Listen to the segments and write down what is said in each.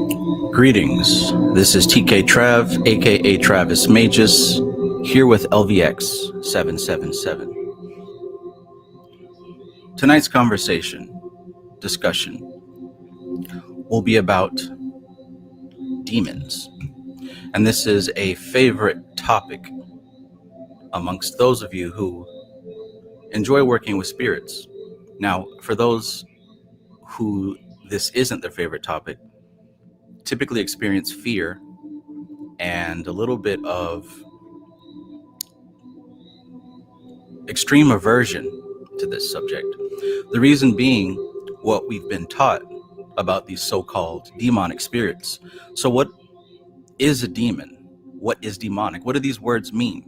Greetings, this is TK Trav, aka Travis Magus, here with LVX777. Tonight's discussion, will be about demons. And this is a favorite topic amongst those of you who enjoy working with spirits. Now, for those who this isn't their favorite topic, typically experience fear and a little bit of extreme aversion to this subject. The reason being what we've been taught about these so-called demonic spirits. So what is a demon? What is demonic? What do these words mean?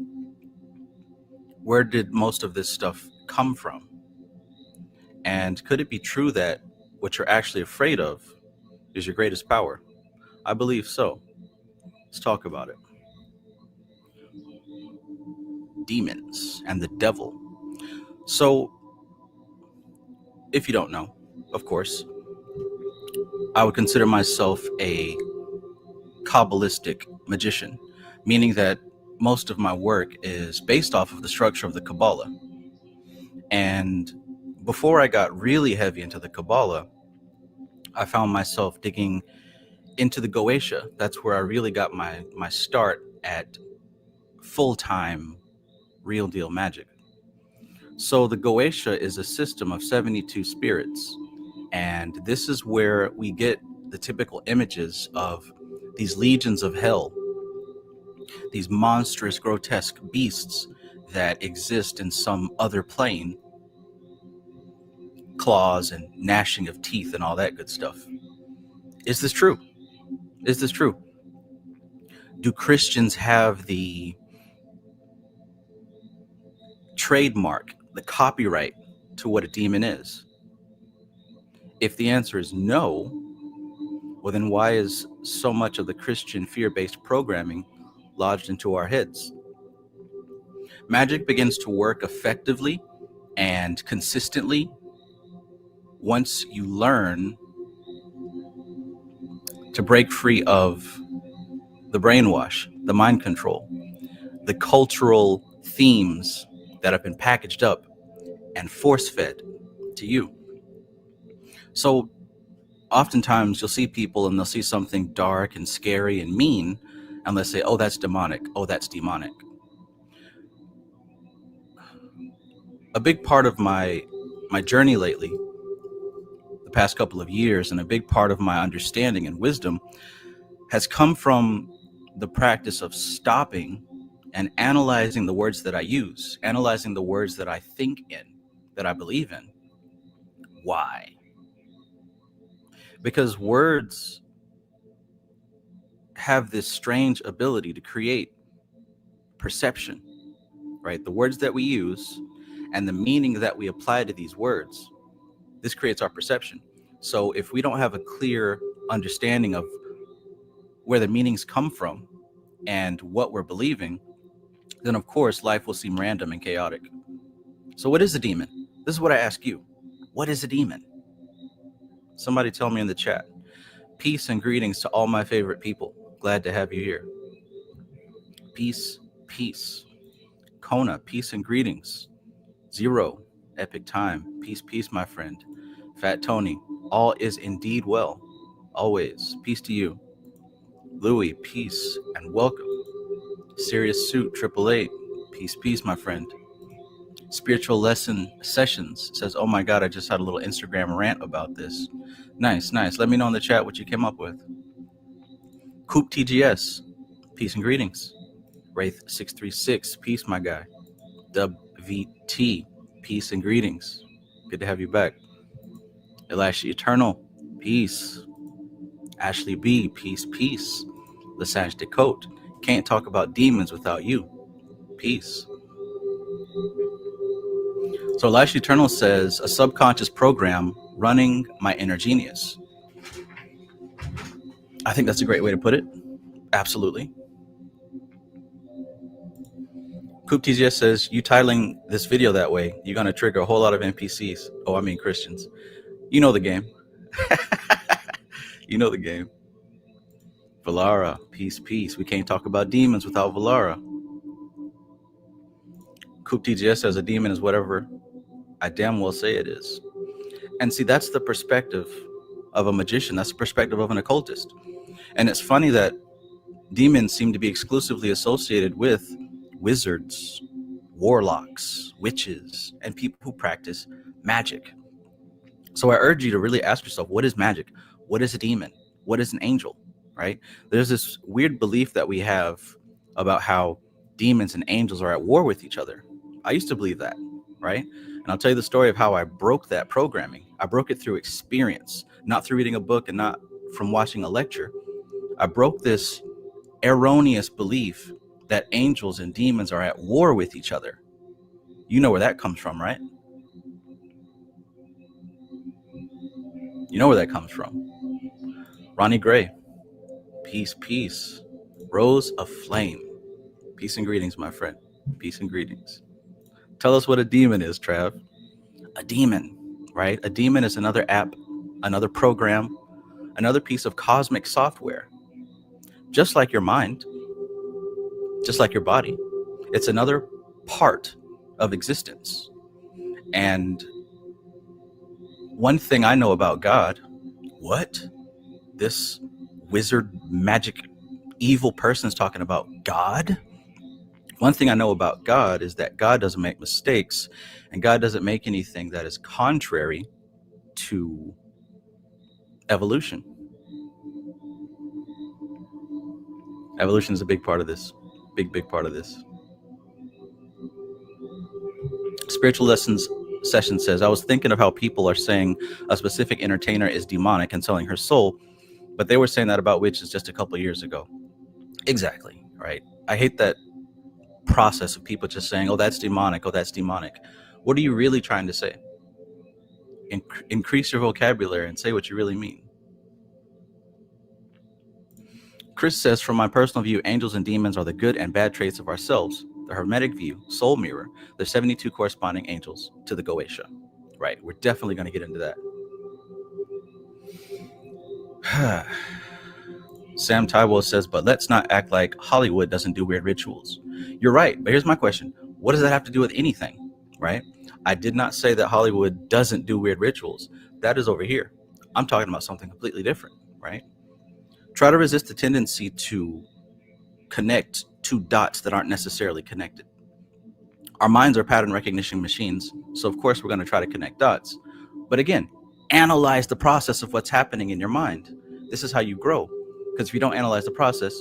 Where did most of this stuff come from? And could it be true that what you're actually afraid of is your greatest power? I believe so. Let's talk about it. Demons and the devil. So, if you don't know, of course, I would consider myself a Kabbalistic magician, meaning that most of my work is based off of the structure of the Kabbalah. And before I got really heavy into the Kabbalah, I found myself digging into the Goetia. That's where I really got my start at full-time, real deal magic. So the Goetia is a system of 72 spirits, and this is where we get the typical images of these legions of hell, these monstrous, grotesque beasts that exist in some other plane, claws and gnashing of teeth and all that good stuff. Is this true? Is this true? Do Christians have the trademark, the copyright to what a demon is? If the answer is no, well then why is so much of the Christian fear-based programming lodged into our heads? Magic begins to work effectively and consistently once you learn to break free of the brainwash, the mind control, the cultural themes that have been packaged up and force-fed to you. So oftentimes you'll see people and they'll see something dark and scary and mean, and they'll say, oh, that's demonic. Oh, that's demonic. A big part of my journey lately, the past couple of years, and a big part of my understanding and wisdom has come from the practice of stopping and analyzing the words that I use, analyzing the words that I think in, that I believe in. Why? Because words have this strange ability to create perception, right? The words that we use and the meaning that we apply to these words, this creates our perception. So if we don't have a clear understanding of where the meanings come from and what we're believing, then of course life will seem random and chaotic. So what is a demon? This is what I ask you. What is a demon? Somebody tell me in the chat. Peace and greetings to all my favorite people. Glad to have you here. Peace, peace. Kona, peace and greetings. Zero, epic time. Peace, peace, my friend. Fat Tony, all is indeed well. Always. Peace to you. Louis, peace and welcome. Serious Suit, 888. Peace, peace, my friend. Spiritual Lesson Sessions says, oh my God, I just had a little Instagram rant about this. Nice, nice. Let me know in the chat what you came up with. Coop TGS, peace and greetings. Wraith 636, peace, my guy. Dub VT, peace and greetings. Good to have you back. Elashi Eternal, peace. Ashley B, peace, peace. Lesage Decote, can't talk about demons without you. Peace. So Elashi Eternal says, a subconscious program running my inner genius. I think that's a great way to put it. Absolutely. Coop TGS says, you titling this video that way, you're going to trigger a whole lot of NPCs. Oh, I mean Christians. You know the game. You know the game. Valara, peace, peace. We can't talk about demons without Valara. Coop TGS says a demon is whatever I damn well say it is. And see, that's the perspective of a magician. That's the perspective of an occultist. And it's funny that demons seem to be exclusively associated with wizards, warlocks, witches, and people who practice magic. So I urge you to really ask yourself, what is magic? What is a demon? What is an angel, right? There's this weird belief that we have about how demons and angels are at war with each other. I used to believe that, right? And I'll tell you the story of how I broke that programming. I broke it through experience, not through reading a book and not from watching a lecture. I broke this erroneous belief that angels and demons are at war with each other. You know where that comes from, right? You know where that comes from. Ronnie Gray, peace, peace. Rose of Flame, peace and greetings, my friend. Peace and greetings. Tell us what a demon is, Trav. A demon, right? A demon is another app, another program, another piece of cosmic software. Just like your mind, just like your body. It's another part of existence. And one thing I know about God, what? This wizard, magic, evil person's talking about God? One thing I know about God is that God doesn't make mistakes, and God doesn't make anything that is contrary to evolution. Evolution is a big part of this. Big part of this. Spiritual Lessons Session says, I was thinking of how people are saying a specific entertainer is demonic and selling her soul, but they were saying that about witches just a couple of years ago. Exactly, right? I hate that process of people just saying, oh, that's demonic, oh, that's demonic. What are you really trying to say? Increase your vocabulary and say what you really mean. Chris says, from my personal view, angels and demons are the good and bad traits of ourselves. The Hermetic view, soul mirror, there's 72 corresponding angels to the Goetia. Right, we're definitely going to get into that. Sam Tywell says, but let's not act like Hollywood doesn't do weird rituals. You're right, but here's my question. What does that have to do with anything, right? I did not say that Hollywood doesn't do weird rituals. That is over here. I'm talking about something completely different, right? Try to resist the tendency to connect two dots that aren't necessarily connected. Our minds are pattern recognition machines, so of course we're going to try to connect dots. But again, analyze the process of what's happening in your mind. This is how you grow. Because if you don't analyze the process,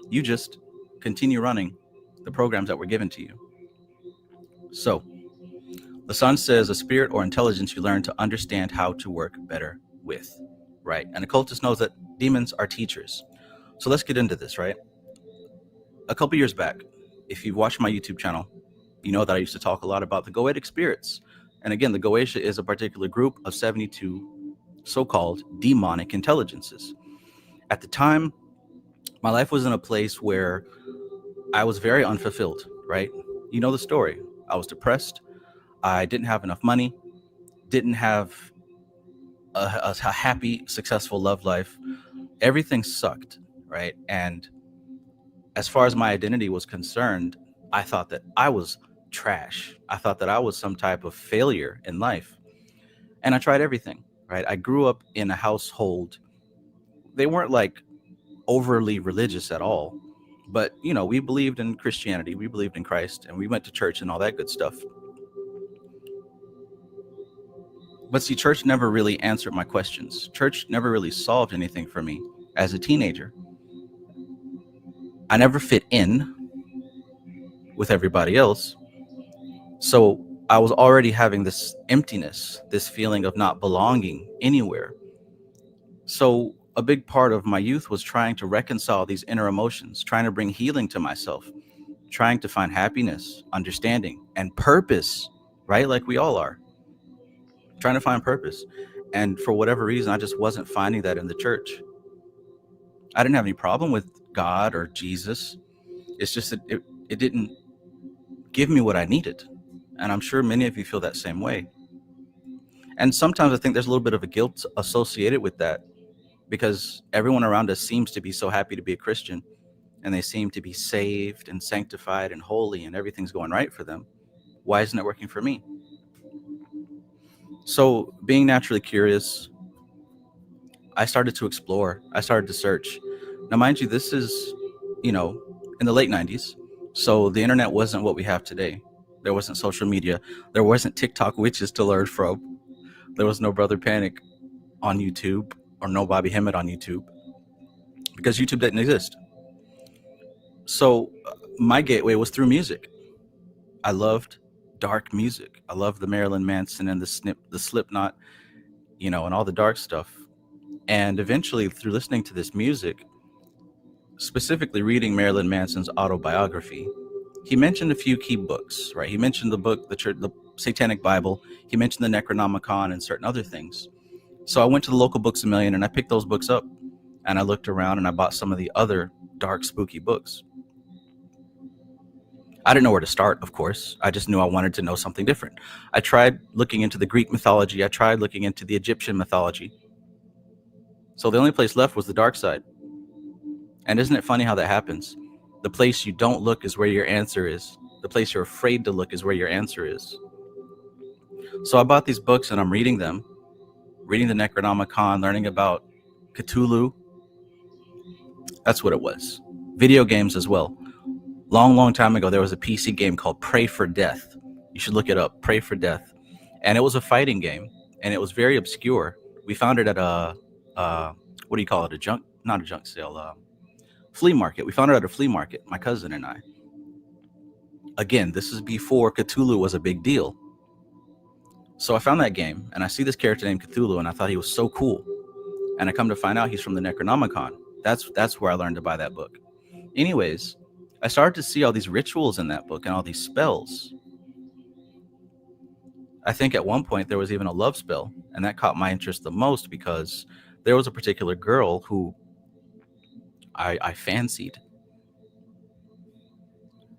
you just continue running the programs that were given to you. So, the sun says a spirit or intelligence you learn to understand how to work better with, right? And occultist knows that demons are teachers. So let's get into this, right? A couple years back, if you've watched my YouTube channel, you know that I used to talk a lot about the Goetic spirits. And again, the Goetia is a particular group of 72 so-called demonic intelligences. At the time, my life was in a place where I was very unfulfilled, right? You know the story. I was depressed. I didn't have enough money, didn't have a happy, successful love life. Everything sucked, right? And as far as my identity was concerned, I thought that I was trash. I thought that I was some type of failure in life. And I tried everything, right? I grew up in a household. They weren't like overly religious at all, but you know, we believed in Christianity, we believed in Christ, and we went to church and all that good stuff. But see, church never really answered my questions. Church never really solved anything for me as a teenager. I never fit in with everybody else. So I was already having this emptiness, this feeling of not belonging anywhere. So a big part of my youth was trying to reconcile these inner emotions, trying to bring healing to myself, trying to find happiness, understanding, and purpose, right? Like we all are. Trying to find purpose. And for whatever reason, I just wasn't finding that in the church. I didn't have any problem with God or Jesus. It's just that it didn't give me what I needed. And I'm sure many of you feel that same way. And sometimes I think there's a little bit of a guilt associated with that. because everyone around us seems to be so happy to be a Christian, and they seem to be saved and sanctified and holy, and everything's going right for them. Why isn't it working for me? So, being naturally curious, I started to explore. I started to search. Now, mind you, this is, in the late 90s. So the internet wasn't what we have today. There wasn't social media. There wasn't TikTok witches to learn from. There was no Brother Panic on YouTube or no Bobby Hemmett on YouTube, because YouTube didn't exist. So my gateway was through music. I loved dark music. I loved the Marilyn Manson and the Slipknot, and all the dark stuff. And eventually, through listening to this music, specifically reading Marilyn Manson's autobiography, he mentioned a few key books, right? He mentioned the book, the Satanic Bible. He mentioned the Necronomicon and certain other things. So I went to the local Books A Million and I picked those books up, and I looked around and I bought some of the other dark, spooky books. I didn't know where to start, of course. I just knew I wanted to know something different. I tried looking into the Greek mythology. I tried looking into the Egyptian mythology. So the only place left was the dark side. And isn't it funny how that happens? The place you don't look is where your answer is. The place you're afraid to look is where your answer is. So I bought these books and I'm reading them, reading the Necronomicon, learning about Cthulhu. That's what it was. Video games as well. Long time ago, there was a PC game called Pray for Death. You should look it up, Pray for Death. And it was a fighting game, and it was very obscure. We found it at what do you call it? Not a junk sale, flea market. We found it at a flea market, my cousin and I. Again, this is before Cthulhu was a big deal. So I found that game, and I see this character named Cthulhu, and I thought he was so cool. And I come to find out he's from the Necronomicon. That's where I learned to buy that book. Anyways, I started to see all these rituals in that book and all these spells. I think at one point there was even a love spell, and that caught my interest the most because there was a particular girl who I fancied.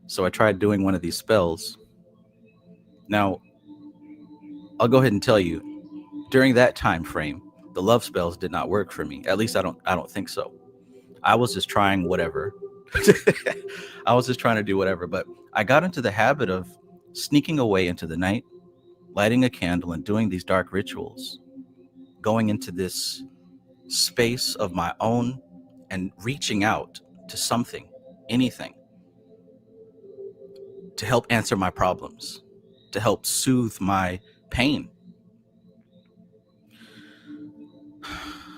So I tried doing one of these spells. Now, I'll go ahead and tell you, during that time frame, the love spells did not work for me. At least I don't think so. I was just trying whatever. I was just trying to do whatever, but I got into the habit of sneaking away into the night, lighting a candle and doing these dark rituals, going into this space of my own and reaching out to something, anything, to help answer my problems, to help soothe my pain.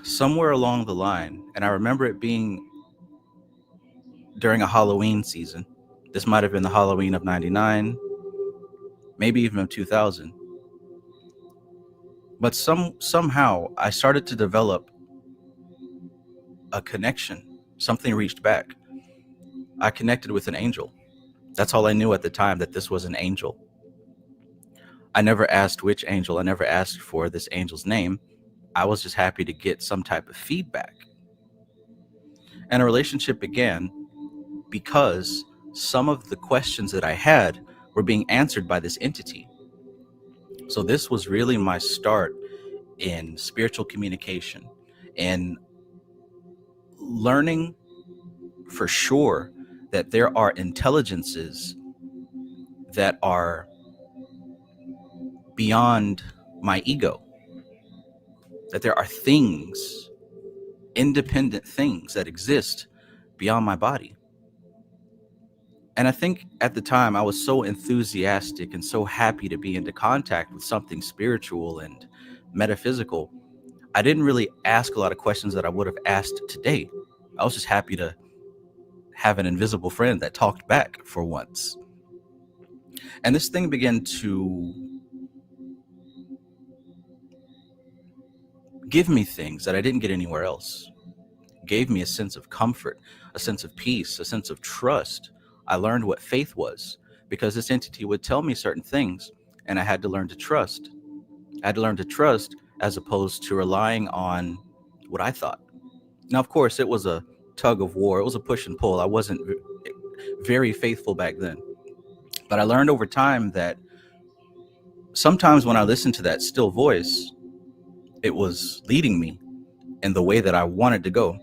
Somewhere along the line, and I remember it being during a Halloween season. This might have been the Halloween of 99, maybe even of 2000. But somehow I started to develop a connection. Something reached back. I connected with an angel. That's all I knew at the time, that this was an angel. I never asked which angel. I never asked for this angel's name. I was just happy to get some type of feedback. And a relationship began because some of the questions that I had were being answered by this entity. So this was really my start in spiritual communication and learning for sure that there are intelligences that are beyond my ego, that there are things, independent things that exist beyond my body. And I think at the time I was so enthusiastic and so happy to be into contact with something spiritual and metaphysical. I didn't really ask a lot of questions that I would have asked today. I was just happy to have an invisible friend that talked back for once. And this thing began to give me things that I didn't get anywhere else. Gave me a sense of comfort, a sense of peace, a sense of trust. I learned what faith was because this entity would tell me certain things, and I had to learn to trust. I had to learn to trust as opposed to relying on what I thought. Now, of course, it was a tug of war. It was a push and pull. I wasn't very faithful back then. But I learned over time that sometimes when I listened to that still voice, it was leading me. in the way that I wanted to go.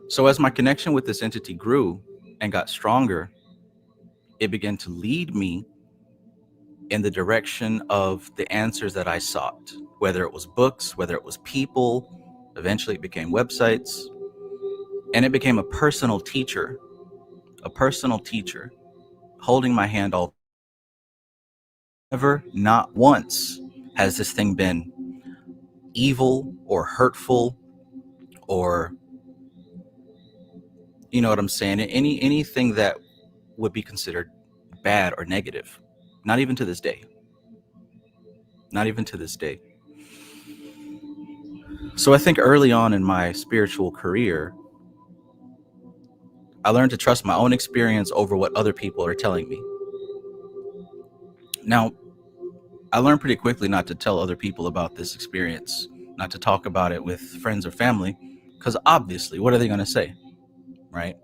So as my connection with this entity grew and got stronger, it began to lead me in the direction of the answers that I sought, whether it was books, whether it was people. Eventually it became websites, and it became a personal teacher holding my hand all. Never, not once, has this thing been evil or hurtful or, you know what I'm saying, anything that would be considered bad or negative. Not even to this day. Not even to this day. So I think early on in my spiritual career, I learned to trust my own experience over what other people are telling me. Now, I learned pretty quickly not to tell other people about this experience, not to talk about it with friends or family, because obviously, what are they going to say, right?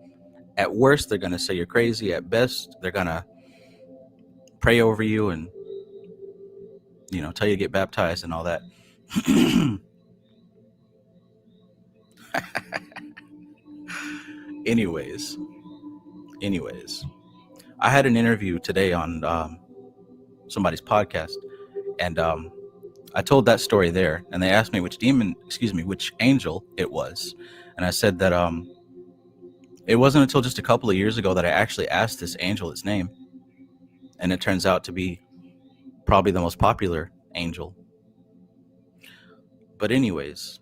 At worst, they're going to say you're crazy. At best, they're going to pray over you and, you know, tell you to get baptized and all that. Anyways, I had an interview today on somebody's podcast, and I told that story there, and they asked me which angel it was, and I said that it wasn't until just a couple of years ago that I actually asked this angel its name, and it turns out to be probably the most popular angel. But anyways,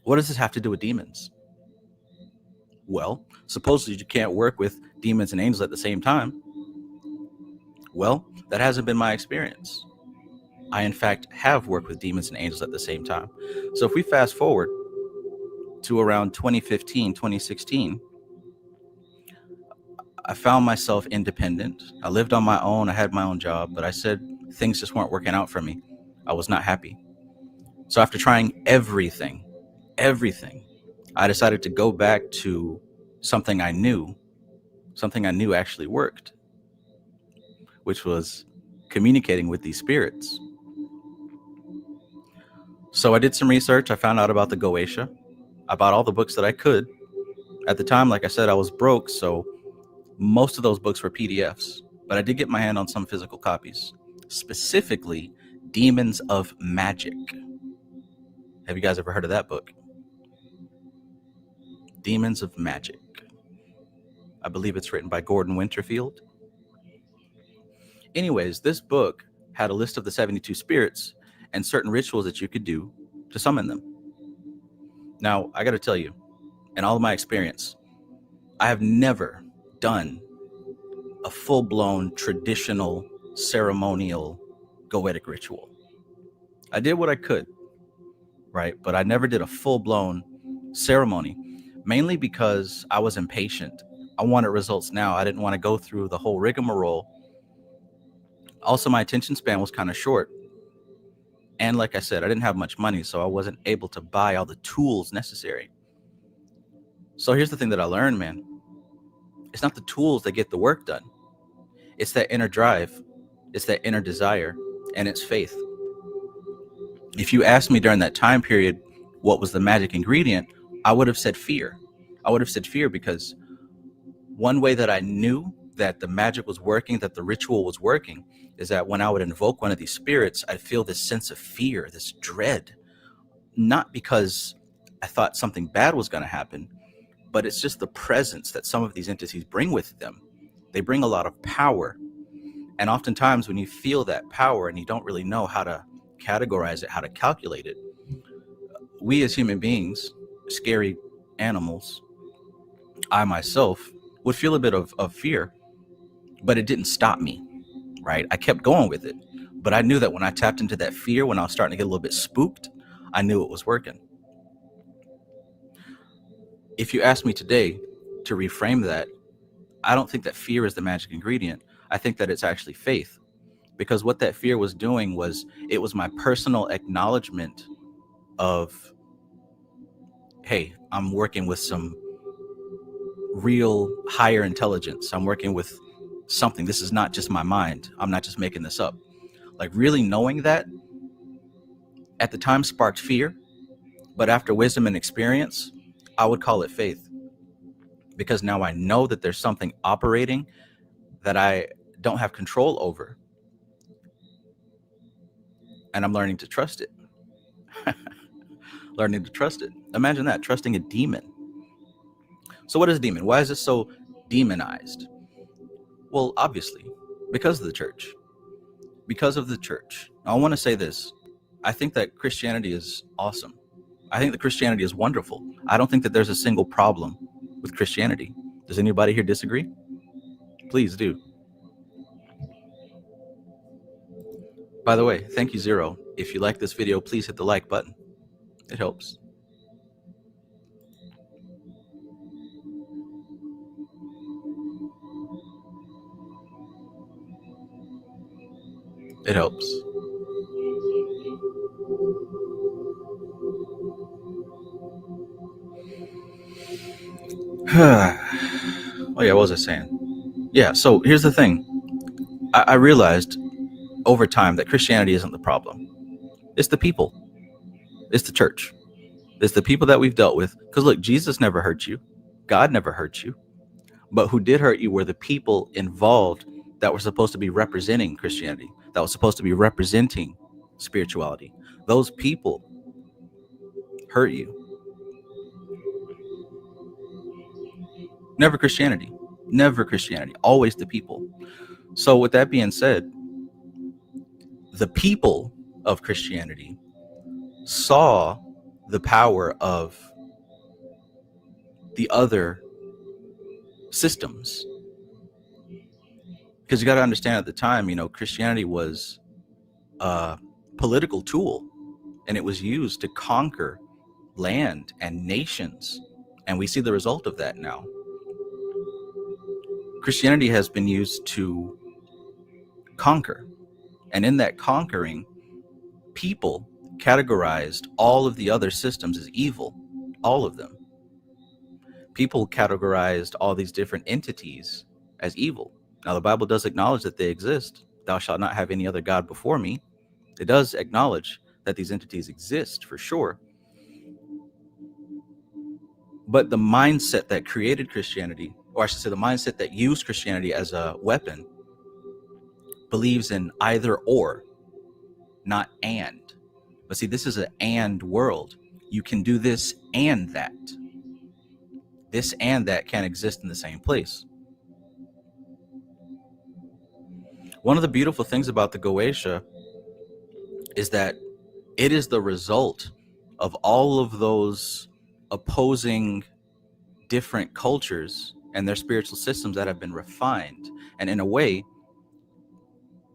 what does this have to do with demons? Well, supposedly you can't work with demons and angels at the same time. Well, that hasn't been my experience. I, in fact, have worked with demons and angels at the same time. So if we fast forward to around 2015, 2016, I found myself independent. I lived on my own. I had my own job, but I said things just weren't working out for me. I was not happy. So after trying everything, I decided to go back to something I knew actually worked, which was communicating with these spirits. So I did some research. I found out about the Goetia. I bought all the books that I could. At the time, like I said, I was broke, so most of those books were PDFs, but I did get my hand on some physical copies, specifically Demons of Magick. Have you guys ever heard of that book? Demons of Magick. I believe it's written by Gordon Winterfield. Anyways, this book had a list of the 72 spirits and certain rituals that you could do to summon them. Now, I got to tell you, in all of my experience, I have never done a full-blown traditional ceremonial goetic ritual. I did what I could, right? But I never did a full-blown ceremony, mainly because I was impatient. I wanted results now. I didn't want to go through the whole rigmarole. Also, my attention span was kind of short. And like I said, I didn't have much money, so I wasn't able to buy all the tools necessary. So here's the thing that I learned, man. It's not the tools that get the work done. It's that inner drive. It's that inner desire, and it's faith. If you asked me during that time period what was the magic ingredient, I would have said fear. I would have said fear because one way that I knew that the magic was working, that the ritual was working, is that when I would invoke one of these spirits, I'd feel this sense of fear, this dread. Not because I thought something bad was going to happen, but it's just the presence that some of these entities bring with them. They bring a lot of power. And oftentimes when you feel that power and you don't really know how to categorize it, how to calculate it, we as human beings, scary animals, I myself would feel a bit of fear, but it didn't stop me, right? I kept going with it. But I knew that when I tapped into that fear, when I was starting to get a little bit spooked, I knew it was working. If you ask me today to reframe that, I don't think that fear is the magic ingredient. I think that it's actually faith. Because what that fear was doing was, it was my personal acknowledgement of, hey, I'm working with some real higher intelligence. I'm working with something. This is not just my mind. I'm not just making this up. Like really knowing that at the time sparked fear, but after wisdom and experience, I would call it faith, because now I know that there's something operating that I don't have control over, and I'm learning to trust it. Learning to trust it. Imagine that, trusting a demon. So what is a demon? Why is it so demonized? Well, obviously, because of the church. Because of the church. I want to say this. I think that Christianity is awesome. I think that Christianity is wonderful. I don't think that there's a single problem with Christianity. Does anybody here disagree? Please do. By the way, thank you, Zero. If you like this video, please hit the like button. It helps. It helps. Oh yeah, what was I saying? Yeah, so here's the thing. I realized over time that Christianity isn't the problem. It's the people. It's the church. It's the people that we've dealt with. Because look, Jesus never hurt you. God never hurt you. But who did hurt you were the people involved that were supposed to be representing Christianity, that was supposed to be representing spirituality. Those people hurt you. Never Christianity. Never Christianity. Always the people. So with that being said, the people of Christianity saw the power of the other systems. Because you got to understand, at the time, Christianity was a political tool, and it was used to conquer land and nations. And we see the result of that now. Christianity has been used to conquer. And in that conquering, people categorized all of the other systems as evil. All of them. People categorized all these different entities as evil. Now, the Bible does acknowledge that they exist. Thou shalt not have any other God before me. It does acknowledge that these entities exist for sure. But the mindset that created Christianity, or I should say the mindset that used Christianity as a weapon, believes in either or, not and. But see, this is an and world. You can do this and that. This and that can't exist in the same place. One of the beautiful things about the Goetia is that it is the result of all of those opposing different cultures and their spiritual systems that have been refined. And in a way,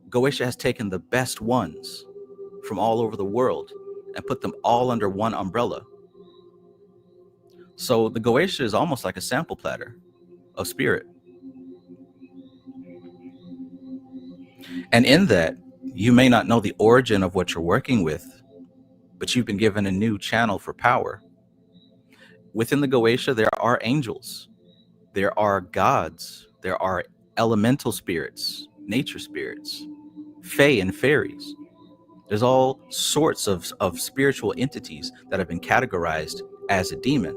Goetia has taken the best ones from all over the world and put them all under one umbrella. So the Goetia is almost like a sample platter of spirit. And in that, you may not know the origin of what you're working with, but you've been given a new channel for power. Within the Goetia, there are angels, there are gods, there are elemental spirits, nature spirits, fae and fairies. There's all sorts of spiritual entities that have been categorized as a demon.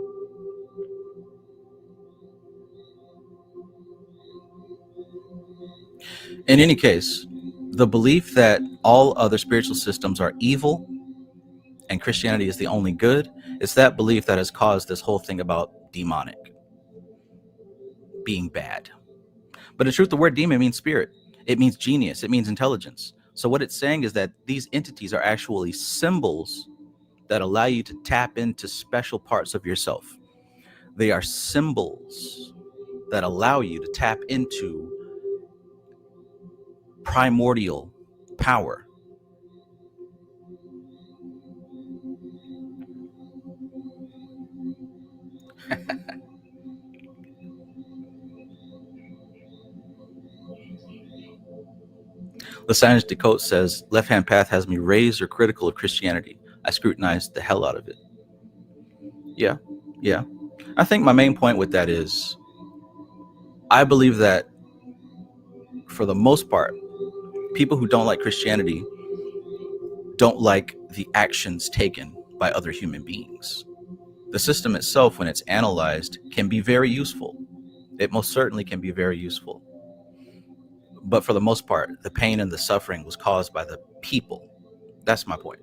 In any case, the belief that all other spiritual systems are evil and Christianity is the only good, it's that belief that has caused this whole thing about demonic, being bad. But in truth, the word demon means spirit. It means genius. It means intelligence. So what it's saying is that these entities are actually symbols that allow you to tap into special parts of yourself. They are symbols that allow you to tap into primordial power. Lasange Decote says, Left Hand Path has me raised or critical of Christianity. I scrutinized the hell out of it. Yeah. I think my main point with that is, I believe that for the most part, people who don't like Christianity don't like the actions taken by other human beings. The system itself, when it's analyzed, can be very useful. It most certainly can be very useful. But for the most part, the pain and the suffering was caused by the people. That's my point.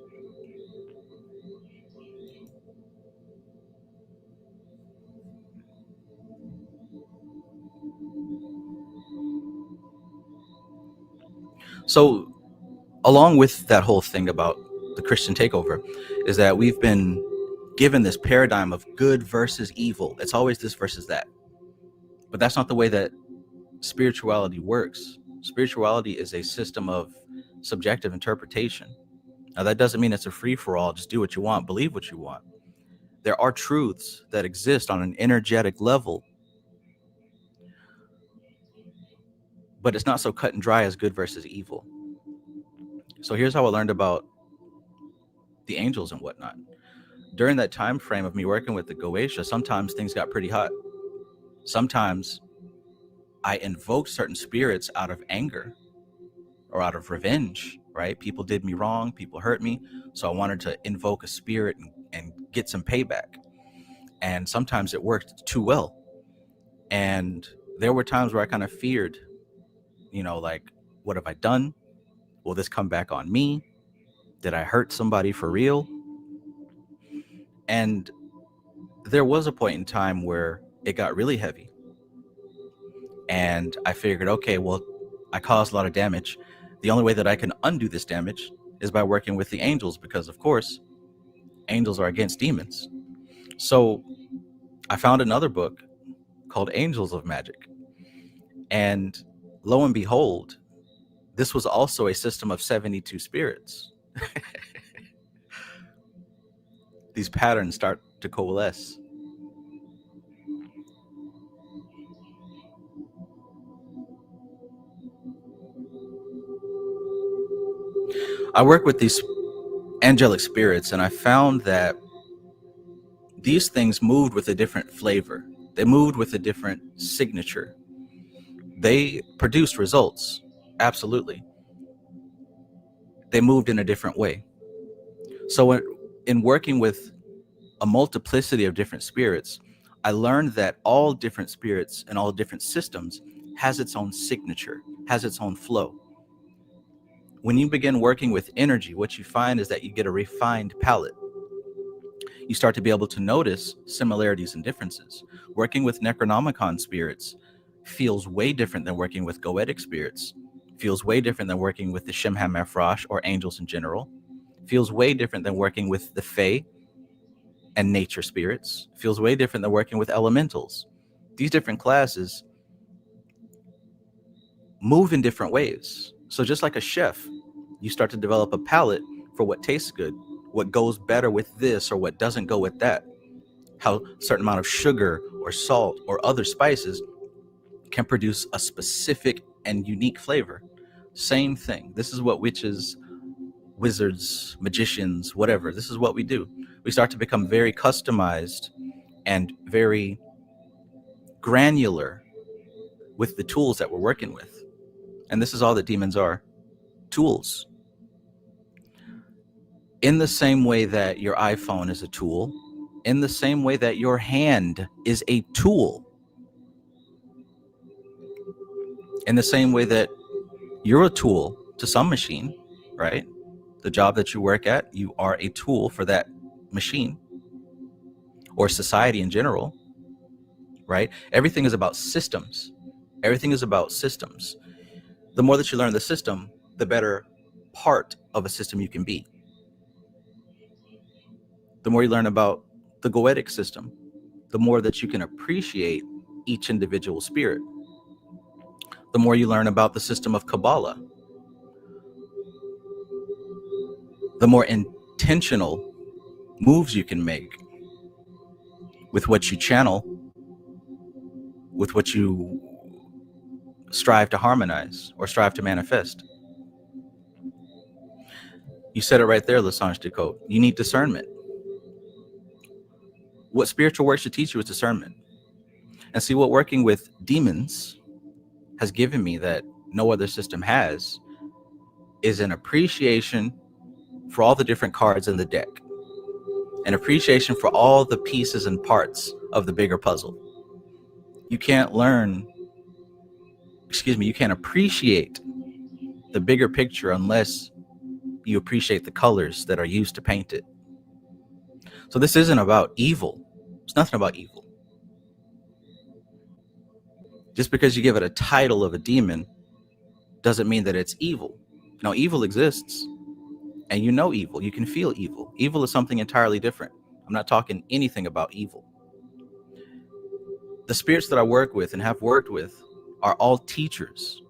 So, along with that whole thing about the Christian takeover, is that we've been given this paradigm of good versus evil. It's always this versus that. But that's not the way that spirituality works. Spirituality is a system of subjective interpretation. Now, that doesn't mean it's a free-for-all, just do what you want, believe what you want. There are truths that exist on an energetic level, but it's not so cut and dry as good versus evil. So here's how I learned about the angels and whatnot. During that time frame of me working with the Goetia, sometimes things got pretty hot. Sometimes I invoked certain spirits out of anger or out of revenge, right? People did me wrong, people hurt me, so I wanted to invoke a spirit and get some payback. And sometimes it worked too well. And there were times where I kind of feared, like, what have I done? Will this come back on me? Did I hurt somebody for real? And there was a point in time where it got really heavy. And I figured, okay, well, I caused a lot of damage. The only way that I can undo this damage is by working with the angels, because, of course, angels are against demons. So I found another book called Angels of Magick. And lo and behold, this was also a system of 72 spirits. These patterns start to coalesce. I work with these angelic spirits, and I found that these things moved with a different flavor. They moved with a different signature. They produced results, absolutely. They moved in a different way. So in working with a multiplicity of different spirits, I learned that all different spirits and all different systems has its own signature, has its own flow. When you begin working with energy, what you find is that you get a refined palette. You start to be able to notice similarities and differences. Working with Necronomicon spirits feels way different than working with Goetic spirits, feels way different than working with the Shemham Mefrosh or angels in general, feels way different than working with the Fae and nature spirits, feels way different than working with elementals. These different classes move in different ways. So just like a chef, you start to develop a palate for what tastes good, what goes better with this or what doesn't go with that, how a certain amount of sugar or salt or other spices can produce a specific and unique flavor. Same thing. This is what witches, wizards, magicians, whatever, this is what we do. We start to become very customized and very granular with the tools that we're working with. And this is all that demons are, tools. In the same way that your iPhone is a tool, in the same way that your hand is a tool, in the same way that you're a tool to some machine, right? The job that you work at, you are a tool for that machine or society in general, right? Everything is about systems. Everything is about systems. The more that you learn the system, the better part of a system you can be. The more you learn about the Goetic system, the more that you can appreciate each individual spirit. The more you learn about the system of Kabbalah, the more intentional moves you can make with what you channel, with what you strive to harmonize or strive to manifest. You said it right there, Lasange Decode. You need discernment. What spiritual work should teach you is discernment. And see, what working with demons has given me that no other system has, is an appreciation for all the different cards in the deck, an appreciation for all the pieces and parts of the bigger puzzle. You can't you can't appreciate the bigger picture unless you appreciate the colors that are used to paint it. So this isn't about evil. It's nothing about evil. Just because you give it a title of a demon doesn't mean that it's evil. No, evil exists, and you know evil. You can feel evil. Evil is something entirely different. I'm not talking anything about evil. The spirits that I work with and have worked with are all teachers.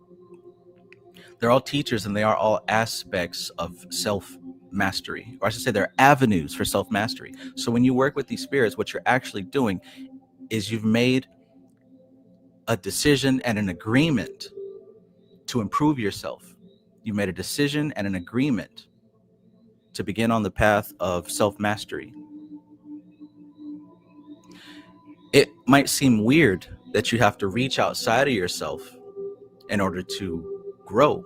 They're all teachers, and they are all aspects of self-mastery, or I should say they're avenues for self-mastery. So when you work with these spirits, what you're actually doing is you've made a decision and an agreement to improve yourself. You made a decision and an agreement to begin on the path of self-mastery. It might seem weird that you have to reach outside of yourself in order to grow.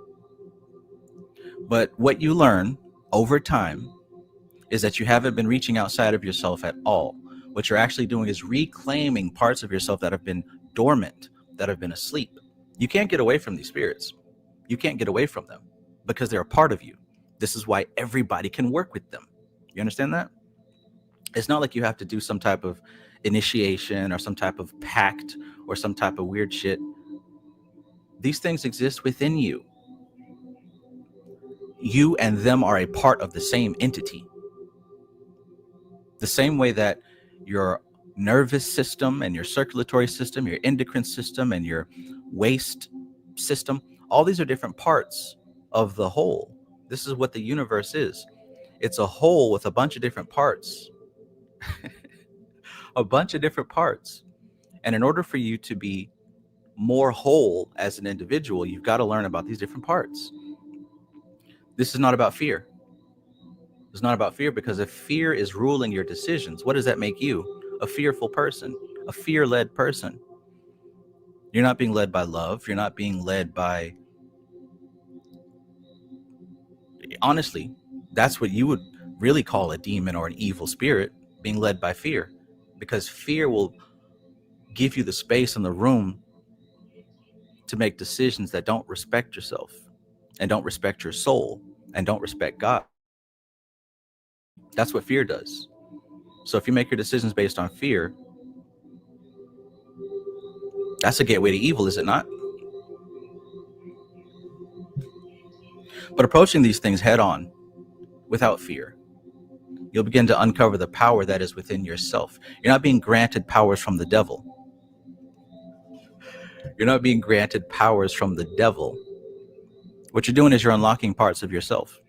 But what you learn over time is that you haven't been reaching outside of yourself at all. What you're actually doing is reclaiming parts of yourself that have been dormant, that have been asleep. You can't get away from these spirits. You can't get away from them because they're a part of you. This is why everybody can work with them. You understand that? It's not like you have to do some type of initiation or some type of pact or some type of weird shit. These things exist within you. You and them are a part of the same entity. The same way that your nervous system and your circulatory system, your endocrine system and your waste system, all these are different parts of the whole. This is what the universe is. It's a whole with a bunch of different parts. A bunch of different parts. And in order for you to be more whole as an individual, you've got to learn about these different parts. This is not about fear. It's not about fear, because if fear is ruling your decisions, what does that make you? A fearful person, a fear-led person. You're not being led by love. You're not being led by, honestly, that's what you would really call a demon or an evil spirit, being led by fear, because fear will give you the space and the room to make decisions that don't respect yourself and don't respect your soul and don't respect God. That's what fear does. So if you make your decisions based on fear, that's a gateway to evil, is it not? But approaching these things head on, without fear, you'll begin to uncover the power that is within yourself. You're not being granted powers from the devil. You're not being granted powers from the devil. What you're doing is you're unlocking parts of yourself,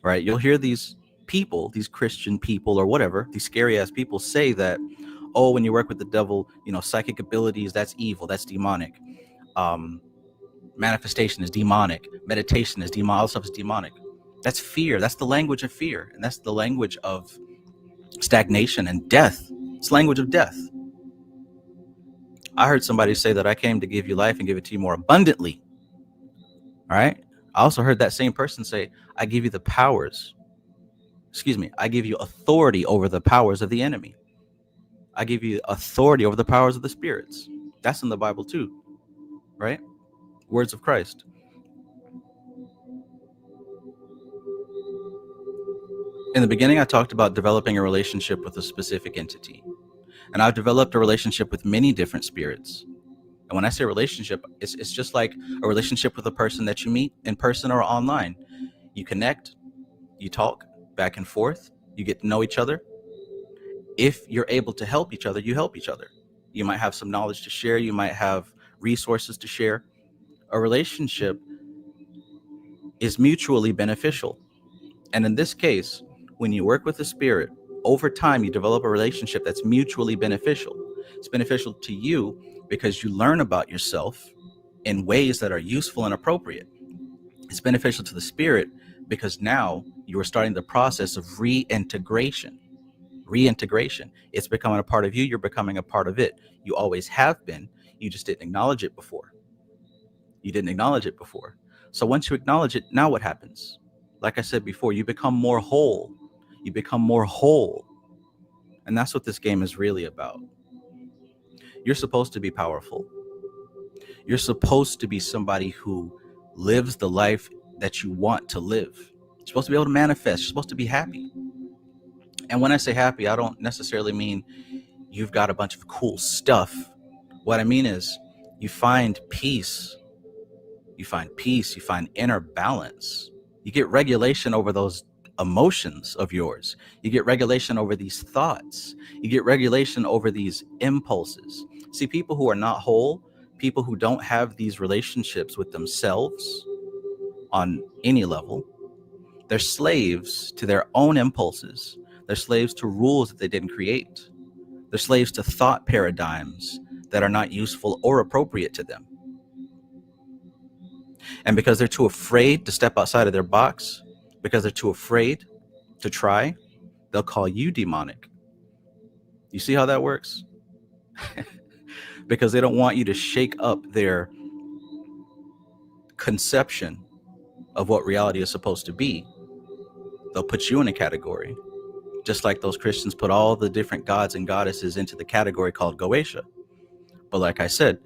right? You'll hear these people, these Christian people or whatever, these scary ass people say that, oh, when you work with the devil, psychic abilities, that's evil, that's demonic. Manifestation is demonic. Meditation is demonic. All stuff is demonic. That's fear. That's the language of fear. And that's the language of stagnation and death. It's language of death. I heard somebody say that I came to give you life and give it to you more abundantly. All right. I also heard that same person say, I give you the powers. I give you authority over the powers of the enemy. I give you authority over the powers of the spirits. That's in the Bible too, right? Words of Christ. In the beginning, I talked about developing a relationship with a specific entity. And I've developed a relationship with many different spirits. And when I say relationship, it's just like a relationship with a person that you meet in person or online. You connect, you talk back and forth, you get to know each other. If you're able to help each other, you help each other. You might have some knowledge to share. You might have resources to share. A relationship is mutually beneficial. And in this case, when you work with a spirit, over time, you develop a relationship that's mutually beneficial. It's beneficial to you because you learn about yourself in ways that are useful and appropriate. It's beneficial to the spirit because now you are starting the process of reintegration. It's becoming a part of you. You're becoming a part of it. You always have been. You just didn't acknowledge it before. You didn't acknowledge it before. So once you acknowledge it, now what happens? Like I said before, you become more whole. You become more whole. And that's what this game is really about. You're supposed to be powerful. You're supposed to be somebody who lives the life that you want to live. You're supposed to be able to manifest. You're supposed to be happy. And when I say happy, I don't necessarily mean you've got a bunch of cool stuff. What I mean is you find peace. You find peace. You find inner balance. You get regulation over those emotions of yours. You get regulation over these thoughts. You get regulation over these impulses. See, people who are not whole, people who don't have these relationships with themselves on any level, they're slaves to their own impulses. They're slaves to rules that they didn't create. They're slaves to thought paradigms that are not useful or appropriate to them. And because they're too afraid to step outside of their box, because they're too afraid to try, they'll call you demonic. You see how that works? Because they don't want you to shake up their conception of what reality is supposed to be. They'll put you in a category, just like those Christians put all the different gods and goddesses into the category called Goetia. But like I said,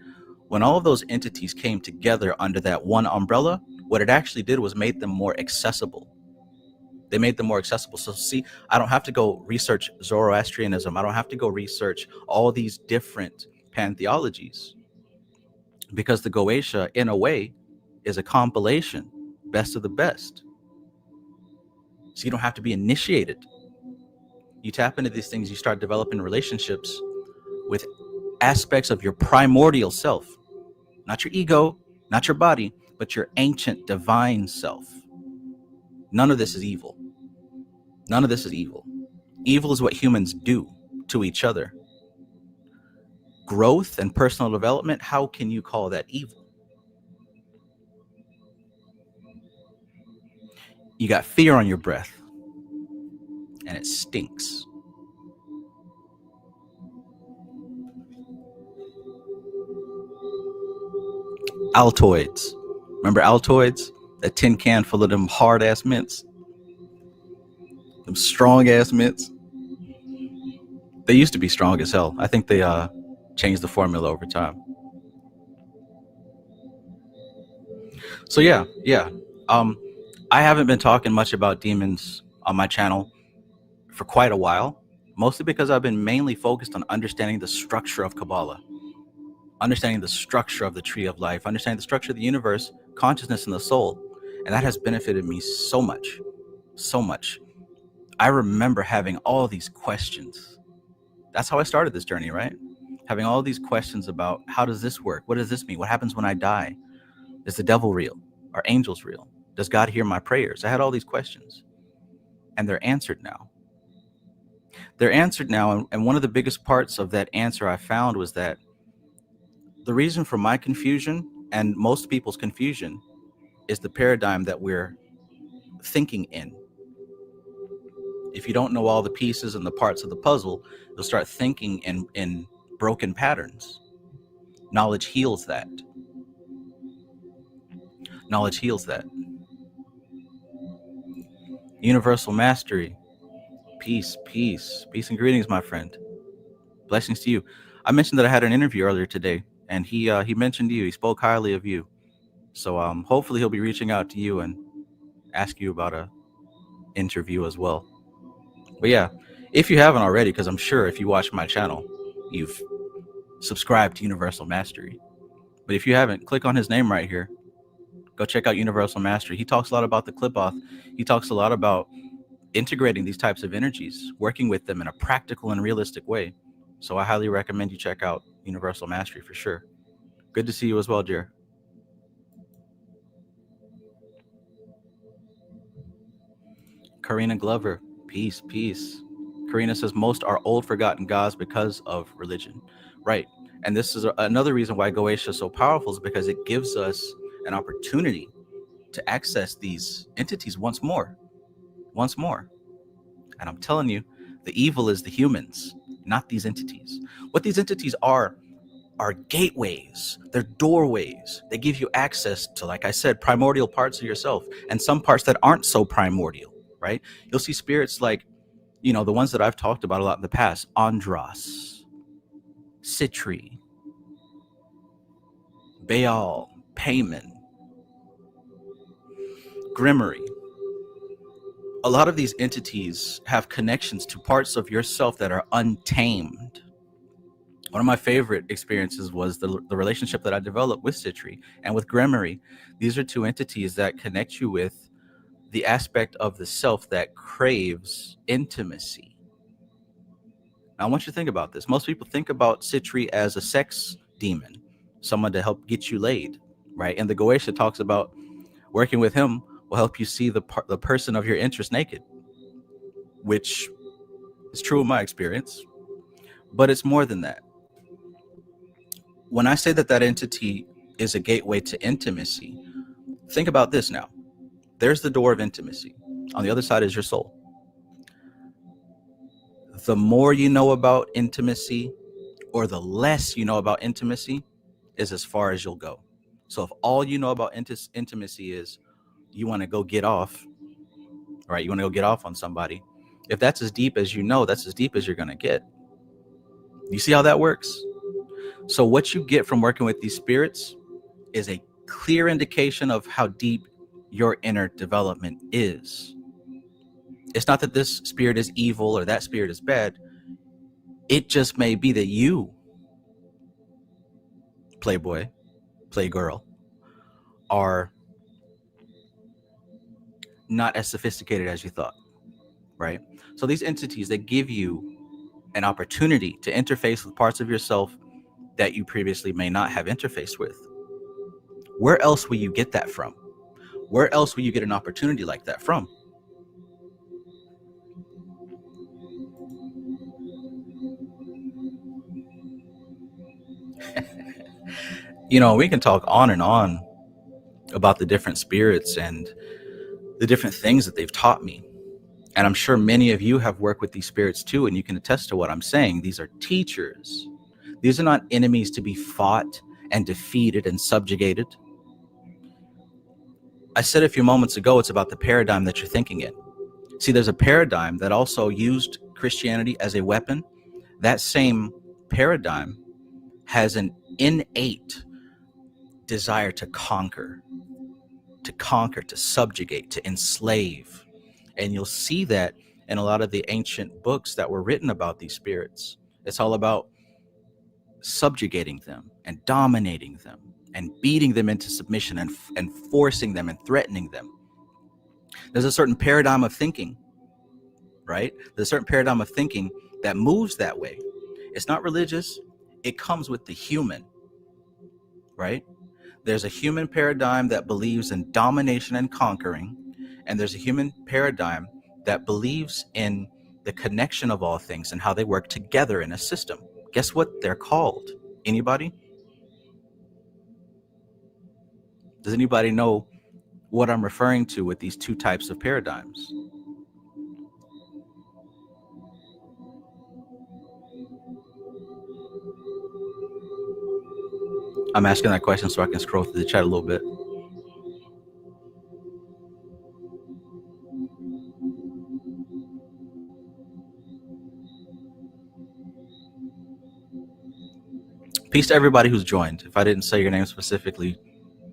when all of those entities came together under that one umbrella, what it actually did was made them more accessible. They made them more accessible. So see, I don't have to go research Zoroastrianism. I don't have to go research all these different pantheologies, because the Goetia, in a way, is a compilation, best of the best. So you don't have to be initiated. You tap into these things, you start developing relationships with aspects of your primordial self, not your ego, not your body, but your ancient divine self. None of this is evil. None of this is evil. Evil is what humans do to each other. Growth and personal development, how can you call that evil? You got fear on your breath, and it stinks. Altoids. Remember Altoids? A tin can full of them hard ass mints. Them strong ass mints. They used to be strong as hell. I think they changed the formula over time. So yeah. I haven't been talking much about demons on my channel for quite a while, mostly because I've been mainly focused on understanding the structure of Kabbalah, understanding the structure of the tree of life, understanding the structure of the universe, consciousness, and the soul. And that has benefited me so much, so much. I remember having all these questions. That's how I started this journey, right? Having all these questions about, how does this work? What does this mean? What happens when I die? Is the devil real? Are angels real? Does God hear my prayers? I had all these questions, and they're answered now. They're answered now, and one of the biggest parts of that answer I found was that the reason for my confusion and most people's confusion is the paradigm that we're thinking in. If you don't know all the pieces and the parts of the puzzle, you'll start thinking in broken patterns. Knowledge heals that. Knowledge heals that. Universal mastery. Peace, peace, peace and greetings, my friend. Blessings to you. I mentioned that I had an interview earlier today, and he mentioned you. He spoke highly of you. So hopefully he'll be reaching out to you and ask you about a interview as well. But yeah, if you haven't already, because I'm sure if you watch my channel, you've subscribed to Universal Mastery. But if you haven't, click on his name right here. Go check out Universal Mastery. He talks a lot about the clip-off. He talks a lot about integrating these types of energies, working with them in a practical and realistic way. So I highly recommend you check out Universal Mastery for sure. Good to see you as well, Jer. Karina Glover, peace, peace. Karina says most are old forgotten gods because of religion. Right. And this is another reason why Goetia is so powerful, is because it gives us an opportunity to access these entities once more. And I'm telling you, the evil is the humans, not these entities. What these entities are are gateways. They're doorways. They give you access to, like I said, primordial parts of yourself and some parts that aren't so primordial, right? You'll see spirits like, the ones that I've talked about a lot in the past: Andros, Citri, Baal, Payman, Grimory. A lot of these entities have connections to parts of yourself that are untamed. One of my favorite experiences was the relationship that I developed with Citri and with Grimory. These are two entities that connect you with the aspect of the self that craves intimacy. Now, I want you to think about this. Most people think about Citri as a sex demon, someone to help get you laid, right? And the Goetia talks about working with him will help you see the person of your interest naked, which is true in my experience. But it's more than that. When I say that that entity is a gateway to intimacy, think about this now. There's the door of intimacy. On the other side is your soul. The more you know about intimacy, or the less you know about intimacy, is as far as you'll go. So if all you know about intimacy is you want to go get off, right? You want to go get off on somebody. If that's as deep as you know, that's as deep as you're going to get. You see how that works? So what you get from working with these spirits is a clear indication of how deep your inner development is. It's not that this spirit is evil or that spirit is bad. It just may be that you, playboy, playgirl, are not as sophisticated as you thought, right? So these entities, they give you an opportunity to interface with parts of yourself that you previously may not have interfaced with. Where else will you get that from? Where else will you get an opportunity like that from? We can talk on and on about the different spirits and the different things that they've taught me. And I'm sure many of you have worked with these spirits too, and you can attest to what I'm saying. These are teachers. These are not enemies to be fought and defeated and subjugated. I said a few moments ago, it's about the paradigm that you're thinking in. See, there's a paradigm that also used Christianity as a weapon. That same paradigm has an innate desire to conquer, to subjugate, to enslave. And you'll see that in a lot of the ancient books that were written about these spirits. It's all about subjugating them and dominating them and beating them into submission and forcing them and threatening them. There's a certain paradigm of thinking, right? There's a certain paradigm of thinking that moves that way. It's not religious. It comes with the human, right? There's a human paradigm that believes in domination and conquering, and there's a human paradigm that believes in the connection of all things and how they work together in a system. Guess what they're called? Anybody? Does anybody know what I'm referring to with these two types of paradigms? I'm asking that question so I can scroll through the chat a little bit. Peace to everybody who's joined. If I didn't say your name specifically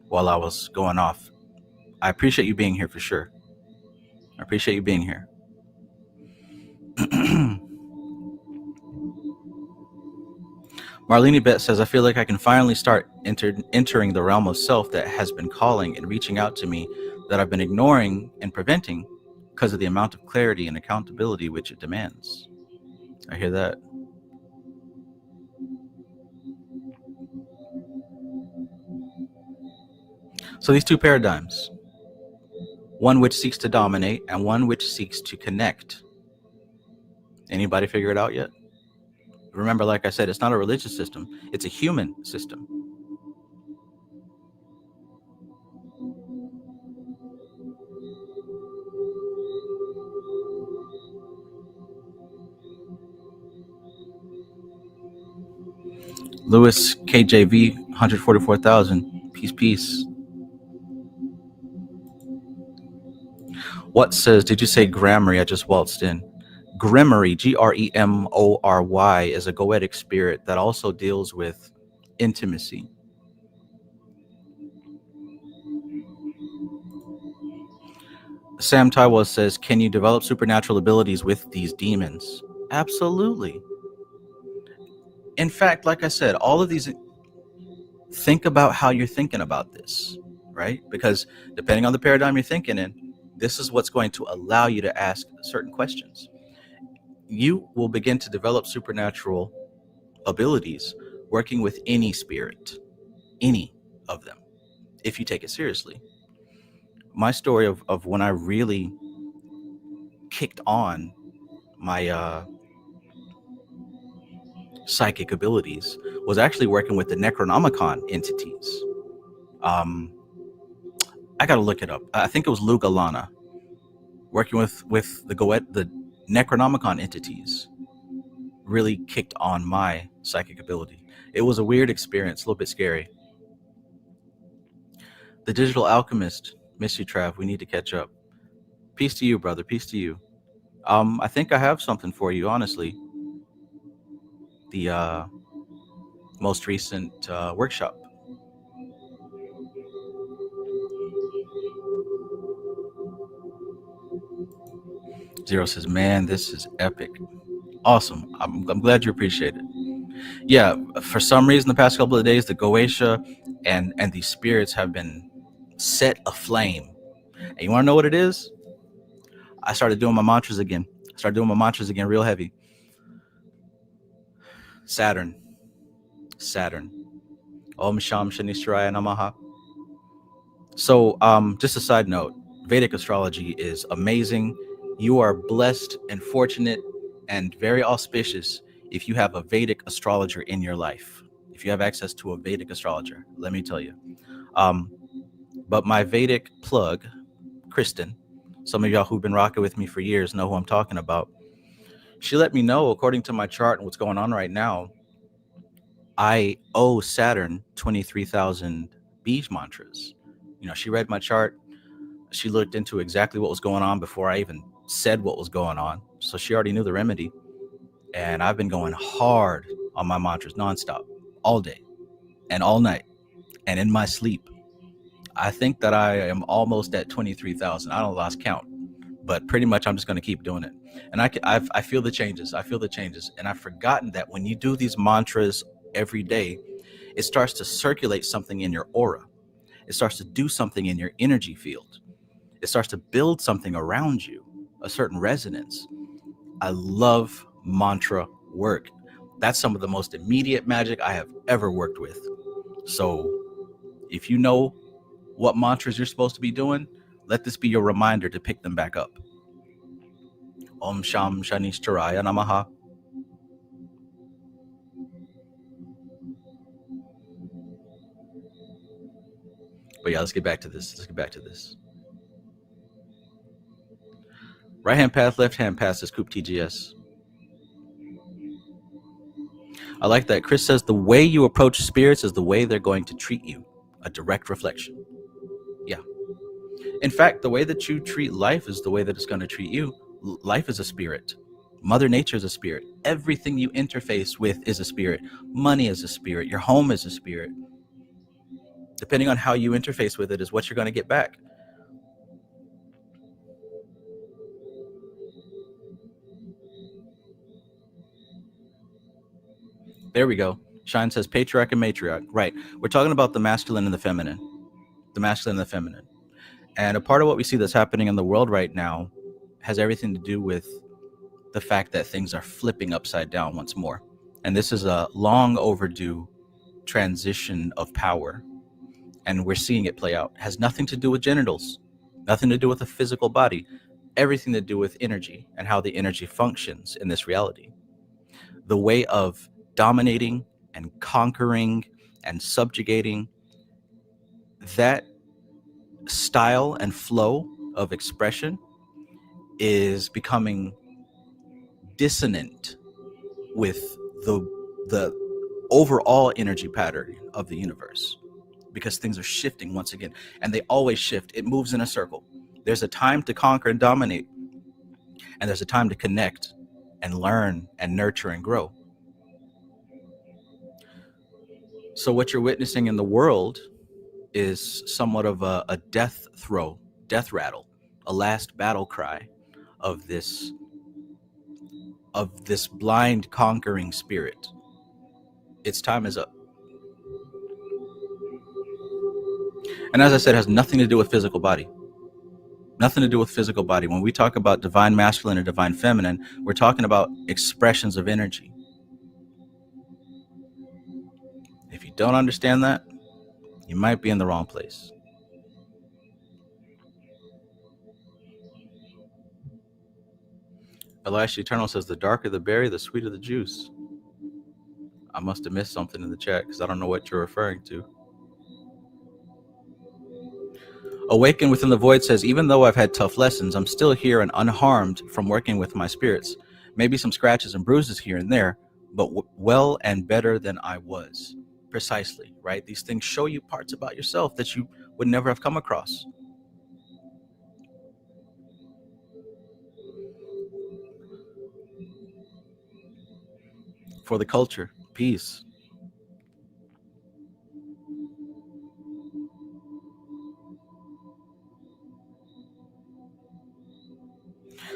while I was going off, I appreciate you being here for sure. I appreciate you being here. Marlene Bet says, I feel like I can finally start entering the realm of self that has been calling and reaching out to me, that I've been ignoring and preventing because of the amount of clarity and accountability which it demands. I hear that. So these two paradigms, one which seeks to dominate and one which seeks to connect. Anybody figure it out yet? Remember, like I said, it's not a religious system. It's a human system. Lewis KJV 144,000. Peace. What says, did you say Grammary? I just waltzed in. Gremory, Gremory, is a goetic spirit that also deals with intimacy. Sam Taiwa says, can you develop supernatural abilities with these demons? Absolutely. In fact, like I said, all of these, think about how you're thinking about this, right? Because depending on the paradigm you're thinking in, this is what's going to allow you to ask certain questions. You will begin to develop supernatural abilities working with any spirit, any of them, if you take it seriously. My story of when I really kicked on my psychic abilities was actually working with the Necronomicon entities. I gotta look it up. I think it was Lou Galana working with the Necronomicon entities really kicked on my psychic ability. It was a weird experience, a little bit scary. The Digital Alchemist, miss you, Trav. We need to catch up. Peace to you, brother. Peace to you. I think I have something for you, honestly. The most recent workshop. Zero says, man, this is epic. Awesome. I'm glad you appreciate it. Yeah, for some reason, the past couple of days, the Goetia and these spirits have been set aflame. And you want to know what it is? I started doing my mantras again. Real heavy. Saturn. Om Sham Shanishraya Namaha. So, just a side note, Vedic astrology is amazing. You are blessed and fortunate and very auspicious if you have a Vedic astrologer in your life. If you have access to a Vedic astrologer, let me tell you. But my Vedic plug, Kristen, some of y'all who've been rocking with me for years know who I'm talking about. She let me know, according to my chart and what's going on right now, I owe Saturn 23,000 Bij mantras. You know, she read my chart. She looked into exactly what was going on before I even said what was going on. So she already knew the remedy. And I've been going hard on my mantras nonstop, all day and all night and in my sleep. I think that I am almost at 23,000. I don't lost count, but pretty much I'm just going to keep doing it. And I feel the changes. And I've forgotten that when you do these mantras every day, it starts to circulate something in your aura. It starts to do something in your energy field. It starts to build something around you, a certain resonance. I love mantra work. That's some of the most immediate magic I have ever worked with. So if you know what mantras you're supposed to be doing, let this be your reminder to pick them back up. Om Sham Shanishtharaya Namaha. But yeah, let's get back to this. Right hand path, left hand path says Coop TGS. I like that. Chris says the way you approach spirits is the way they're going to treat you. A direct reflection. Yeah. In fact, the way that you treat life is the way that it's going to treat you. Life is a spirit. Mother Nature is a spirit. Everything you interface with is a spirit. Money is a spirit. Your home is a spirit. Depending on how you interface with it is what you're going to get back. There we go. Shine says patriarch and matriarch. Right. We're talking about the masculine and the feminine. And a part of what we see that's happening in the world right now has everything to do with the fact that things are flipping upside down once more. And this is a long overdue transition of power. And we're seeing it play out. It has nothing to do with genitals, nothing to do with the physical body, everything to do with energy and how the energy functions in this reality. The way of dominating and conquering and subjugating, that style and flow of expression is becoming dissonant with the overall energy pattern of the universe, because things are shifting once again, and they always shift. It moves in a circle. There's a time to conquer and dominate, and there's a time to connect and learn and nurture and grow. So what you're witnessing in the world is somewhat of a death throw, death rattle, a last battle cry of this blind conquering spirit. Its time is up. And as I said, it has nothing to do with physical body. Nothing to do with physical body. When we talk about divine masculine and divine feminine, we're talking about expressions of energy. If you don't understand that, you might be in the wrong place. Elisha Eternal says, the darker the berry, the sweeter the juice. I must have missed something in the chat because I don't know what you're referring to. Awaken Within the Void says, even though I've had tough lessons, I'm still here and unharmed from working with my spirits. Maybe some scratches and bruises here and there, but well and better than I was. Precisely, right? These things show you parts about yourself that you would never have come across. For the culture, peace.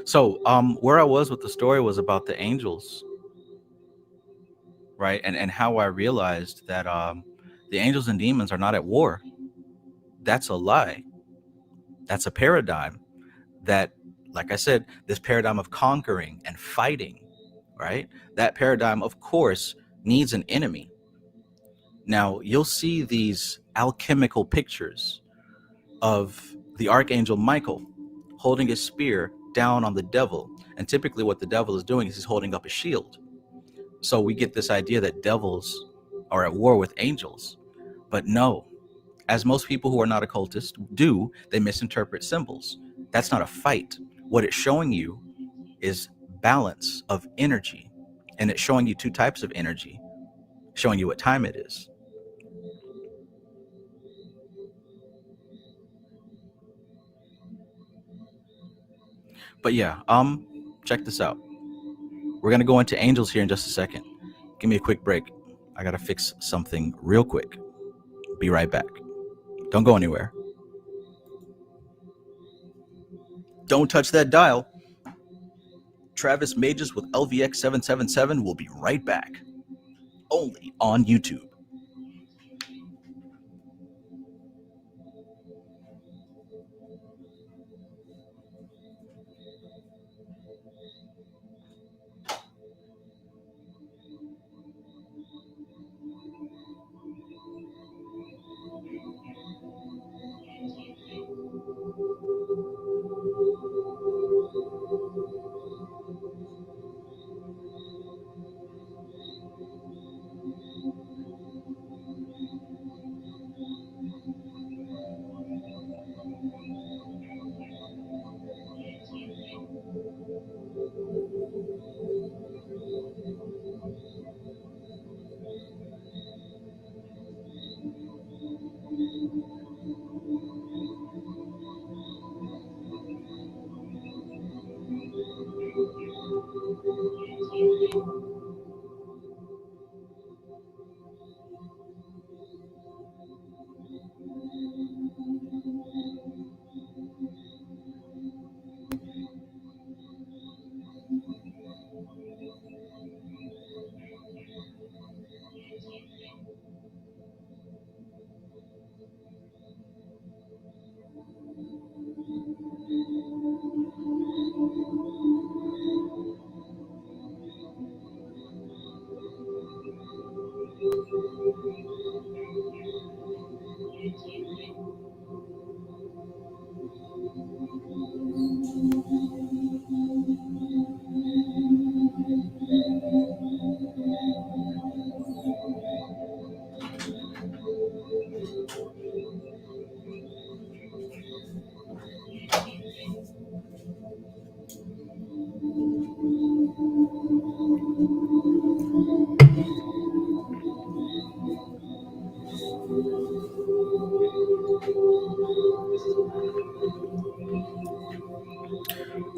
So where I was with the story was about the angels, right? And how I realized that the angels and demons are not at war. That's a lie. That's a paradigm that, like I said, this paradigm of conquering and fighting, right? That paradigm, of course, needs an enemy. Now, you'll see these alchemical pictures of the archangel Michael holding his spear down on the devil. And typically what the devil is doing is he's holding up a shield. So we get this idea that devils are at war with angels. But no, as most people who are not occultists do, they misinterpret symbols. That's not a fight. What it's showing you is balance of energy. And it's showing you two types of energy, showing you what time it is. But yeah, check this out. We're going to go into angels here in just a second. Give me a quick break. I got to fix something real quick. Be right back. Don't go anywhere. Don't touch that dial. Travis Magus with LVX777 will be right back. Only on YouTube.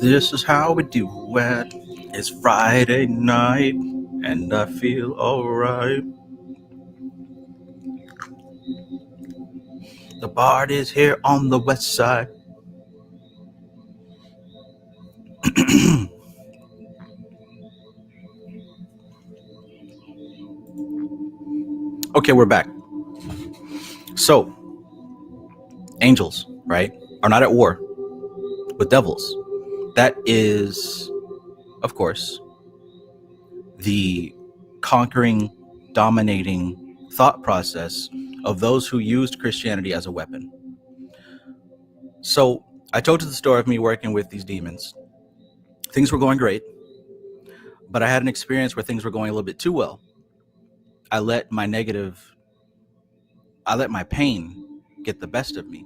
This is how we do it. It's Friday night, and I feel alright. The party's here on the west side. Okay, we're back. So, angels, right, are not at war with devils. That is, of course, the conquering, dominating thought process of those who used Christianity as a weapon. So, I told you the story of me working with these demons. Things were going great, but I had an experience where things were going a little bit too well. I let my pain get the best of me.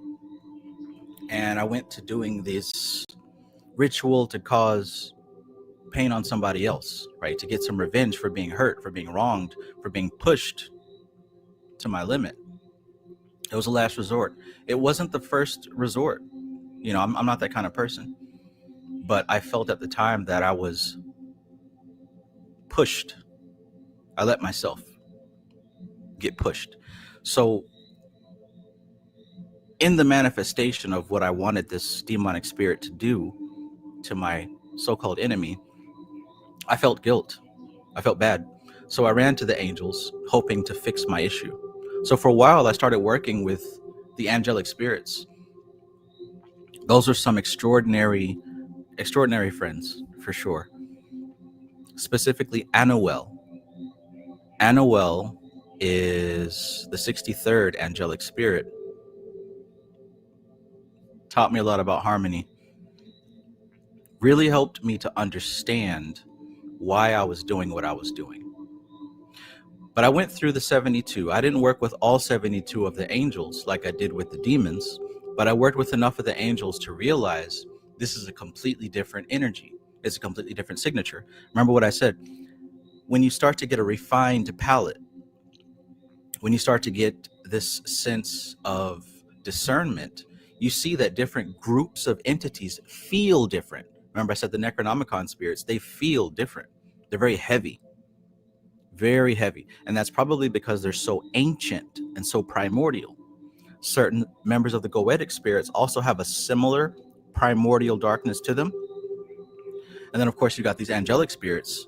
And I went to doing this ritual to cause pain on somebody else, right? To get some revenge for being hurt, for being wronged, for being pushed to my limit. It was a last resort. It wasn't the first resort. You know, I'm not that kind of person. But I felt at the time that I was pushed. I let myself get pushed. So in the manifestation of what I wanted this demonic spirit to do to my so-called enemy, I felt guilt. I felt bad. So I ran to the angels, hoping to fix my issue. So for a while, I started working with the angelic spirits. Those are some extraordinary friends, for sure. Specifically, Anuel. Anuel is the 63rd angelic spirit. Taught me a lot about harmony. Really helped me to understand why I was doing what I was doing. But I went through the 72. I didn't work with all 72 of the angels like I did with the demons, but I worked with enough of the angels to realize this is a completely different energy. It's a completely different signature. Remember what I said? When you start to get a refined palette, when you start to get this sense of discernment, you see that different groups of entities feel different. Remember I said the Necronomicon spirits, they feel different. They're very heavy. Very heavy. And that's probably because they're so ancient and so primordial. Certain members of the Goetic spirits also have a similar primordial darkness to them. And then, of course, you got these angelic spirits,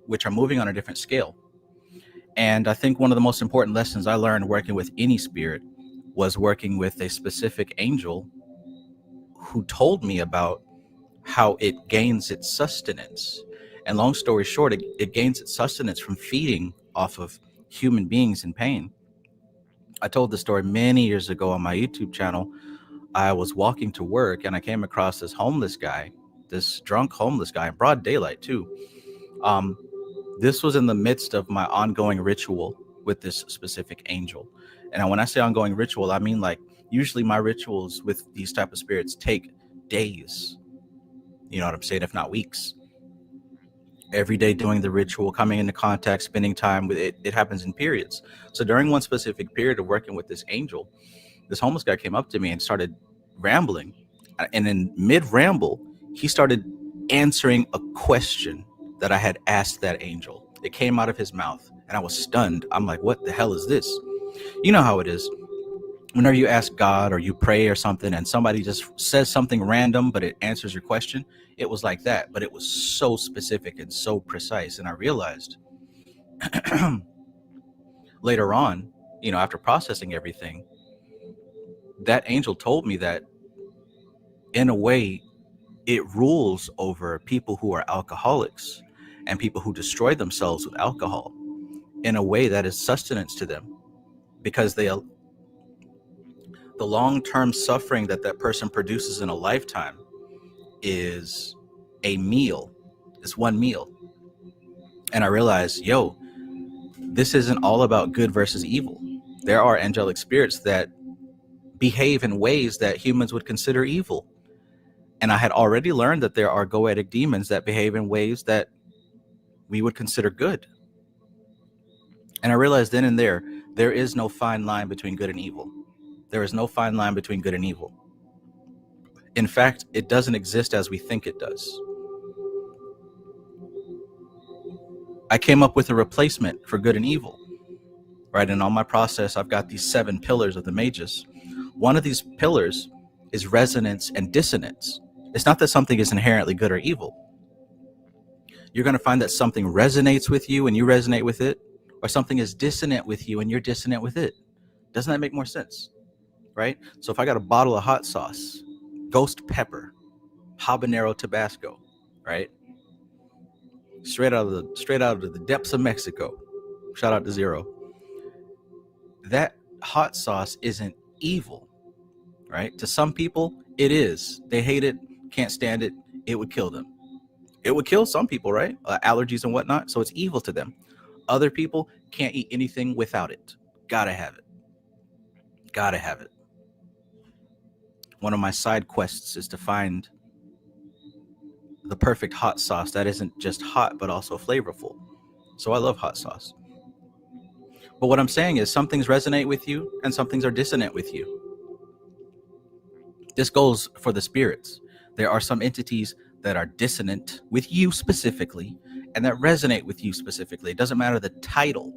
which are moving on a different scale. And I think one of the most important lessons I learned working with any spirit was working with a specific angel who told me about how it gains its sustenance. And long story short, it gains its sustenance from feeding off of human beings in pain. I told this story many years ago on my YouTube channel. I was walking to work and I came across this homeless guy, this drunk homeless guy in broad daylight too. This was in the midst of my ongoing ritual with this specific angel. And when I say ongoing ritual, I mean like usually my rituals with these type of spirits take days. You know what I'm saying? If not weeks. Every day doing the ritual, coming into contact, spending time with it. It happens in periods. So during one specific period of working with this angel, this homeless guy came up to me and started rambling. And in mid-ramble, he started answering a question that I had asked that angel. It came out of his mouth and I was stunned. I'm like, what the hell is this? You know how it is. Whenever you ask God or you pray or something and somebody just says something random, but it answers your question, it was like that, but it was so specific and so precise. And I realized later on, you know, after processing everything, that angel told me that in a way, it rules over people who are alcoholics and people who destroy themselves with alcohol in a way that is sustenance to them, because the long-term suffering that that person produces in a lifetime is a meal. It's one meal. And I realized, yo, this isn't all about good versus evil. There are angelic spirits that behave in ways that humans would consider evil. And I had already learned that there are goetic demons that behave in ways that we would consider good. And I realized then and there is no fine line between good and evil. There is no fine line between good and evil. In fact, it doesn't exist as we think it does. I came up with a replacement for good and evil, right? And on my process, I've got these 7 pillars of the Magus. One of these pillars is resonance and dissonance. It's not that something is inherently good or evil. You're going to find that something resonates with you and you resonate with it, or something is dissonant with you and you're dissonant with it. Doesn't that make more sense? Right? So if I got a bottle of hot sauce, ghost pepper, habanero Tabasco, right? Straight out of the depths of Mexico. Shout out to Zero. That hot sauce isn't evil, right? To some people, it is. They hate it, can't stand it. It would kill them. It would kill some people, right? Allergies and whatnot. So it's evil to them. Other people can't eat anything without it. Gotta have it. Gotta have it. One of my side quests is to find the perfect hot sauce that isn't just hot, but also flavorful. So I love hot sauce. But what I'm saying is some things resonate with you and some things are dissonant with you. This goes for the spirits. There are some entities that are dissonant with you specifically and that resonate with you specifically. It doesn't matter the title.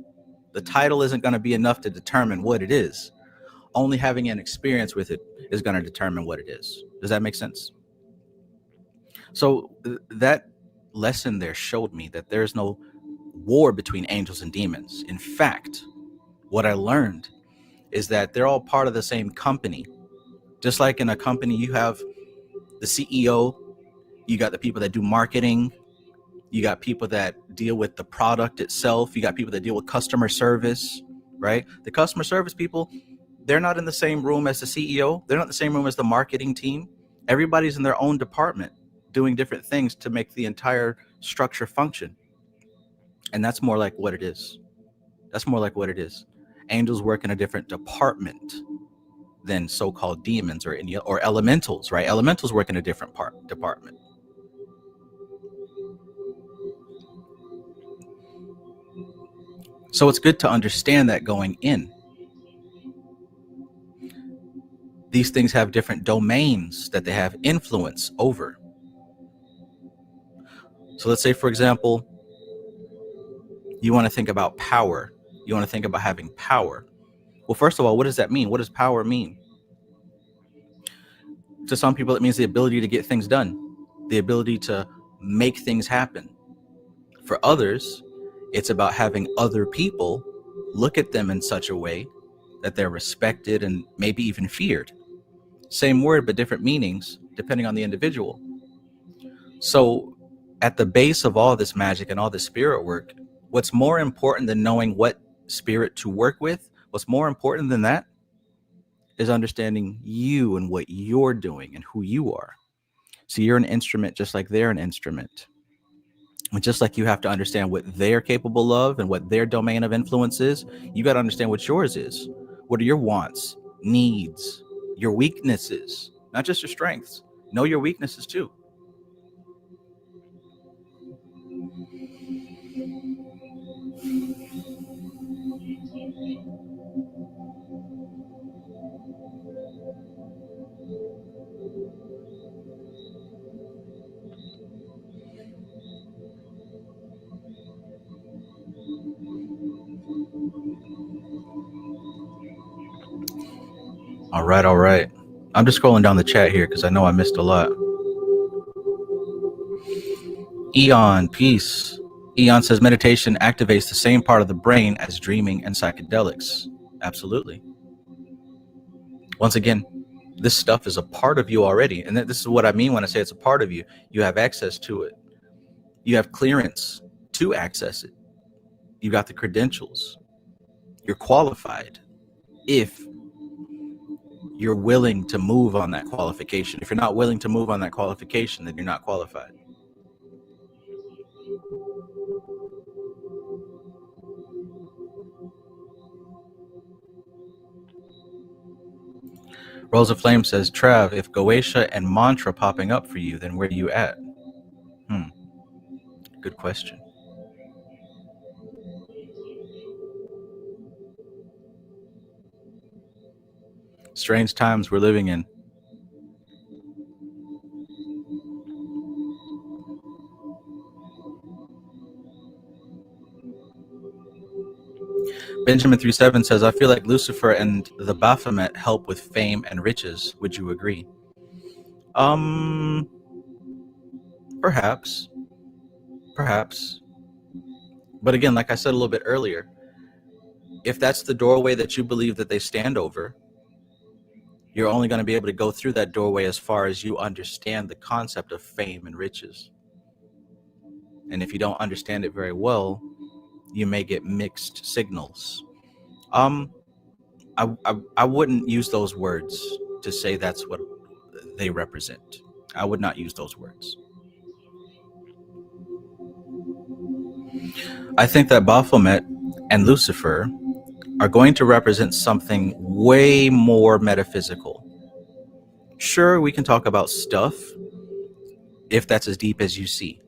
The title isn't going to be enough to determine what it is. Only having an experience with it is going to determine what it is. Does that make sense? So that lesson there showed me that there's no war between angels and demons. In fact, what I learned is that they're all part of the same company. Just like in a company, you have the CEO, you got the people that do marketing, you got people that deal with the product itself, you got people that deal with customer service, right? The customer service people, they're not in the same room as the CEO. They're not in the same room as the marketing team. Everybody's in their own department doing different things to make the entire structure function. And that's more like what it is. That's more like what it is. Angels work in a different department than so-called demons or elementals, right? Elementals work in a different department. So it's good to understand that going in. These things have different domains that they have influence over. So let's say, for example, you want to think about power. You want to think about having power. Well, first of all, what does that mean? What does power mean? To some people, it means the ability to get things done, the ability to make things happen. For others, it's about having other people look at them in such a way that they're respected and maybe even feared. Same word, but different meanings depending on the individual. So at the base of all this magic and all this spirit work, what's more important than knowing what spirit to work with, what's more important than that is understanding you and what you're doing and who you are. So you're an instrument just like they're an instrument. And just like you have to understand what they're capable of and what their domain of influence is, you got to understand what yours is. What are your wants, needs, your weaknesses, not just your strengths. Know your weaknesses too. All right, all right. I'm just scrolling down the chat here because I know I missed a lot. Eon, peace. Eon says meditation activates the same part of the brain as dreaming and psychedelics. Absolutely. Once again, this stuff is a part of you already. And this is what I mean when I say it's a part of you. You have access to it. You have clearance to access it. You got the credentials. You're qualified if you're willing to move on that qualification. If you're not willing to move on that qualification, then you're not qualified. Rosa Flame says, Trav, if Goetia and mantra popping up for you, then where are you at? Good question. Strange times we're living in. Benjamin37 says, I feel like Lucifer and the Baphomet help with fame and riches. Would you agree? Perhaps. Perhaps. But again, like I said a little bit earlier, if that's the doorway that you believe that they stand over, you're only going to be able to go through that doorway as far as you understand the concept of fame and riches. And if you don't understand it very well, you may get mixed signals. I wouldn't use those words to say that's what they represent. I would not use those words. I think that Baphomet and Lucifer are going to represent something way more metaphysical. Sure, we can talk about stuff if that's as deep as you see.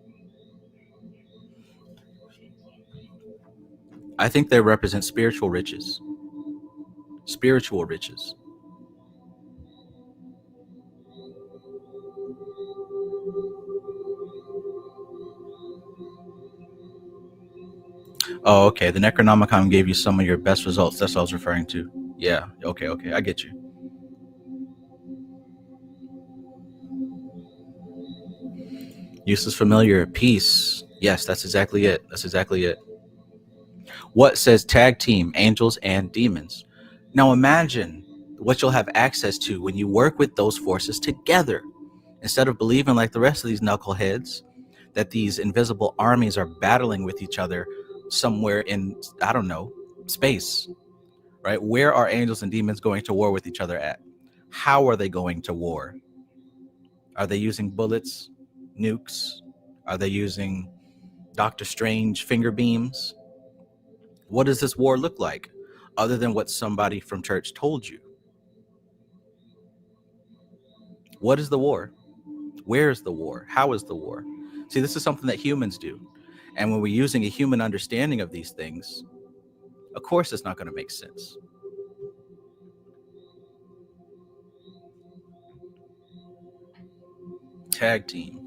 I think they represent spiritual riches. Spiritual riches. Oh, okay. The Necronomicon gave you some of your best results. That's what I was referring to. Yeah. Okay. I get you. Useless familiar. Peace. Yes, that's exactly it. What says tag team, angels and demons? Now imagine what you'll have access to when you work with those forces together. Instead of believing like the rest of these knuckleheads that these invisible armies are battling with each other somewhere in, I don't know, space, right? Where are angels and demons going to war with each other at? How are they going to war? Are they using bullets, nukes? Are they using Doctor Strange finger beams? What does this war look like other than what somebody from church told you? What is the war? Where is the war? How is the war? See, this is something that humans do. And when we're using a human understanding of these things, of course, it's not going to make sense. Tag team.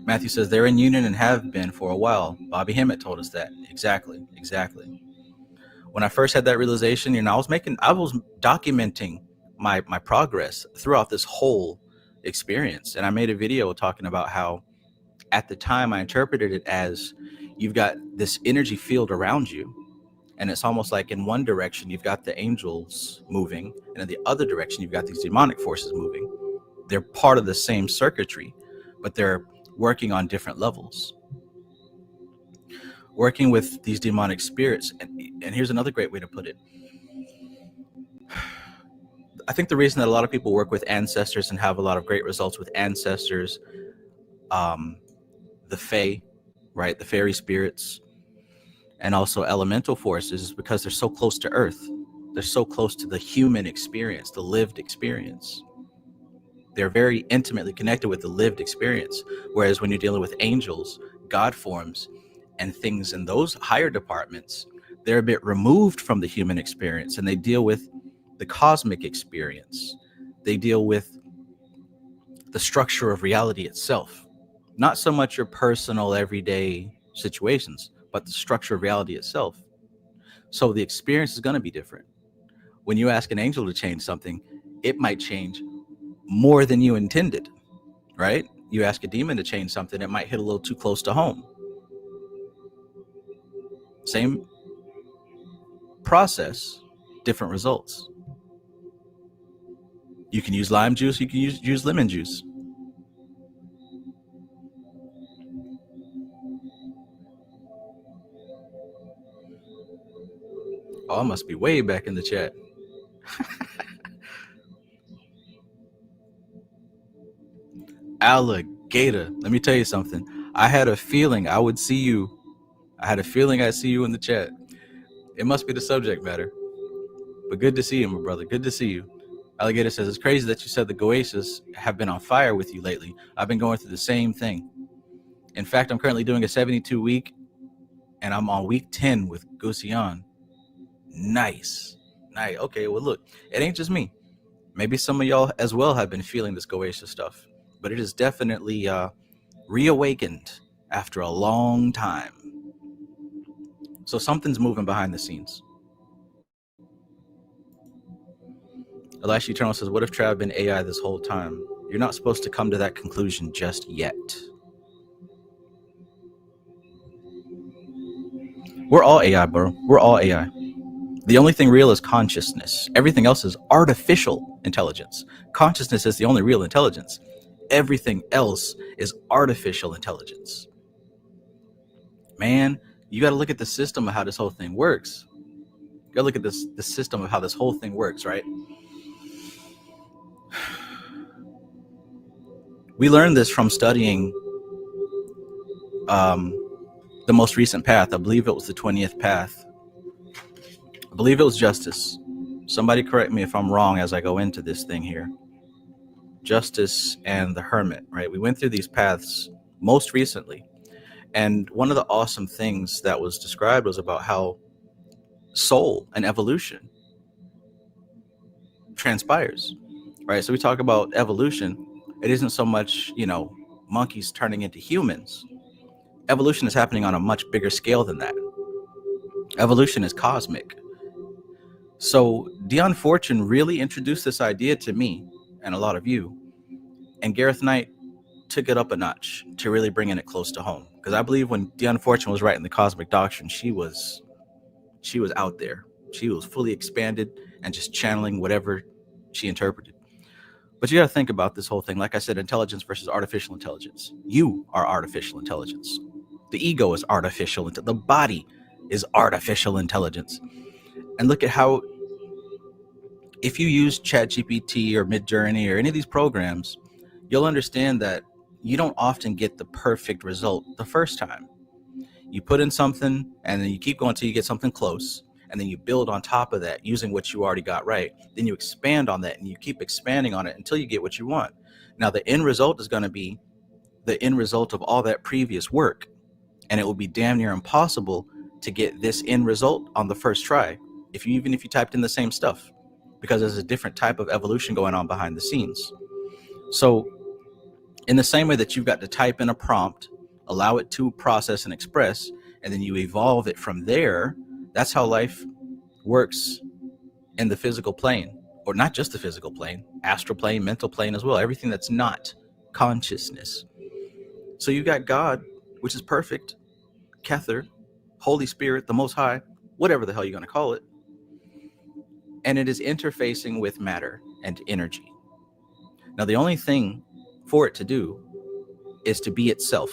Matthew says they're in union and have been for a while. Bobby Hemmett told us that. Exactly. When I first had that realization, I was documenting my progress throughout this whole experience. And I made a video talking about how at the time I interpreted it as you've got this energy field around you. And it's almost like in one direction, you've got the angels moving. And in the other direction, you've got these demonic forces moving. They're part of the same circuitry, but they're working on different levels. Working with these demonic spirits. And here's another great way to put it. I think the reason that a lot of people work with ancestors and have a lot of great results with ancestors, the Fae, right? The fairy spirits, and also elemental forces is because they're so close to Earth. They're so close to the human experience, the lived experience. They're very intimately connected with the lived experience. Whereas when you're dealing with angels, God forms, and things in those higher departments, they're a bit removed from the human experience, and they deal with the cosmic experience. They deal with the structure of reality itself. Not so much your personal everyday situations, but the structure of reality itself. So the experience is going to be different. When you ask an angel to change something, it might change more than you intended, right? You ask a demon to change something, it might hit a little too close to home. Same process, different results. You can use lime juice, you can use lemon juice. Oh, I must be way back in the chat. Alligator. Let me tell you something. I had a feeling I would see you. I had a feeling I'd see you in the chat. It must be the subject matter. But good to see you, my brother. Good to see you. Alligator says, it's crazy that you said the Goasis have been on fire with you lately. I've been going through the same thing. In fact, I'm currently doing a 72 week, and I'm on week 10 with Gusion. Nice. Okay, well, look, it ain't just me. Maybe some of y'all as well have been feeling this Goasis stuff. But it is definitely reawakened after a long time. So something's moving behind the scenes. Elisha Eternal says, what if Trav been AI this whole time? You're not supposed to come to that conclusion just yet. We're all AI, bro. We're all AI. The only thing real is consciousness. Everything else is artificial intelligence. Consciousness is the only real intelligence. Everything else is artificial intelligence. Man, you got to look at the system of how this whole thing works. You got to look at the system of how this whole thing works, right? We learned this from studying the most recent path. I believe it was the 20th path. I believe it was justice. Somebody correct me if I'm wrong as I go into this thing here. Justice and the hermit, right? We went through these paths most recently. And one of the awesome things that was described was about how soul and evolution transpires, right? So we talk about evolution. It isn't so much, monkeys turning into humans. Evolution is happening on a much bigger scale than that. Evolution is cosmic. So Dion Fortune really introduced this idea to me and a lot of you. And Gareth Knight took it up a notch to really bringing it close to home. Because I believe when Dion Fortune was writing the Cosmic Doctrine, she was out there. She was fully expanded and just channeling whatever she interpreted. But you got to think about this whole thing. Like I said, intelligence versus artificial intelligence. You are artificial intelligence. The ego is artificial. The body is artificial intelligence. And look at how, if you use ChatGPT or Midjourney or any of these programs, you'll understand that you don't often get the perfect result the first time. You put in something and then you keep going until you get something close. And then you build on top of that using what you already got right. Then you expand on that and you keep expanding on it until you get what you want. Now, the end result is going to be the end result of all that previous work. And it will be damn near impossible to get this end result on the first try, even if you typed in the same stuff, because there's a different type of evolution going on behind the scenes. So in the same way that you've got to type in a prompt, allow it to process and express, and then you evolve it from there, that's how life works in the physical plane, or not just the physical plane, astral plane, mental plane as well, everything that's not consciousness. So you got God, which is perfect, Kether, Holy Spirit, the Most High, whatever the hell you're going to call it. And it is interfacing with matter and energy. Now, the only thing for it to do is to be itself.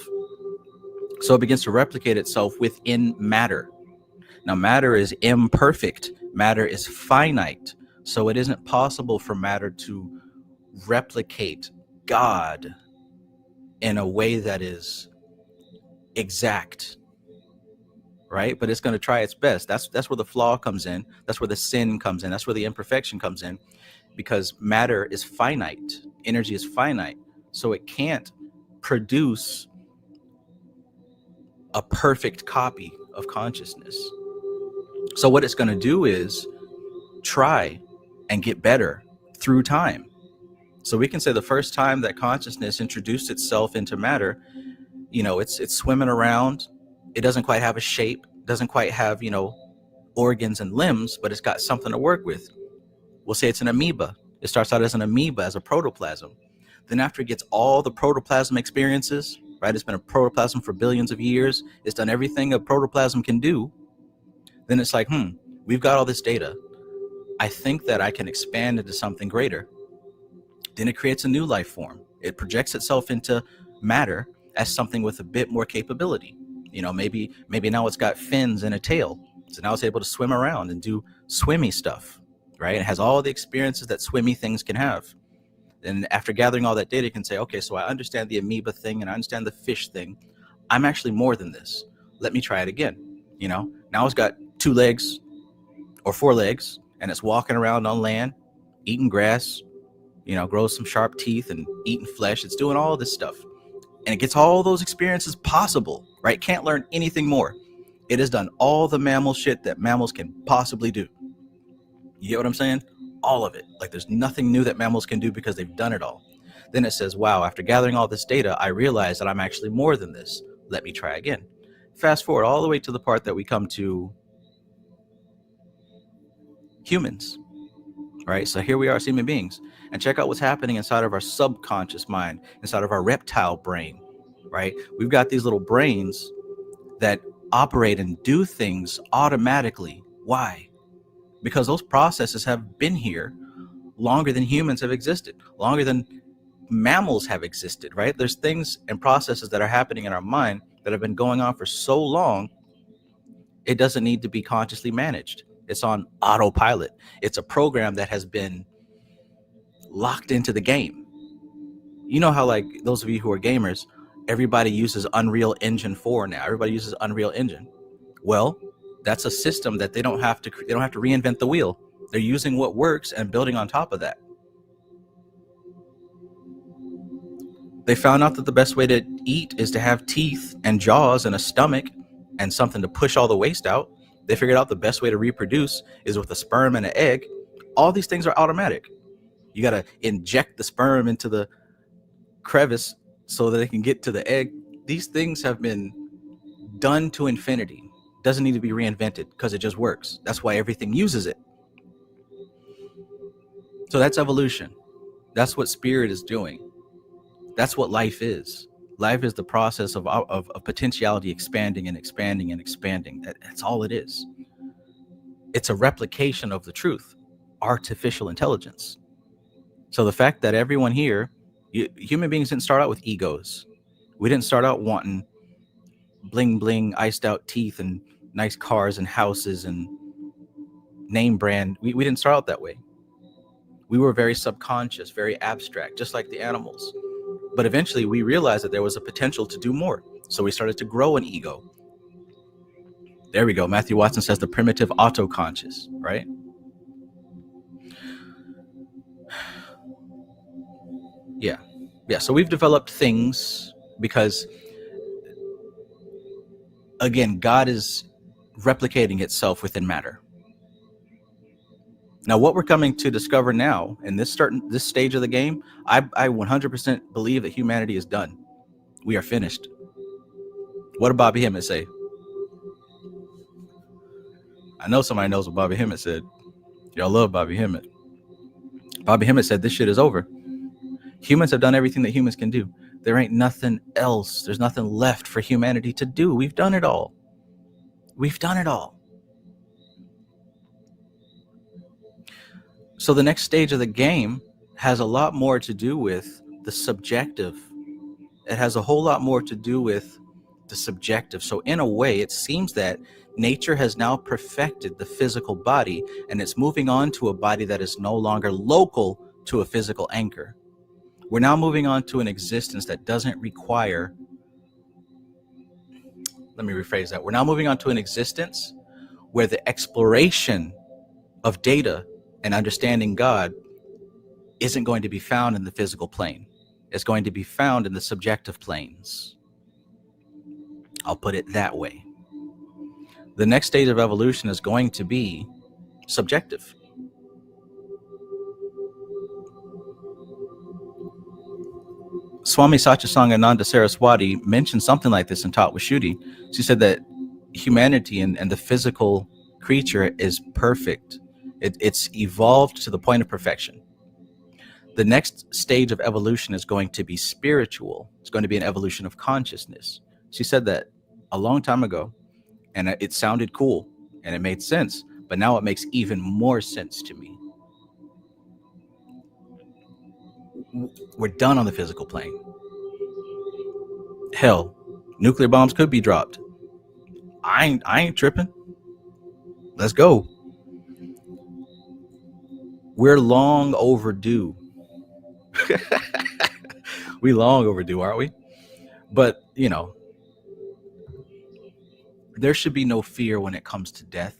So it begins to replicate itself within matter. Now, matter is imperfect. Matter is finite. So it isn't possible for matter to replicate God in a way that is exact, right? But it's going to try its best. That's where the flaw comes in. That's where the sin comes in. That's where the imperfection comes in, because matter is finite. Energy is finite. So it can't produce a perfect copy of consciousness. So what it's going to do is try and get better through time. So we can say the first time that consciousness introduced itself into matter, it's swimming around. It doesn't quite have a shape, doesn't quite have, organs and limbs, but it's got something to work with. We'll say it's an amoeba. It starts out as an amoeba, as a protoplasm. Then after it gets all the protoplasm experiences, right? It's been a protoplasm for billions of years. It's done everything a protoplasm can do. Then it's like, we've got all this data. I think that I can expand into something greater. Then it creates a new life form. It projects itself into matter as something with a bit more capability. Maybe now it's got fins and a tail. So now it's able to swim around and do swimmy stuff, right? It has all the experiences that swimmy things can have. And after gathering all that data, you can say, okay, so I understand the amoeba thing and I understand the fish thing. I'm actually more than this. Let me try it again. Now it's got 2 legs or 4 legs and it's walking around on land, eating grass, grows some sharp teeth and eating flesh. It's doing all this stuff. And it gets all those experiences possible, right? Can't learn anything more. It has done all the mammal shit that mammals can possibly do. You get what I'm saying? All of it. Like there's nothing new that mammals can do because they've done it all. Then it says, wow, after gathering all this data, I realized that I'm actually more than this. Let me try again. fast forward all the way to the part that we come to humans, right? So here we are as human beings, and check out what's happening inside of our subconscious mind, inside of our reptile brain, right? We've got these little brains that operate and do things automatically. Why? Because those processes have been here longer than humans have existed, longer than mammals have existed, right? There's things and processes that are happening in our mind that have been going on for so long, it doesn't need to be consciously managed. It's on autopilot. It's a program that has been locked into the game. You know how, like, those of you who are gamers, everybody uses Unreal Engine 4 now. Everybody uses Unreal Engine. Well, that's a system that they don't have to reinvent the wheel. They're using what works and building on top of that. They found out that the best way to eat is to have teeth and jaws and a stomach and something to push all the waste out. They figured out the best way to reproduce is with a sperm and an egg. All these things are automatic. You got to inject the sperm into the crevice so that they can get to the egg. These things have been done to infinity. Doesn't need to be reinvented because it just works. That's why everything uses it. So that's evolution. That's what spirit is doing. That's what life is. Life is the process of potentiality expanding and expanding and expanding. That's all it is. It's a replication of the truth, artificial intelligence. So the fact that everyone here, human beings didn't start out with egos. We didn't start out wanting bling bling, iced out teeth and nice cars and houses and name brand. We didn't start out that way. We were very subconscious, very abstract, just like the animals. But eventually we realized that there was a potential to do more. So we started to grow an ego. There we go. Matthew Watson says the primitive autoconscious, right? Yeah. So we've developed things because, again, God is replicating itself within matter. Now, what we're coming to discover now in this stage of the game, I 100% believe that humanity is done. We are finished. What did Bobby Hemmett say? I know somebody knows what Bobby Hemmett said. Y'all love Bobby Hemmett. Bobby Hemmett said this shit is over. Humans have done everything that humans can do. There ain't nothing else. There's nothing left for humanity to do. We've done it all. We've done it all. So the next stage of the game has a lot more to do with the subjective. It has a whole lot more to do with the subjective. So in a way, it seems that nature has now perfected the physical body, and it's moving on to a body that is no longer local to a physical anchor. We're now moving on to an existence that doesn't require, let me rephrase that. We're now moving on to an existence where the exploration of data and understanding God isn't going to be found in the physical plane. It's going to be found in the subjective planes. I'll put it that way. The next stage of evolution is going to be subjective. Swami Satyasangananda Saraswati mentioned something like this in Talk with Shruti. She said that humanity and the physical creature is perfect. It's evolved to the point of perfection. The next stage of evolution is going to be spiritual. It's going to be an evolution of consciousness. She said that a long time ago, and it sounded cool and it made sense, but now it makes even more sense to me. We're done on the physical plane. Hell, nuclear bombs could be dropped. I ain't tripping. Let's go. We're long overdue. We long overdue, aren't we? But, there should be no fear when it comes to death.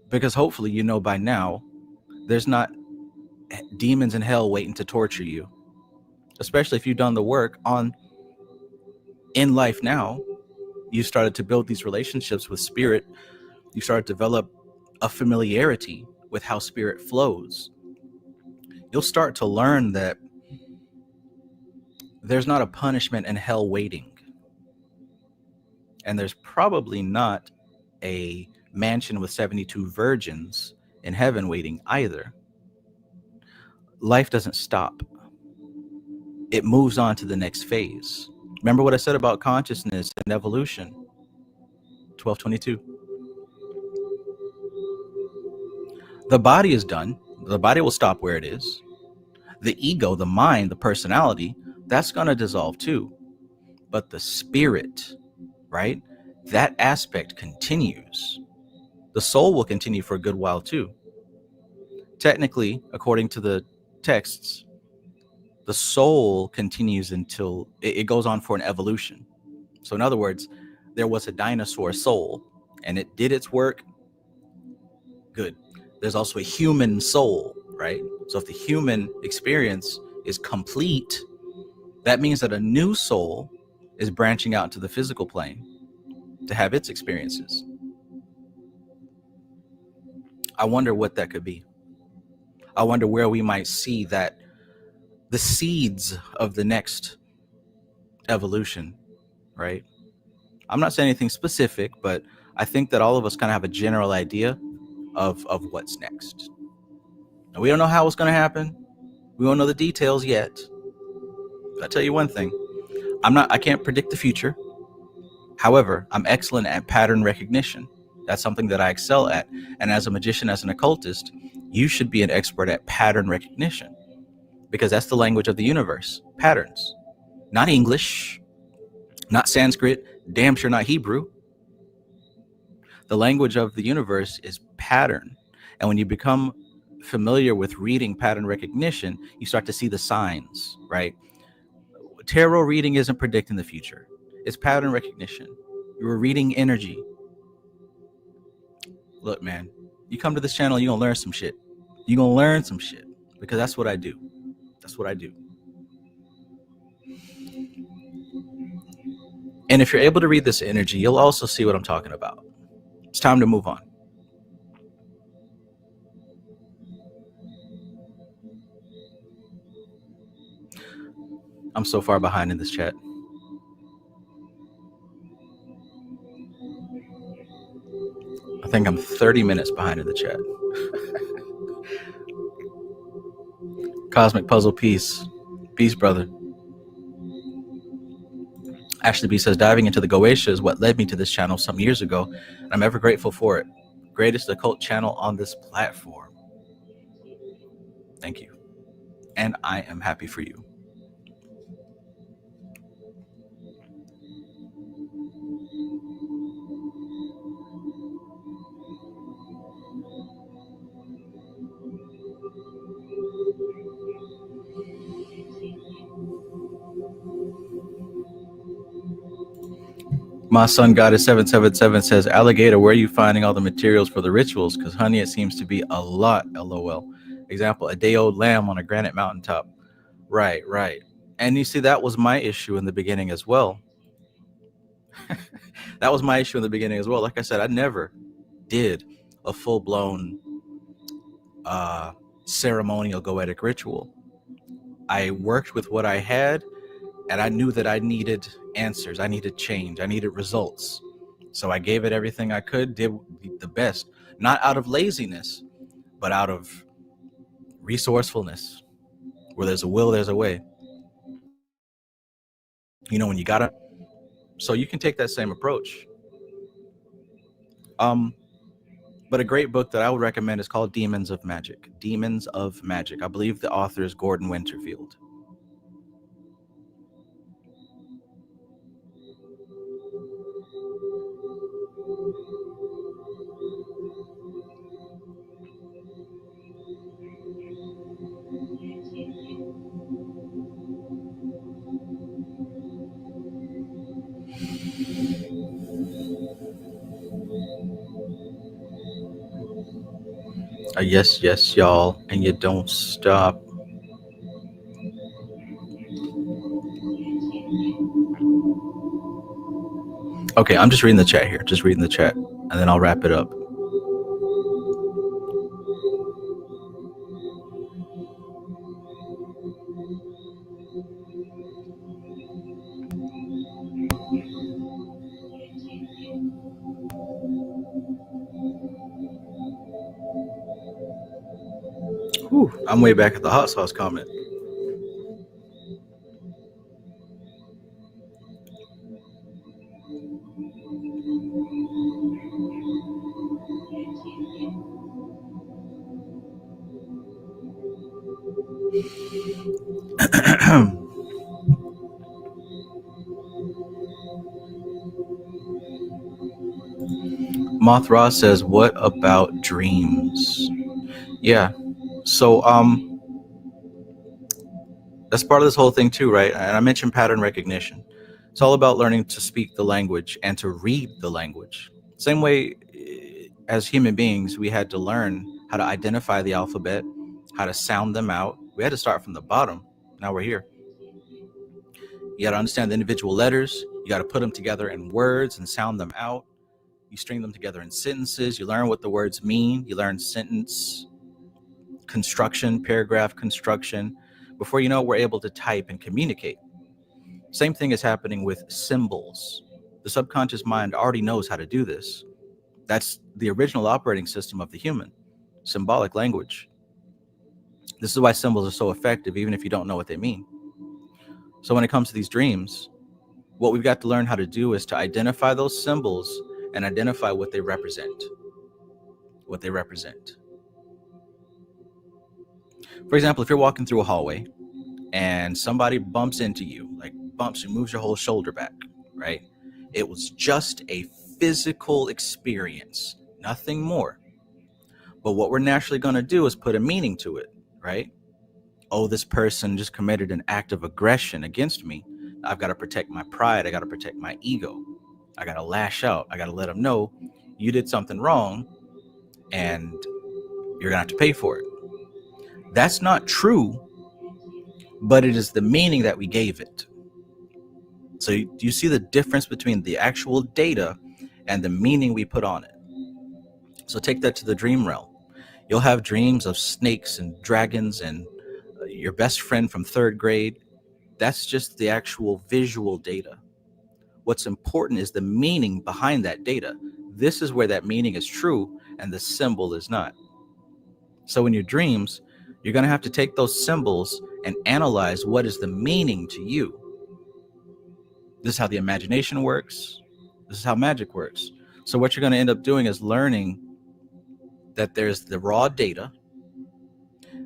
Because hopefully, by now, there's not demons in hell waiting to torture you. Especially if you've done the work in life now. You started to build these relationships with spirit. You started to develop a familiarity with how spirit flows. You'll start to learn that there's not a punishment in hell waiting. And there's probably not a mansion with 72 virgins in heaven waiting either. Life doesn't stop, it moves on to the next phase. Remember what I said about consciousness and evolution? 1222. The body is done. The body will stop where it is. The ego, the mind, the personality, that's going to dissolve too. But the spirit, right? That aspect continues. The soul will continue for a good while too. Technically, according to the texts, the soul continues until it goes on for an evolution. So in other words, there was a dinosaur soul and it did its work. Good. There's also a human soul, right? So if the human experience is complete, that means that a new soul is branching out into the physical plane to have its experiences. I wonder what that could be. I wonder where we might see that the seeds of the next evolution, right? I'm not saying anything specific, but I think that all of us kind of have a general idea of what's next. And we don't know how it's going to happen. We don't know the details yet. But I'll tell you one thing. I can't predict the future. However, I'm excellent at pattern recognition. That's something that I excel at. And as a magician, as an occultist, you should be an expert at pattern recognition because that's the language of the universe. Patterns. Not English, not Sanskrit, damn sure not Hebrew. The language of the universe is pattern. And when you become familiar with reading pattern recognition, you start to see the signs, right? Tarot reading isn't predicting the future. It's pattern recognition. You're reading energy. Look, man, you come to this channel, you're going to learn some shit. You're going to learn some shit because that's what I do. That's what I do. And if you're able to read this energy, you'll also see what I'm talking about. It's time to move on. I'm so far behind in this chat. I think I'm 30 minutes behind in the chat. Cosmic Puzzle Peace. Peace, brother. Ashley B says, diving into the Goetia is what led me to this channel some years ago, and I'm ever grateful for it. Greatest occult channel on this platform. Thank you. And I am happy for you. My son goddess 777 says, alligator, where are you finding all the materials for the rituals? Because honey, it seems to be a lot. LOL. Example, a day old lamb on a granite mountaintop. Right. And you see, that was my issue in the beginning as well. That was my issue in the beginning as well. Like I said, I never did a full-blown ceremonial goetic ritual. I worked with what I had, and I knew that I needed answers. I needed change. I needed results. So I gave it everything I could, did the best, not out of laziness, but out of resourcefulness. Where there's a will, there's a way. You know, when you gotta, so you can take that same approach. But a great book that I would recommend is called Demons of Magick. Demons of Magick. I believe the author is Gordon Winterfield. Yes, y'all, and you don't stop. Okay, I'm just reading the chat here. Just reading the chat, and then I'll wrap it up. I'm way back at the hot sauce comment. Moth Ross says, what about dreams? Yeah. So that's part of this whole thing too, right? And I mentioned pattern recognition. It's all about learning to speak the language and to read the language. Same way as human beings, we had to learn how to identify the alphabet, how to sound them out. We had to start from the bottom. Now we're here. You got to understand the individual letters. You got to put them together in words and sound them out. You string them together in sentences. You learn what the words mean. You learn sentence construction, paragraph construction. Before you know it, we're able to type and communicate. Same thing is happening with symbols. The subconscious mind already knows how to do this. That's the original operating system of the human, symbolic language. This is why symbols are so effective, even if you don't know what they mean. So when it comes to these dreams, what we've got to learn how to do is to identify those symbols and identify what they represent. What they represent. For example, if you're walking through a hallway and somebody bumps into you, like bumps you, moves your whole shoulder back, right? It was just a physical experience, nothing more. But what we're naturally going to do is put a meaning to it, right? Oh, this person just committed an act of aggression against me. I've got to protect my pride. I got to protect my ego. I got to lash out. I got to let them know you did something wrong and you're going to have to pay for it. That's not true, but it is the meaning that we gave it. So do you see the difference between the actual data and the meaning we put on it? So take that to the dream realm. You'll have dreams of snakes and dragons and your best friend from third grade. That's just the actual visual data. What's important is the meaning behind that data. This is where that meaning is true and the symbol is not. So in your dreams, you're going to have to take those symbols and analyze what is the meaning to you. This is how the imagination works. This is how magic works. So what you're going to end up doing is learning that there's the raw data,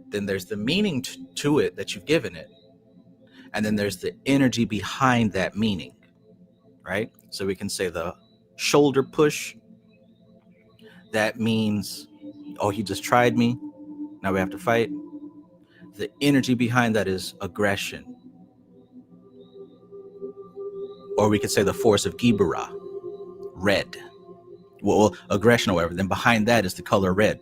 then there's the meaning to it that you've given it, and then there's the energy behind that meaning, right? So we can say the shoulder push, that means, oh, he just tried me, now we have to fight. The energy behind that is aggression. Or we could say the force of Gibera, red. Well, aggression or whatever. Then behind that is the color red.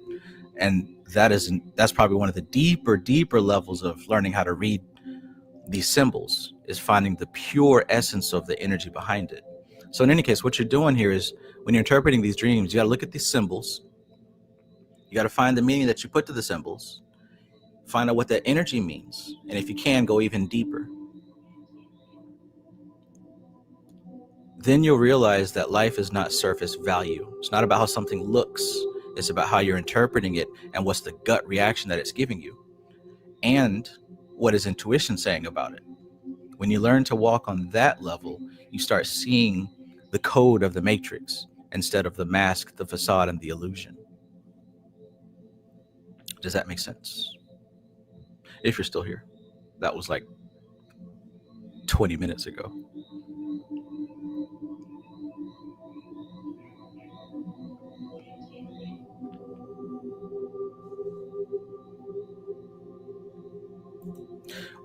And that's probably one of the deeper levels of learning how to read these symbols, is finding the pure essence of the energy behind it. So in any case, what you're doing here is when you're interpreting these dreams, you got to look at these symbols. You got to find the meaning that you put to the symbols. Find out what that energy means. And if you can, go even deeper. Then you'll realize that life is not surface value. It's not about how something looks. It's about how you're interpreting it and what's the gut reaction that it's giving you. And what is intuition saying about it? When you learn to walk on that level, you start seeing the code of the matrix instead of the mask, the facade, and the illusion. Does that make sense? If you're still here. That was like 20 minutes ago.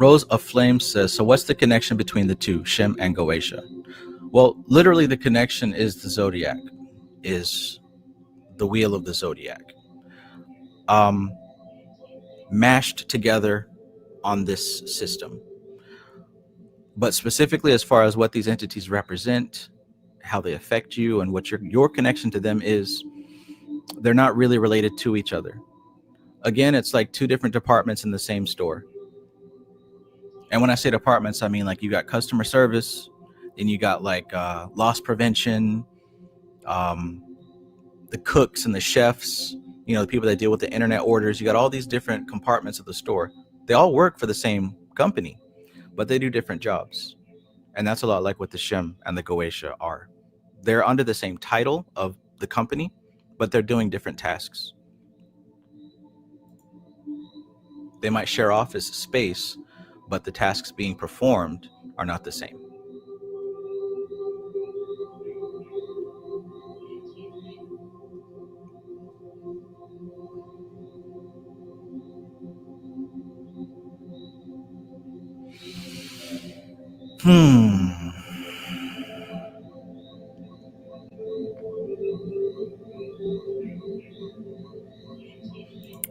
Rose of Flame says, so what's the connection between the two, Shem and Goetia? Well, literally the connection is the zodiac, is the wheel of the zodiac. Mashed together on this system. But specifically as far as what these entities represent, how they affect you, and what your connection to them is, they're not really related to each other. Again, it's like two different departments in the same store. And when I say departments, I mean like you got customer service, then you got like loss prevention, the cooks and the chefs, you know, the people that deal with the internet orders. You got all these different compartments of the store. They all work for the same company, but they do different jobs. And that's a lot like what the Shem and the Goetia are. They're under the same title of the company, but they're doing different tasks. They might share office space, but the tasks being performed are not the same.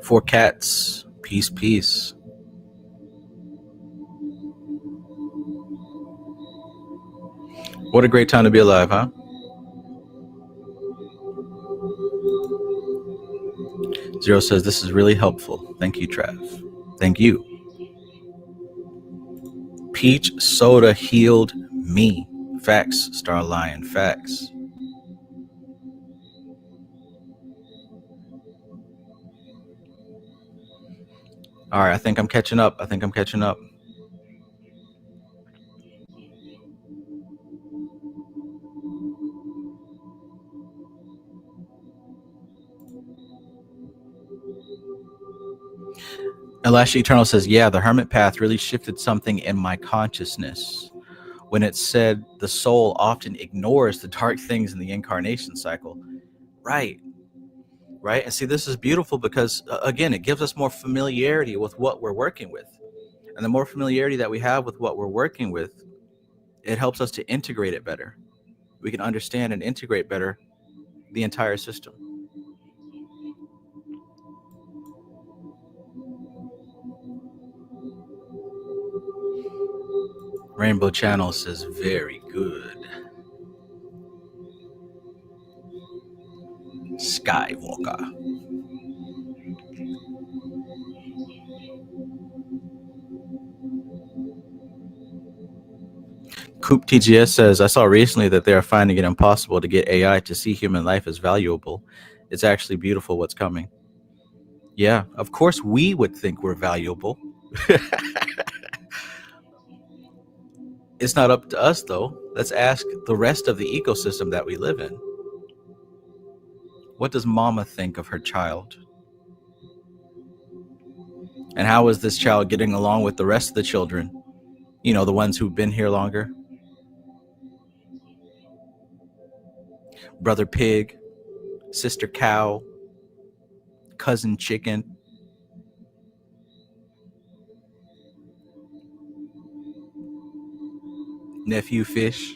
Four cats. Peace, peace. What a great time to be alive, huh? Zero says, this is really helpful. Thank you, Trav. Thank you. Peach soda healed me. Facts, Star Lion. Facts. All right, I think I'm catching up. Elash Eternal says, yeah, the hermit path really shifted something in my consciousness when it said the soul often ignores the dark things in the incarnation cycle. Right. And see, this is beautiful because, again, it gives us more familiarity with what we're working with. And the more familiarity that we have with what we're working with, it helps us to integrate it better. We can understand and integrate better the entire system. Rainbow Channel says, very good. Skywalker. Coop TGS says, I saw recently that they are finding it impossible to get AI to see human life as valuable. It's actually beautiful what's coming. Yeah, of course we would think we're valuable. It's not up to us, though. Let's ask the rest of the ecosystem that we live in. What does mama think of her child? And how is this child getting along with the rest of the children? You know, the ones who've been here longer? Brother pig, sister cow, cousin chicken. Nephew fish.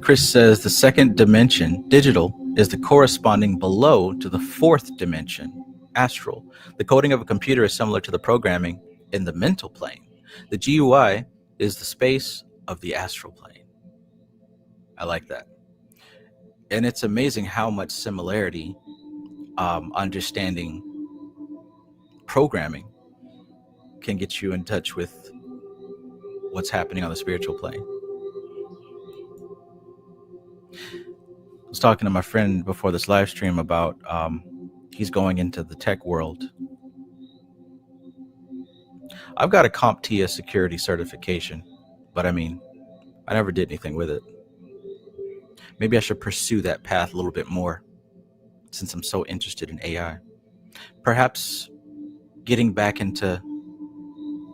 Chris says the second dimension, digital, is the corresponding below to the fourth dimension, astral. The coding of a computer is similar to the programming in the mental plane. The GUI is the space of the astral plane. I like that. And it's amazing how much similarity understanding programming can get you in touch with what's happening on the spiritual plane. I was talking to my friend before this live stream about he's going into the tech world. I've got a CompTIA security certification, but I mean, I never did anything with it. Maybe I should pursue that path a little bit more since I'm so interested in AI. Perhaps getting back into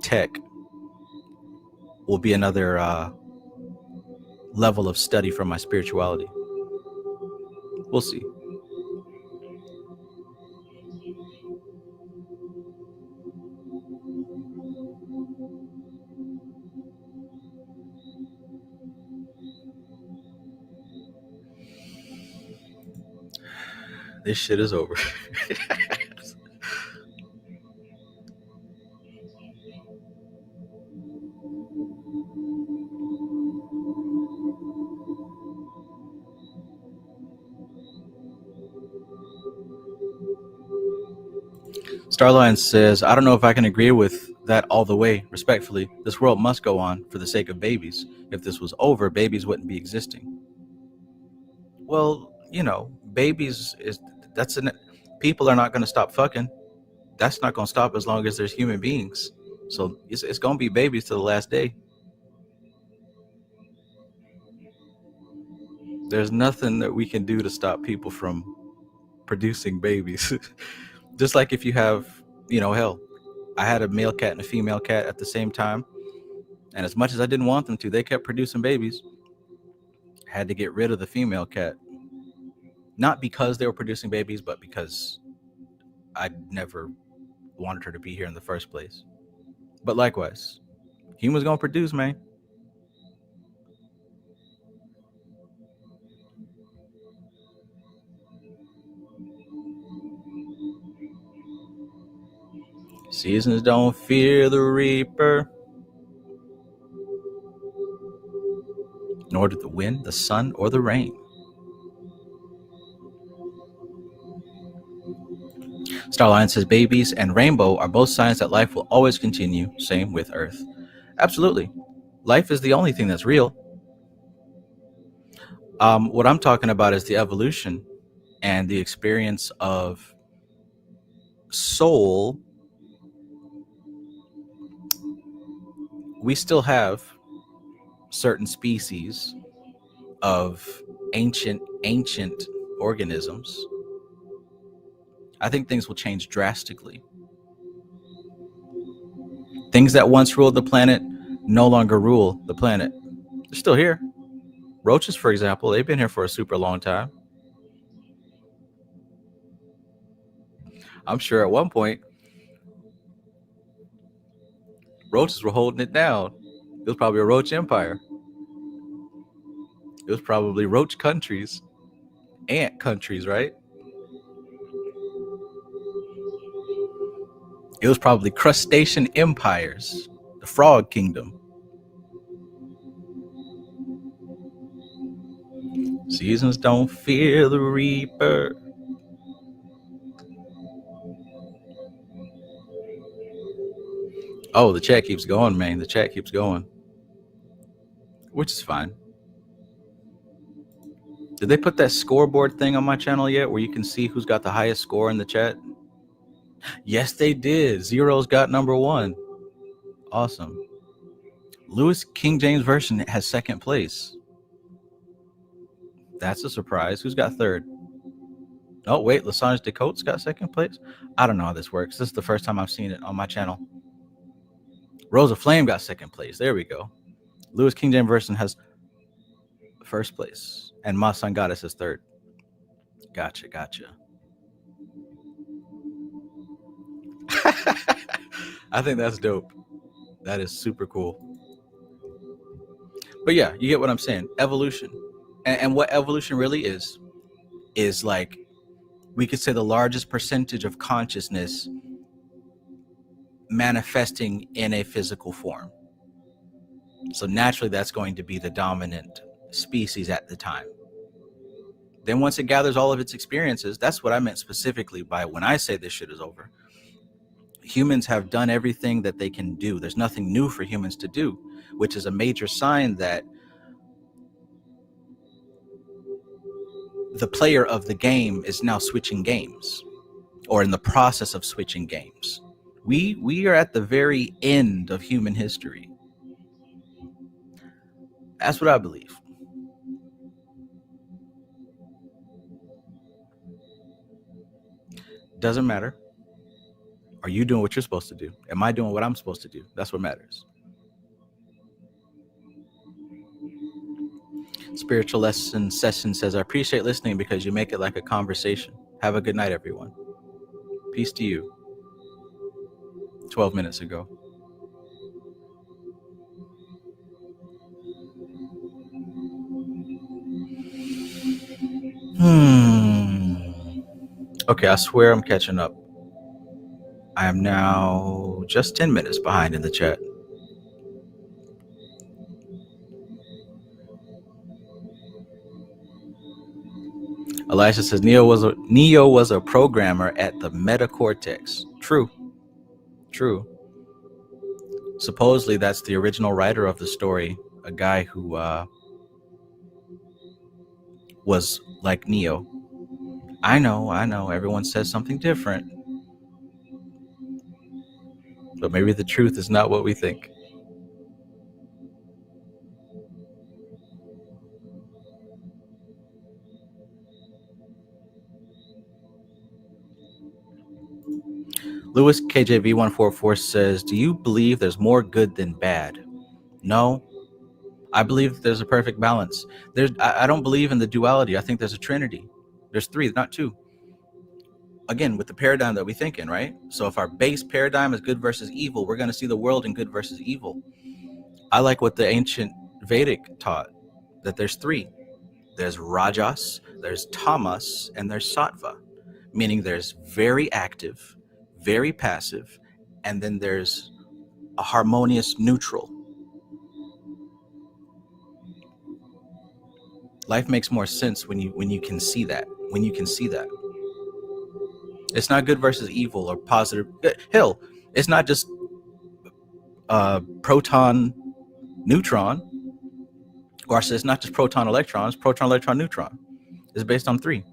tech will be another level of study for my spirituality. We'll see. This shit is over. Starline says, I don't know if I can agree with that all the way, respectfully. This world must go on for the sake of babies. If this was over, babies wouldn't be existing. Well, you know, people are not going to stop fucking. That's not going to stop as long as there's human beings. So it's going to be babies to the last day. There's nothing that we can do to stop people from producing babies. Just like if you have, hell, I had a male cat and a female cat at the same time. And as much as I didn't want them to, they kept producing babies. Had to get rid of the female cat. Not because they were producing babies, but because I never wanted her to be here in the first place. But likewise, humans gonna produce, man. Seasons don't fear the reaper, nor do the wind, the sun, or the rain. Starline says babies and rainbow are both signs that life will always continue. Same with Earth. Absolutely. Life is the only thing that's real. What I'm talking about is the evolution and the experience of soul. We still have certain species of ancient organisms. I think things will change drastically. Things that once ruled the planet no longer rule the planet. They're still here. Roaches, for example, they've been here for a super long time. I'm sure at one point, roaches were holding it down. It was probably a roach empire. It was probably roach countries, ant countries, right? It was probably crustacean empires, the frog kingdom. Seasons don't fear the reaper. Oh, the chat keeps going, man. The chat keeps going, which is fine. Did they put that scoreboard thing on my channel yet where you can see who's got the highest score in the chat? Yes, they did. Zero's got number 1. Awesome. Lewis King James Version has second place. That's a surprise. Who's got third? Oh, wait. Lasange Decote's got second place? I don't know how this works. This is the first time I've seen it on my channel. Rosa Flame got second place. There we go. Lewis King James Version has first place. And Ma Sun Goddess is third. Gotcha. I think that's dope. That is super cool. But yeah, you get what I'm saying. Evolution. And what evolution really is like, we could say the largest percentage of consciousness manifesting in a physical form. So naturally, that's going to be the dominant species at the time. Then once it gathers all of its experiences, that's what I meant specifically by when I say this shit is over. Humans have done everything that they can do. There's nothing new for humans to do, which is a major sign that the player of the game is now switching games, or in the process of switching games. We are at the very end of human history. That's what I believe. Doesn't matter. Are you doing what you're supposed to do? Am I doing what I'm supposed to do? That's what matters. Spiritual Lesson Session says, I appreciate listening because you make it like a conversation. Have a good night, everyone. Peace to you. 12 minutes ago. Okay, I swear I'm catching up. I am now just 10 minutes behind in the chat. Elisha says Neo was a programmer at the metacortex. True. Supposedly, that's the original writer of the story, a guy who was like Neo. I know, everyone says something different, but maybe the truth is not what we think. Lewis KJV144 says, do you believe there's more good than bad? No, I believe there's a perfect balance. I don't believe in the duality. I think there's a trinity. There's three, not two. Again, with the paradigm that we think in, right? So if our base paradigm is good versus evil, we're going to see the world in good versus evil. I like what the ancient Vedic taught, that there's three. There's Rajas, there's Tamas, and there's Sattva, meaning there's very active, very passive, and then there's a harmonious neutral. Life makes more sense when you can see that. When you can see that. It's not good versus evil or positive. Hell, it's not just proton, neutron, or it's not just proton, electrons. Proton, electron, neutron. It's based on three.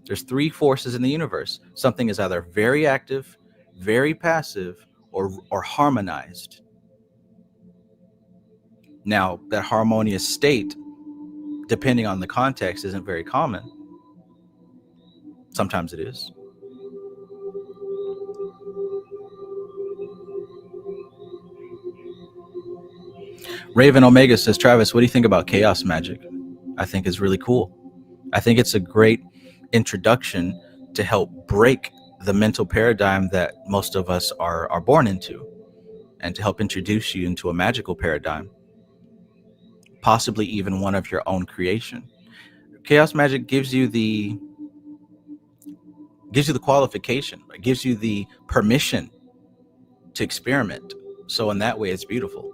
There's three forces in the universe. Something is either very active, very passive, or harmonized. Now, that harmonious state, depending on the context, isn't very common. Sometimes it is. Raven Omega says, Travis, what do you think about chaos magic? I think it's really cool. I think it's a great introduction to help break the mental paradigm that most of us are born into, and to help introduce you into a magical paradigm, possibly even one of your own creation. Chaos magic gives you the qualification, it gives you the permission to experiment. So in that way, it's beautiful.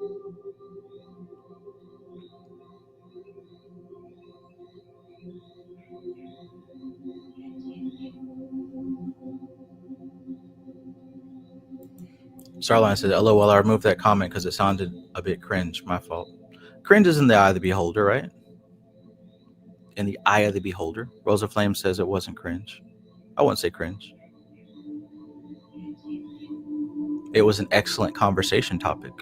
Starline said, LOL, I removed that comment because it sounded a bit cringe. My fault. Cringe is in the eye of the beholder, right? In the eye of the beholder. Rosa Flame says it wasn't cringe. I wouldn't say cringe. It was an excellent conversation topic.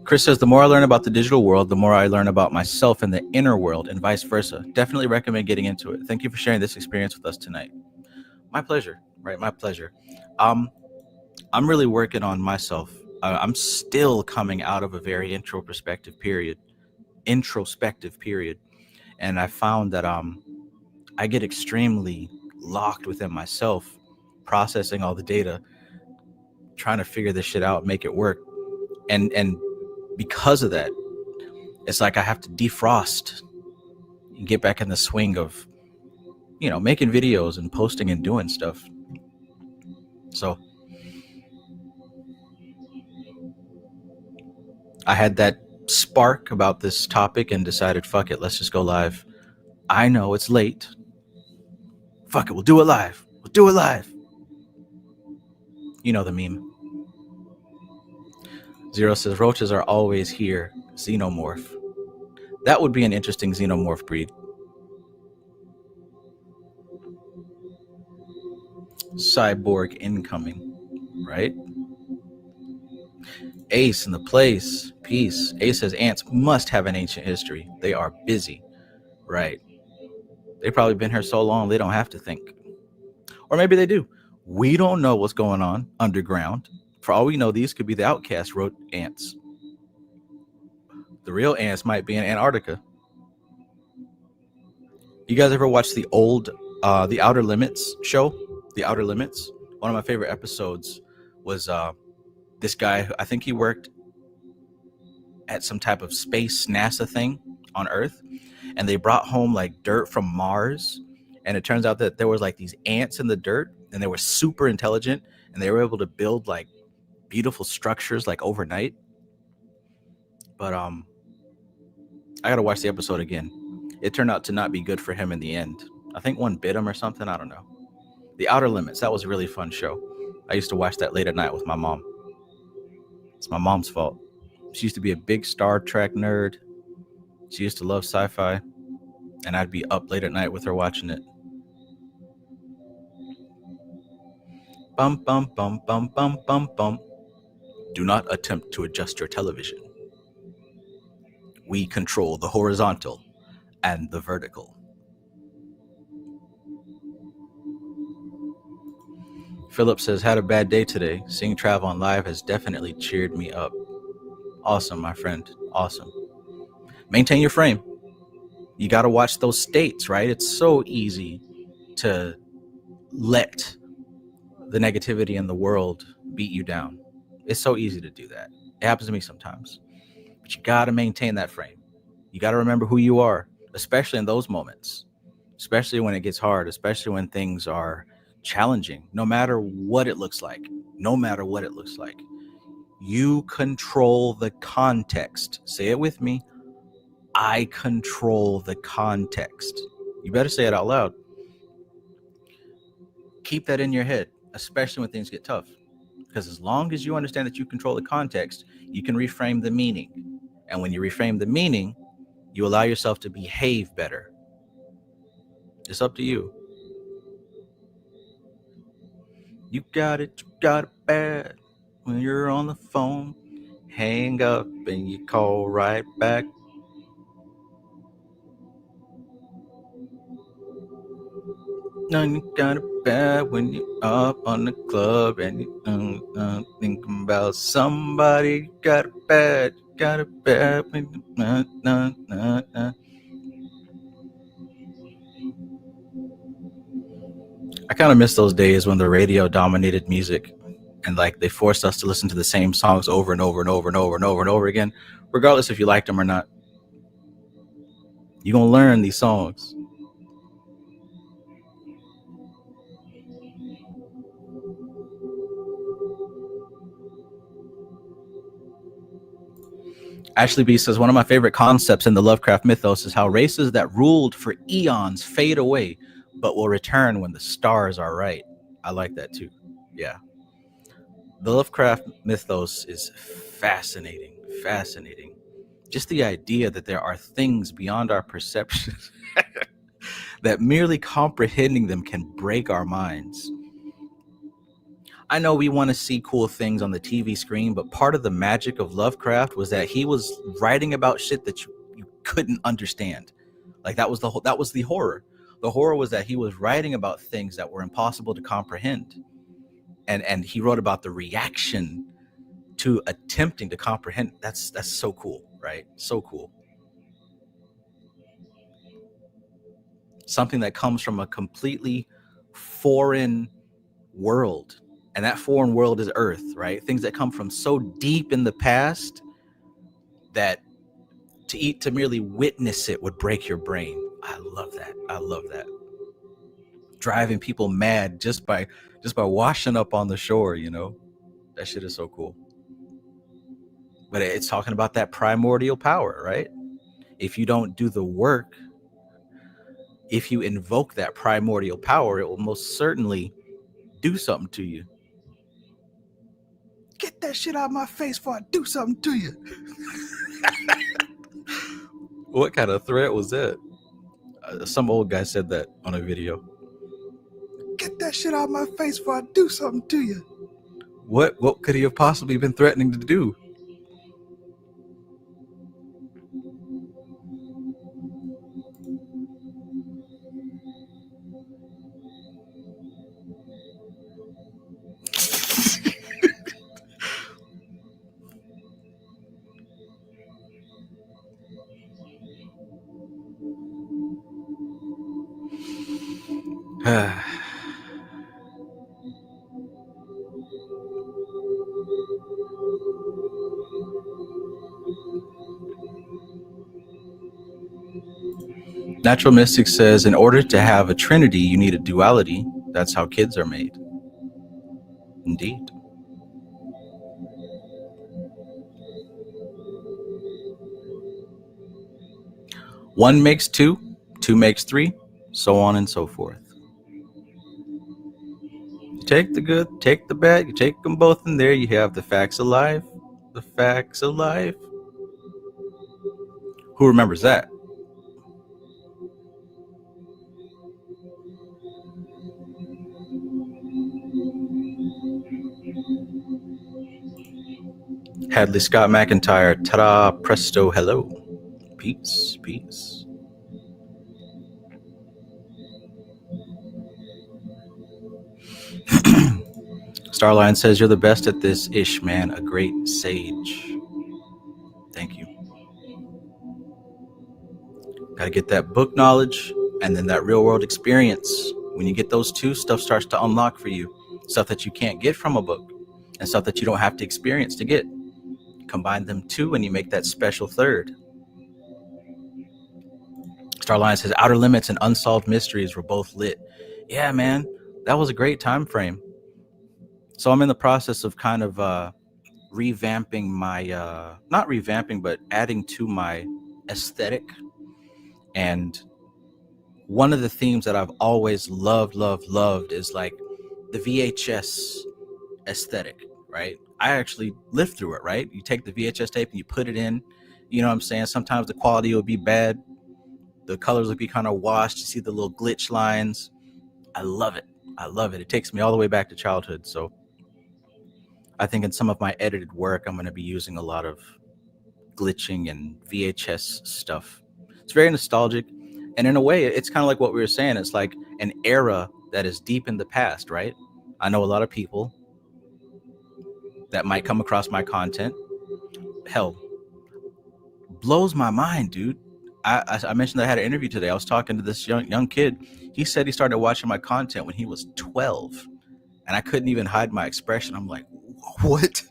Chris says, the more I learn about the digital world, the more I learn about myself in the inner world, and vice versa. Definitely recommend getting into it. Thank you for sharing this experience with us tonight. My pleasure, right? My pleasure. I'm really working on myself. I'm still coming out of a very introspective period. And I found that I get extremely locked within myself, processing all the data, trying to figure this shit out, make it work. And because of that, it's like I have to defrost and get back in the swing of, making videos and posting and doing stuff. So I had that spark about this topic and decided, fuck it, let's just go live. I know it's late. Fuck it, we'll do it live. You know the meme. Zero says, roaches are always here. Xenomorph. That would be an interesting xenomorph breed. Cyborg incoming, right? Ace in the place. Peace. Ace says, ants must have an ancient history. They are busy, right? They've probably been here so long they don't have to think. Or maybe they do. We don't know what's going on underground. For all we know, these could be the outcast road ants. The real ants might be in Antarctica. You guys ever watch the old The Outer Limits show? The Outer Limits? One of my favorite episodes was this guy, I think he worked at some type of space NASA thing on Earth, and they brought home like dirt from Mars, and it turns out that there was like these ants in the dirt, and they were super intelligent, and they were able to build like beautiful structures like overnight. But I gotta watch the episode again. it turned out to not be good for him in the end. I think one bit him or something. I don't know. The Outer Limits. That was a really fun show. I used to watch that late at night with my mom. It's my mom's fault. She used to be a big Star Trek nerd. She used to love sci-fi, and I'd be up late at night with her watching it. Bum, bum, bum, bum, bum, bum, bum. Do not attempt to adjust your television. We control the horizontal and the vertical. Philip says, had a bad day today. Seeing Trav on live has definitely cheered me up. Awesome, my friend. Awesome. Maintain your frame. You got to watch those states, right? It's so easy to let the negativity in the world beat you down. It's so easy to do that. It happens to me sometimes. But you got to maintain that frame. You got to remember who you are, especially in those moments, especially when it gets hard, especially when things are challenging, no matter what it looks like, you control the context. Say it with me. I control the context. You better say it out loud. Keep that in your head, especially when things get tough. Because as long as you understand that you control the context, you can reframe the meaning. And when you reframe the meaning, you allow yourself to behave better. It's up to you. You got it bad. When you're on the phone, hang up and you call right back. You got it bad when you're up on the club and you thinking about somebody. You got it bad when you I kind of miss those days when the radio dominated music and like they forced us to listen to the same songs over and over and over and over and over and over again, regardless if you liked them or not. You're going to learn these songs. Ashley B says, one of my favorite concepts in the Lovecraft mythos is how races that ruled for eons fade away, but will return when the stars are right. I like that too. Yeah. The Lovecraft mythos is fascinating. Just the idea that there are things beyond our perception that merely comprehending them can break our minds. I know we want to see cool things on the TV screen, but part of the magic of Lovecraft was that he was writing about shit that you couldn't understand. Like that was the horror. The horror was that he was writing about things that were impossible to comprehend. And he wrote about the reaction to attempting to comprehend. That's so cool, right? So cool. Something that comes from a completely foreign world, and that foreign world is Earth, right? Things that come from so deep in the past that to merely witness it would break your brain. I love that. Driving people mad just by washing up on the shore, you know? That shit is so cool. But it's talking about that primordial power, right? If you don't do the work, if you invoke that primordial power, it will most certainly do something to you. Get that shit out of my face before I do something to you. What kind of threat was that? Some old guy said that on a video. Get that shit out of my face before I do something to you. What could he have possibly been threatening to do? Natural Mystic says, in order to have a trinity, you need a duality. That's how kids are made. Indeed. One makes two. 2 makes 3, so on and so forth. You take the good, take the bad, you take them both, and there you have the facts of life. The facts of life. Who remembers that? Hadley Scott McIntyre, ta-da, presto, hello. Peace, peace. Starline says, you're the best at this, Ish, man. A great sage. Thank you. Got to get that book knowledge and then that real world experience. When you get those two, stuff starts to unlock for you. Stuff that you can't get from a book and stuff that you don't have to experience to get. Combine them two and you make that special third. Starline says, Outer Limits and Unsolved Mysteries were both lit. Yeah, man, that was a great time frame. So I'm in the process of kind of revamping my, not revamping, but adding to my aesthetic. And one of the themes that I've always loved is like the VHS aesthetic, right? I actually lived through it, right? You take the VHS tape and you put it in, you know what I'm saying? Sometimes the quality will be bad. The colors will be kind of washed. You see the little glitch lines. I love it. I love it. It takes me all the way back to childhood. So I think in some of my edited work, I'm going to be using a lot of glitching and VHS stuff. It's very nostalgic. And in a way, it's kind of like what we were saying. It's like an era that is deep in the past, right? I know a lot of people that might come across my content. Hell, blows my mind, dude. I mentioned that I had an interview today. I was talking to this young kid. He said he started watching my content when he was 12. And I couldn't even hide my expression. I'm like, what?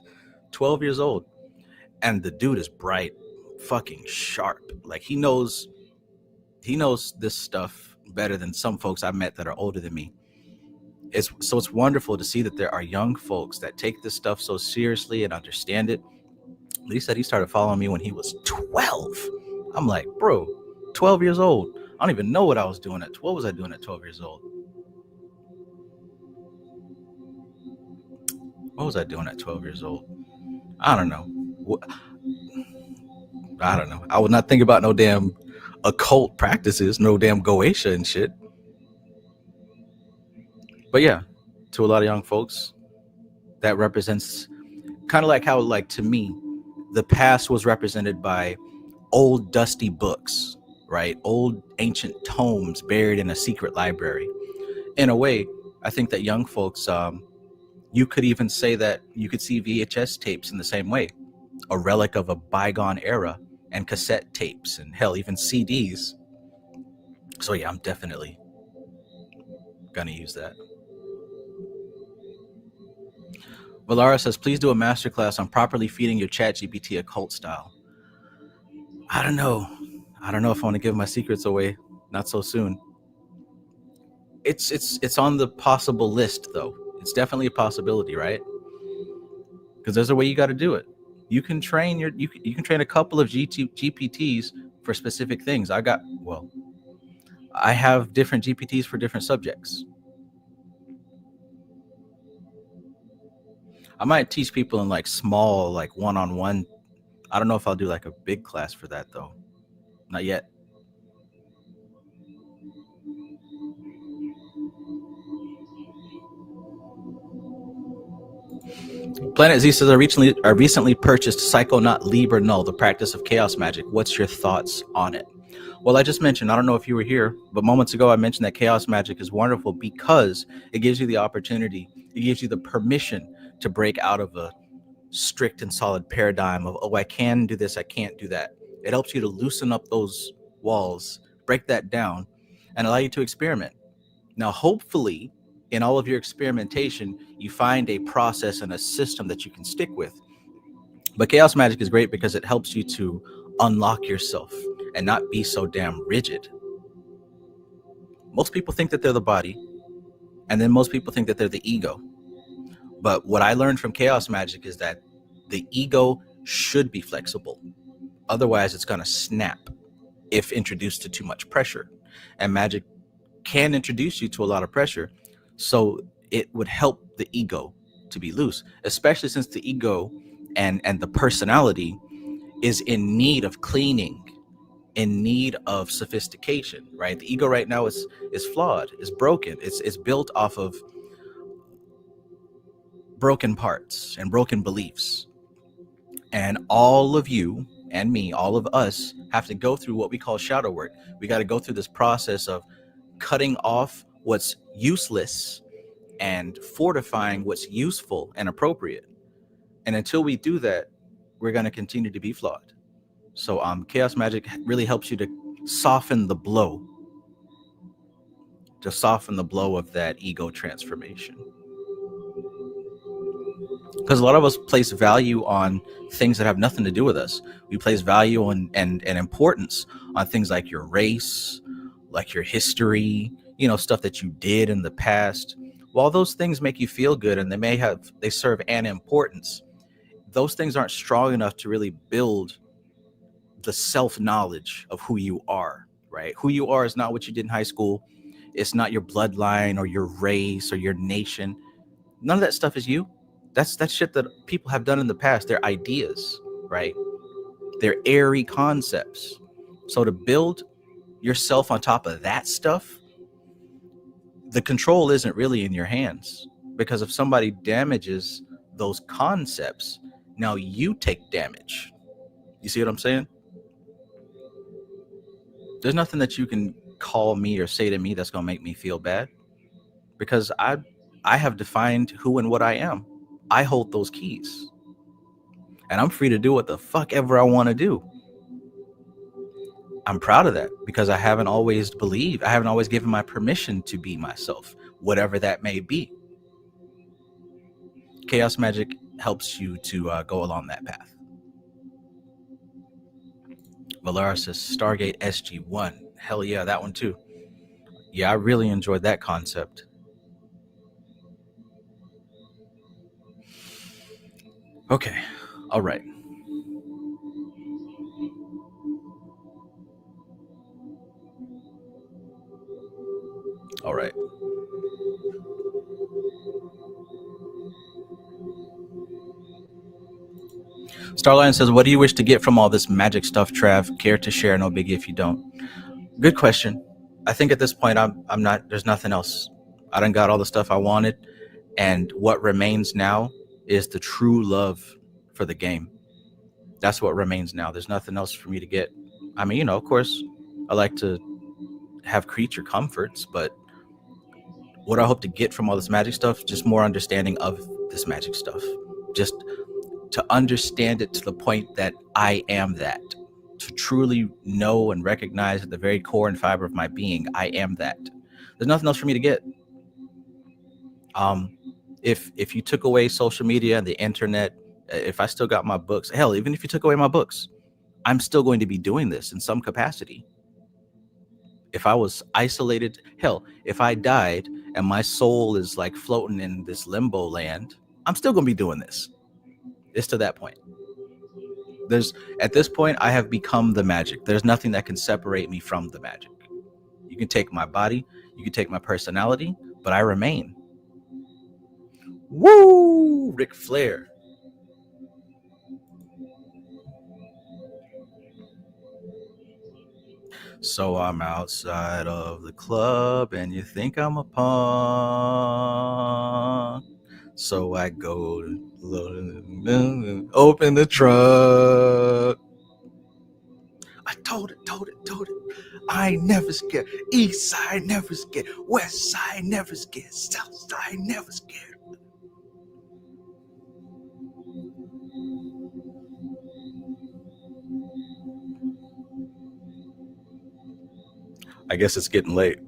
12 years old. And the dude is bright, fucking sharp. Like he knows this stuff better than some folks I've met that are older than me. It's wonderful to see that there are young folks that take this stuff so seriously and understand it. He said he started following me when he was 12. I'm like, bro, 12 years old. I don't even know what I was doing what was I doing at 12 years old? What was I doing at 12 years old? I don't know. I don't know. I would not think about no damn occult practices, no damn Goetia and shit. But yeah, to a lot of young folks, that represents kind of like how, like, to me, the past was represented by old dusty books, right? Old ancient tomes buried in a secret library. In a way, I think that young folks, you could even say that you could see VHS tapes in the same way, a relic of a bygone era, and cassette tapes, and hell, even CDs. So yeah, I'm definitely gonna use that. Valara says, please do a masterclass on properly feeding your ChatGPT occult style. I don't know if I want to give my secrets away. Not so soon. It's on the possible list, though. It's definitely a possibility, right? Because there's a way you got to do it. You can train you can train a couple of GPTs for specific things. I have different GPTs for different subjects. I might teach people in like small, like one-on-one. I don't know if I'll do like a big class for that though. Not yet. Planet Z says, I recently purchased Psychonaut Liber Null, the practice of chaos magic. What's your thoughts on it? Well, I just mentioned, I don't know if you were here, but moments ago I mentioned that chaos magic is wonderful because it gives you the opportunity, it gives you the permission to break out of a strict and solid paradigm of, oh, I can do this, I can't do that. It helps you to loosen up those walls, break that down, and allow you to experiment. Now, hopefully, in all of your experimentation, you find a process and a system that you can stick with. But chaos magic is great because it helps you to unlock yourself and not be so damn rigid. Most people think that they're the body, and then most people think that they're the ego. But what I learned from chaos magic is that the ego should be flexible. Otherwise, it's going to snap if introduced to too much pressure. and magic can introduce you to a lot of pressure. So it would help the ego to be loose, especially since the ego and the personality is in need of cleaning, in need of sophistication, right? The ego right now is flawed, is broken. It's built off of broken parts and broken beliefs. And all of you and me, all of us, have to go through what we call shadow work. We got to go through this process of cutting off what's useless and fortifying what's useful and appropriate. And until we do that, we're going to continue to be flawed. So chaos magic really helps you to soften the blow, of that ego transformation. Because a lot of us place value on things that have nothing to do with us. We place value on and importance on things like your race, like your history, stuff that you did in the past. While those things make you feel good and they serve an importance, those things aren't strong enough to really build the self-knowledge of who you are, right? Who you are is not what you did in high school. It's not your bloodline or your race or your nation. None of that stuff is you. That's shit that people have done in the past. They're ideas, right? They're airy concepts. So to build yourself on top of that stuff, the control isn't really in your hands, because if somebody damages those concepts, now you take damage. You see what I'm saying? There's nothing that you can call me or say to me that's going to make me feel bad, because I have defined who and what I am. I hold those keys, and I'm free to do what the fuck ever I want to do. I'm proud of that, because I haven't always given my permission to be myself, whatever that may be. Chaos magic helps you to go along that path. Valara says Stargate SG-1. Hell yeah, that one too. Yeah, I really enjoyed that concept. Okay, all right. All right. Starline says, what do you wish to get from all this magic stuff, Trav? Care to share? No biggie if you don't. Good question. I think at this point, I'm not, there's nothing else. I done got all the stuff I wanted. And what remains now is the true love for the game. That's what remains now. There's nothing else for me to get. I mean, of course, I like to have creature comforts, but what I hope to get from all this magic stuff, just more understanding of this magic stuff. Just to understand it to the point that I am that. To truly know and recognize at the very core and fiber of my being, I am that. There's nothing else for me to get. If you took away social media and the internet, if I still got my books, hell, even if you took away my books, I'm still going to be doing this in some capacity. If I was isolated, hell, if I died and my soul is like floating in this limbo land, I'm still going to be doing this. It's to that point. At this point, I have become the magic. There's nothing that can separate me from the magic. You can take my body, you can take my personality, but I remain. Woo! Ric Flair. So I'm outside of the club and you think I'm a punk. So I go to open the truck. I told it. I ain't never scared. East side never scared. West side never scared. South side never scared. I guess it's getting late.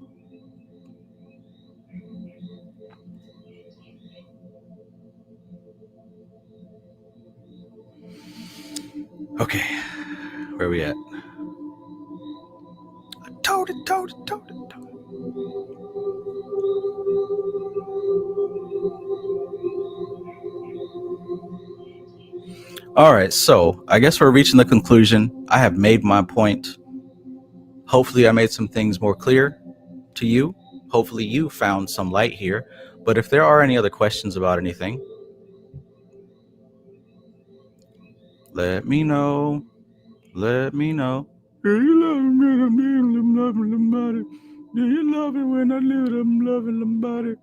Okay, where are we at? I told it. All right, so I guess we're reaching the conclusion. I have made my point. Hopefully I made some things more clear to you. Hopefully you found some light here. But if there are any other questions about anything, let me know. Let me know. Do you love it? Do you love it when I love it?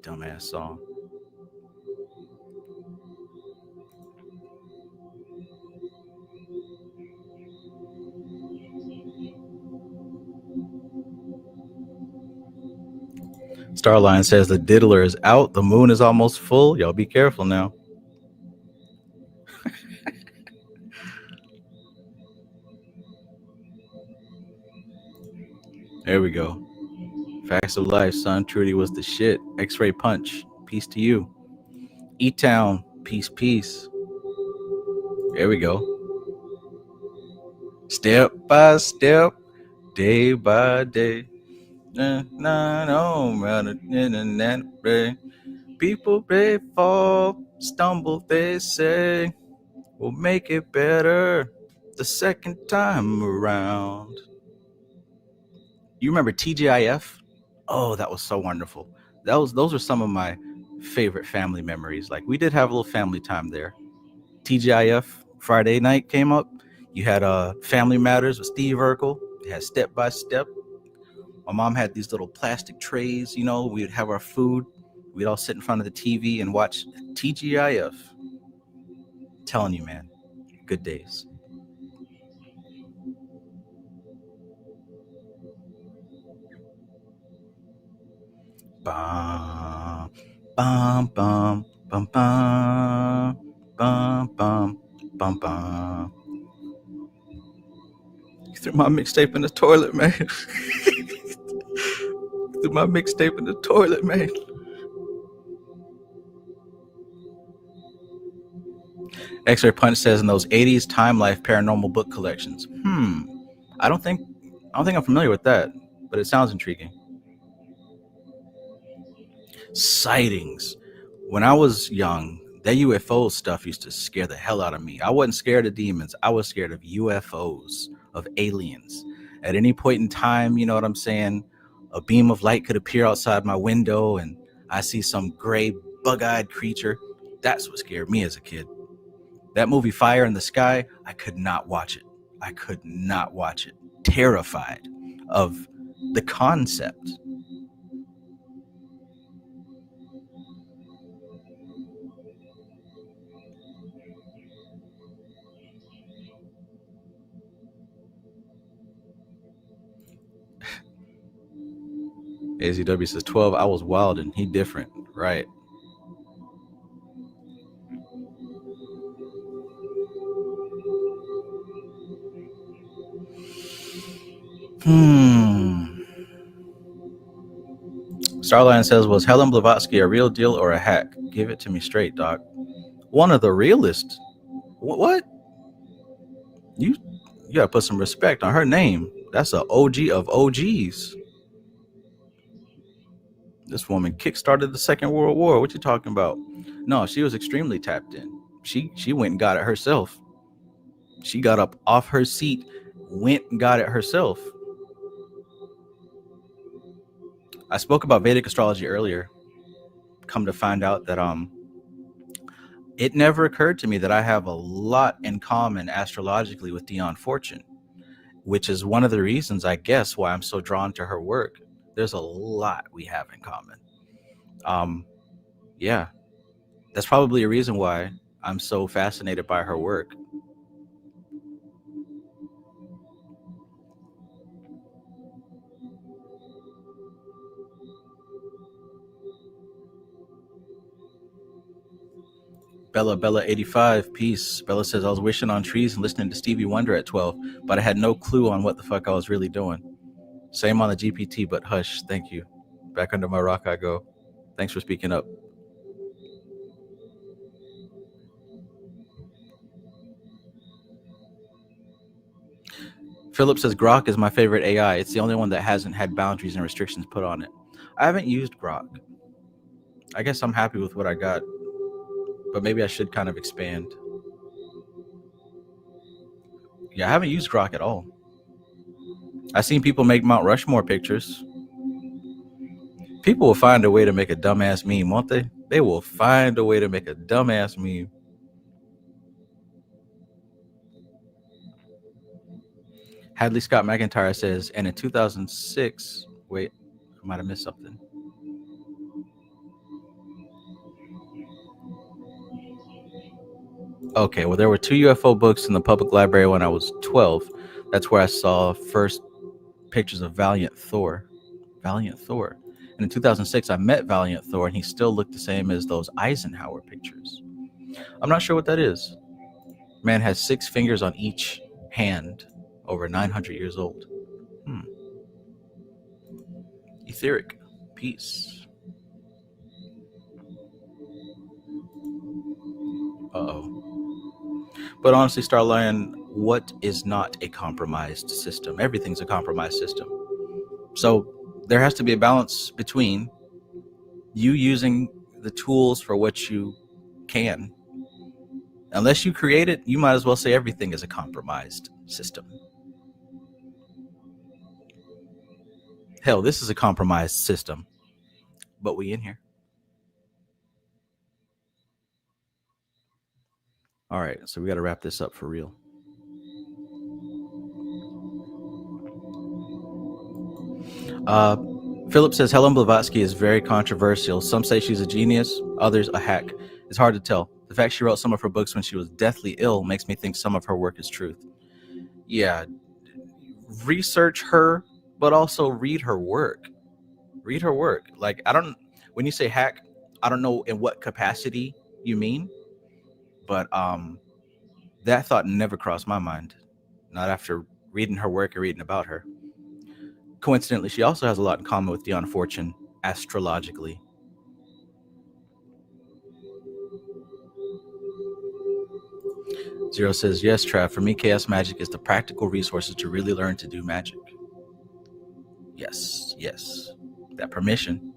Dumbass song. Starline says the diddler is out. The moon is almost full. Y'all be careful now. There we go. Facts of life, son. Trudy was the shit. X-ray punch. Peace to you. E-Town. Peace, peace. There we go. Step by step, day by day. People they fall, stumble, they say. We'll make it better the second time around. You remember TGIF? Oh, that was so wonderful. Those are some of my favorite family memories. Like, we did have a little family time there. TGIF Friday night came up. You had Family Matters with Steve Urkel. You had Step by Step. My mom had these little plastic trays. You know, we'd have our food. We'd all sit in front of the TV and watch TGIF. I'm telling you, man, good days. Bum, bum, bum, bum, bum, bum, bum, bum, bum. You threw my mixtape in the toilet, man. Threw my mixtape in the toilet, man. X-Ray Punch says in those 80s Time Life paranormal book collections. I don't think I'm familiar with that, but it sounds intriguing. Sightings. When I was young, that UFO stuff used to scare the hell out of me. I wasn't scared of demons. I was scared of UFOs, of aliens. At any point in time, you know what I'm saying? A beam of light could appear outside my window and I see some gray, bug-eyed creature. That's what scared me as a kid. That movie Fire in the Sky, I could not watch it. I could not watch it. Terrified of the concept. AZW says 12. I was wild and he different. Right. Starline says, was Helen Blavatsky a real deal or a hack? Give it to me straight, doc. One of the realest. What? You gotta put some respect on her name. That's an OG of OGs. This woman kickstarted the Second World War. What you talking about? No, she was extremely tapped in. She went and got it herself. She got up off her seat, went and got it herself. I spoke about Vedic astrology earlier. Come to find out that it never occurred to me that I have a lot in common astrologically with Dion Fortune, which is one of the reasons, I guess, why I'm so drawn to her work. There's a lot we have in common. Yeah, that's probably a reason why I'm so fascinated by her work. Bella 85, peace. Bella says, I was wishing on trees and listening to Stevie Wonder at 12, but I had no clue on what the fuck I was really doing. Same on the GPT, but hush, thank you. Back under my rock I go. Thanks for speaking up. Philip says, Grok is my favorite AI. It's the only one that hasn't had boundaries and restrictions put on it. I haven't used Grok. I guess I'm happy with what I got, but maybe I should kind of expand. Yeah, I haven't used Grok at all. I've seen people make Mount Rushmore pictures. People will find a way to make a dumbass meme, won't they? They will find a way to make a dumbass meme. Hadley Scott McIntyre says, and in 2006, wait, I might have missed something. Okay, well, there were 2 UFO books in the public library when I was 12. That's where I saw first pictures of Valiant Thor. Valiant Thor. And in 2006, I met Valiant Thor, and he still looked the same as those Eisenhower pictures. I'm not sure what that is. Man has 6 fingers on each hand, over 900 years old. Etheric. Peace. Uh-oh. But honestly, Starlion, what is not a compromised system? Everything's a compromised system. So there has to be a balance between you using the tools for what you can. Unless you create it, you might as well say everything is a compromised system. Hell, this is a compromised system, but we in here. All right, so we got to wrap this up for real. Philip says Helen Blavatsky is very controversial. Some say she's a genius, others a hack. It's hard to tell. The fact she wrote some of her books when she was deathly ill makes me think some of her work is truth. Yeah, research her, but also read her work. Read her work. Like, when you say hack, I don't know in what capacity you mean, but that thought never crossed my mind. Not after reading her work and reading about her. Coincidentally, she also has a lot in common with Dion Fortune astrologically. Zero says, yes, Trav, for me, chaos magic is the practical resources to really learn to do magic. Yes, yes. That permission.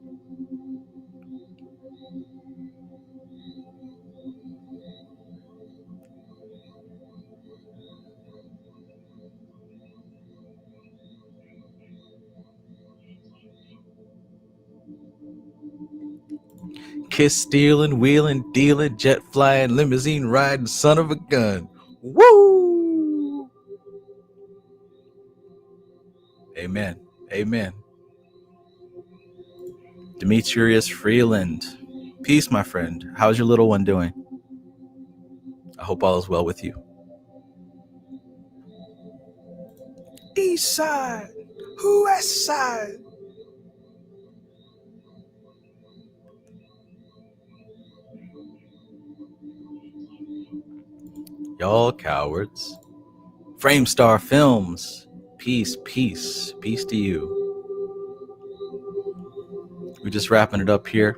Kiss stealing, wheeling, dealing, jet flying, limousine riding, son of a gun. Woo! Amen. Amen. Demetrius Freeland. Peace, my friend. How's your little one doing? I hope all is well with you. East side. West side. Y'all cowards. Framestar Films. Peace, peace, peace to you. We're just wrapping it up here.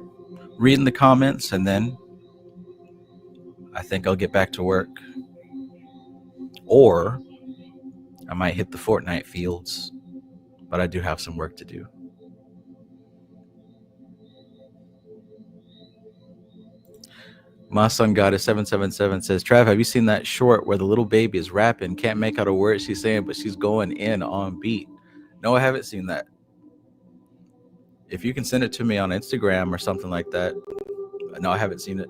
Reading the comments, and then I think I'll get back to work. Or I might hit the Fortnite fields, but I do have some work to do. My son goddess 777 says, Trav, have you seen that short where the little baby is rapping, can't make out a word she's saying, but she's going in on beat? No, I haven't seen that. If you can send it to me on Instagram or something like that. No, I haven't seen it.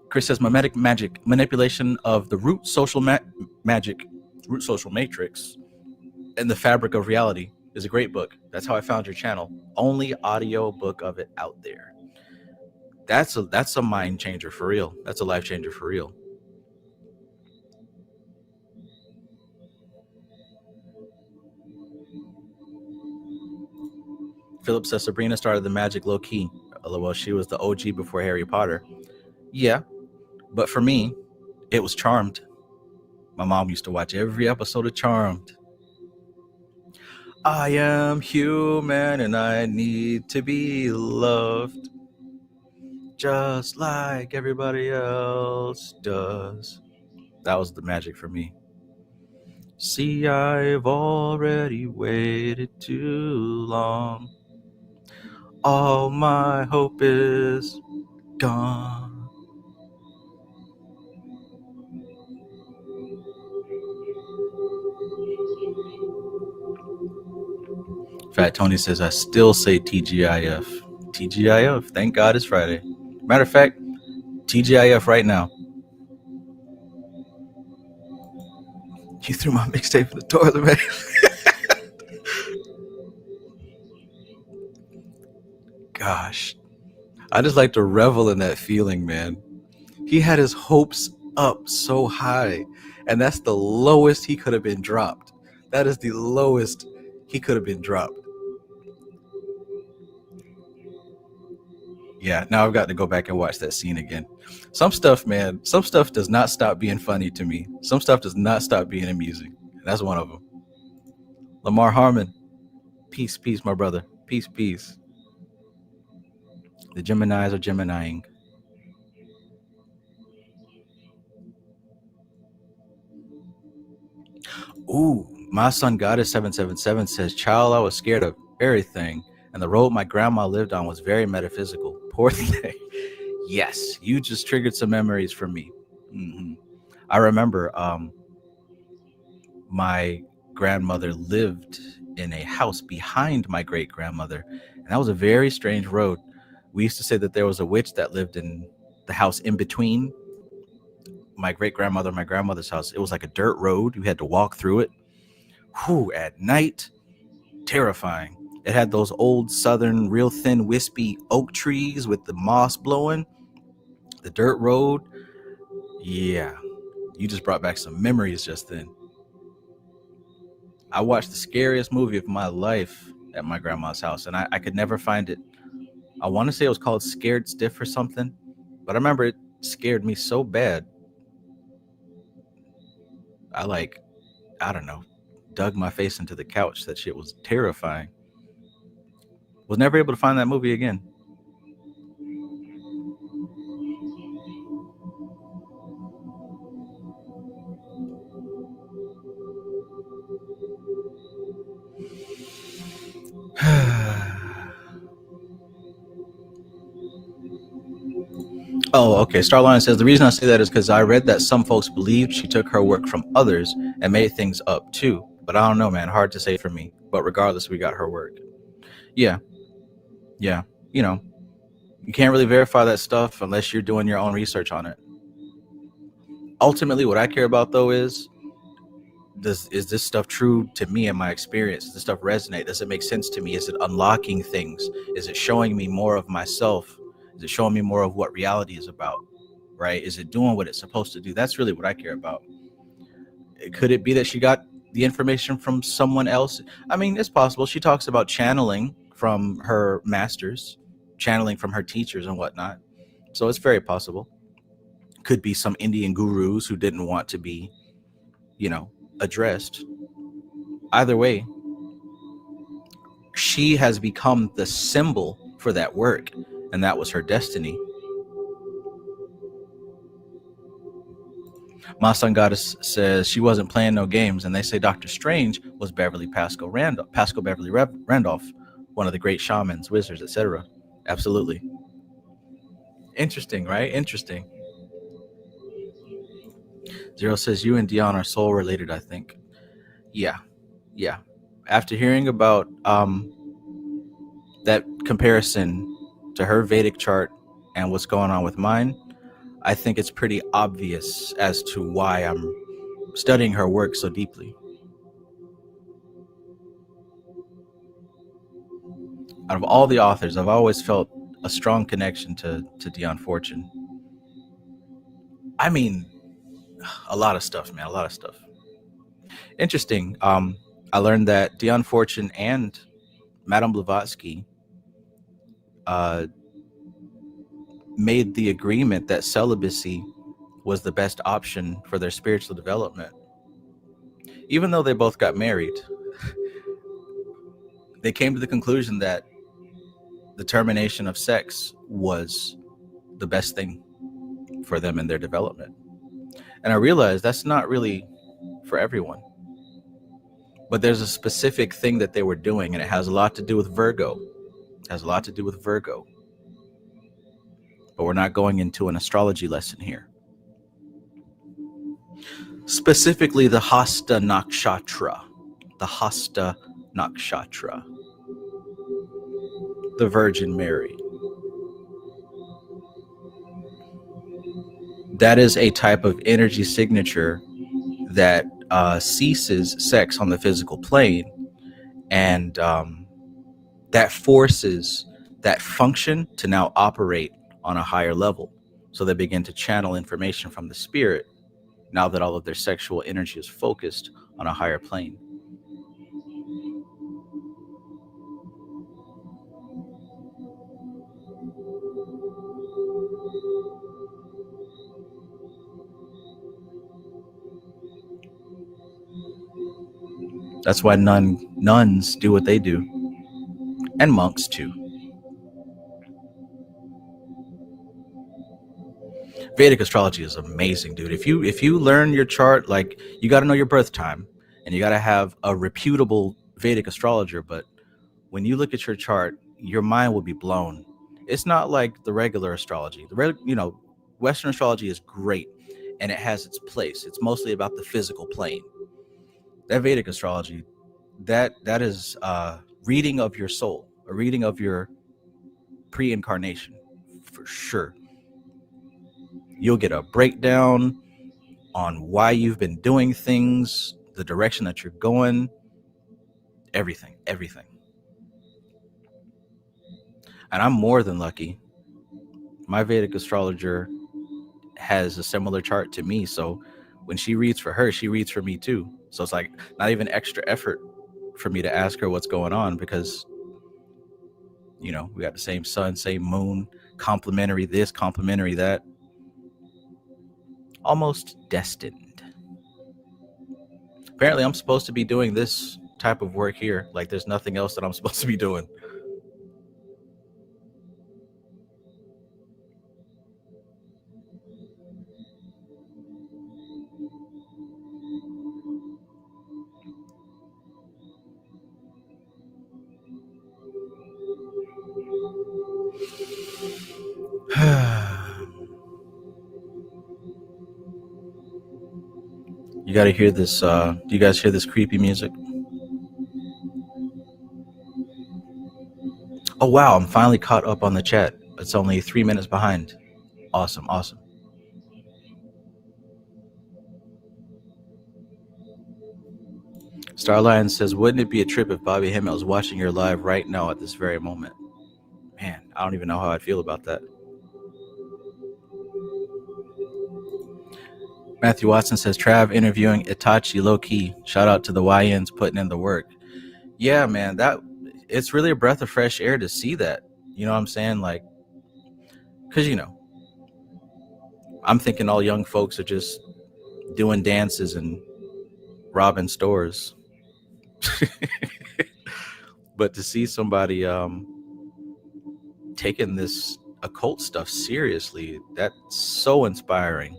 Chris says, mimetic magic, manipulation of the root social magic, root social matrix, and the fabric of reality is a great book. That's how I found your channel. Only audio book of it out there. That's a mind changer for real. That's a life changer for real. Philip says Sabrina started the magic low key. Well, she was the OG before Harry Potter. Yeah, but for me, it was Charmed. My mom used to watch every episode of Charmed. I am human and I need to be loved just like everybody else does. That was the magic for me. See, I've already waited too long. All my hope is gone. Fat Tony says, I still say TGIF. TGIF. Thank God it's Friday. Matter of fact, TGIF right now. You threw my mixtape in the toilet, man. Gosh. I just like to revel in that feeling, man. He had his hopes up so high, and that's the lowest he could have been dropped. That is the lowest he could have been dropped. Yeah, now I've got to go back and watch that scene again. Some stuff, man, some stuff does not stop being funny to me. Some stuff does not stop being amusing. That's one of them. Lamar Harmon, peace, peace, my brother. Peace, peace. The Geminis are Geminiing. Ooh, my son Goddess 777 says, child, I was scared of everything, and the road my grandma lived on was very metaphysical. Poor thing. Yes, you just triggered some memories for me. Mm-hmm. I remember my grandmother lived in a house behind my great grandmother, and that was a very strange road. We used to say that there was a witch that lived in the house in between my great grandmother and my grandmother's house. It was like a dirt road. You had to walk through it. Whew, at night, terrifying. It had those old southern, real thin, wispy oak trees with the moss blowing. The dirt road. Yeah, you just brought back some memories just then. I watched the scariest movie of my life at my grandma's house, and I could never find it. I want to say it was called Scared Stiff or something, but I remember it scared me so bad. I don't know, dug my face into the couch. That shit was terrifying. Was never able to find that movie again. Oh, okay. Starline says, the reason I say that is because I read that some folks believed she took her work from others and made things up too. But I don't know, man. Hard to say for me. But regardless, we got her work. Yeah. Yeah. You know, you can't really verify that stuff unless you're doing your own research on it. Ultimately, what I care about, though, is this stuff true to me and my experience? Does this stuff resonate? Does it make sense to me? Is it unlocking things? Is it showing me more of myself? Is it showing me more of what reality is about? Right? Is it doing what it's supposed to do? That's really what I care about. Could it be that she got the information from someone else? I mean, it's possible. She talks about channeling from her masters, channeling from her teachers and whatnot. So it's very possible. Could be some Indian gurus who didn't want to be, addressed. Either way, she has become the symbol for that work, and that was her destiny. My son Goddess says she wasn't playing no games, and they say Dr. Strange was Beverly Pascal Beverly Randolph, one of the great shamans, wizards, etc. Absolutely. Interesting, right? Interesting. Zero says you and Dion are soul related, I think. Yeah. After hearing about that comparison to her Vedic chart and what's going on with mine, I think it's pretty obvious as to why I'm studying her work so deeply. Out of all the authors, I've always felt a strong connection to Dion Fortune. I mean, a lot of stuff, man, a lot of stuff. Interesting. I learned that Dion Fortune and Madame Blavatsky made the agreement that celibacy was the best option for their spiritual development. Even though they both got married, they came to the conclusion that the termination of sex was the best thing for them in their development. And I realized that's not really for everyone. But there's a specific thing that they were doing, and it has a lot to do with Virgo. But we're not going into an astrology lesson here. Specifically the Hasta Nakshatra. the Virgin Mary. That is a type of energy signature that ceases sex on the physical plane, and that forces that function to now operate on a higher level. So they begin to channel information from the spirit now that all of their sexual energy is focused on a higher plane. That's why nuns do what they do, and monks too. Vedic astrology is amazing, dude. If you learn your chart, like, you got to know your birth time, and you got to have a reputable Vedic astrologer. But when you look at your chart, your mind will be blown. It's not like the regular astrology. Western astrology is great, and it has its place. It's mostly about the physical plane. That Vedic astrology, that is reading of your soul, a reading of your pre-incarnation, for sure. You'll get a breakdown on why you've been doing things, the direction that you're going, everything. And I'm more than lucky. My Vedic astrologer has a similar chart to me, so when she reads for her, she reads for me too. So it's like not even extra effort for me to ask her what's going on, because we got the same sun, same moon, complementary this, complementary that. Almost destined. Apparently I'm supposed to be doing this type of work here. Like, there's nothing else that I'm supposed to be doing. You got to hear this. Do you guys hear this creepy music? Oh, wow. I'm finally caught up on the chat. It's only 3 minutes behind. Awesome. Starlion says, wouldn't it be a trip if Bobby Hemmett was watching your live right now at this very moment? Man, I don't even know how I'd feel about that. Matthew Watson says, Trav interviewing Itachi low-key. Shout out to the YNs putting in the work. Yeah, man, it's really a breath of fresh air to see that. You know what I'm saying? Like, because, I'm thinking all young folks are just doing dances and robbing stores. But to see somebody taking this occult stuff seriously, that's so inspiring.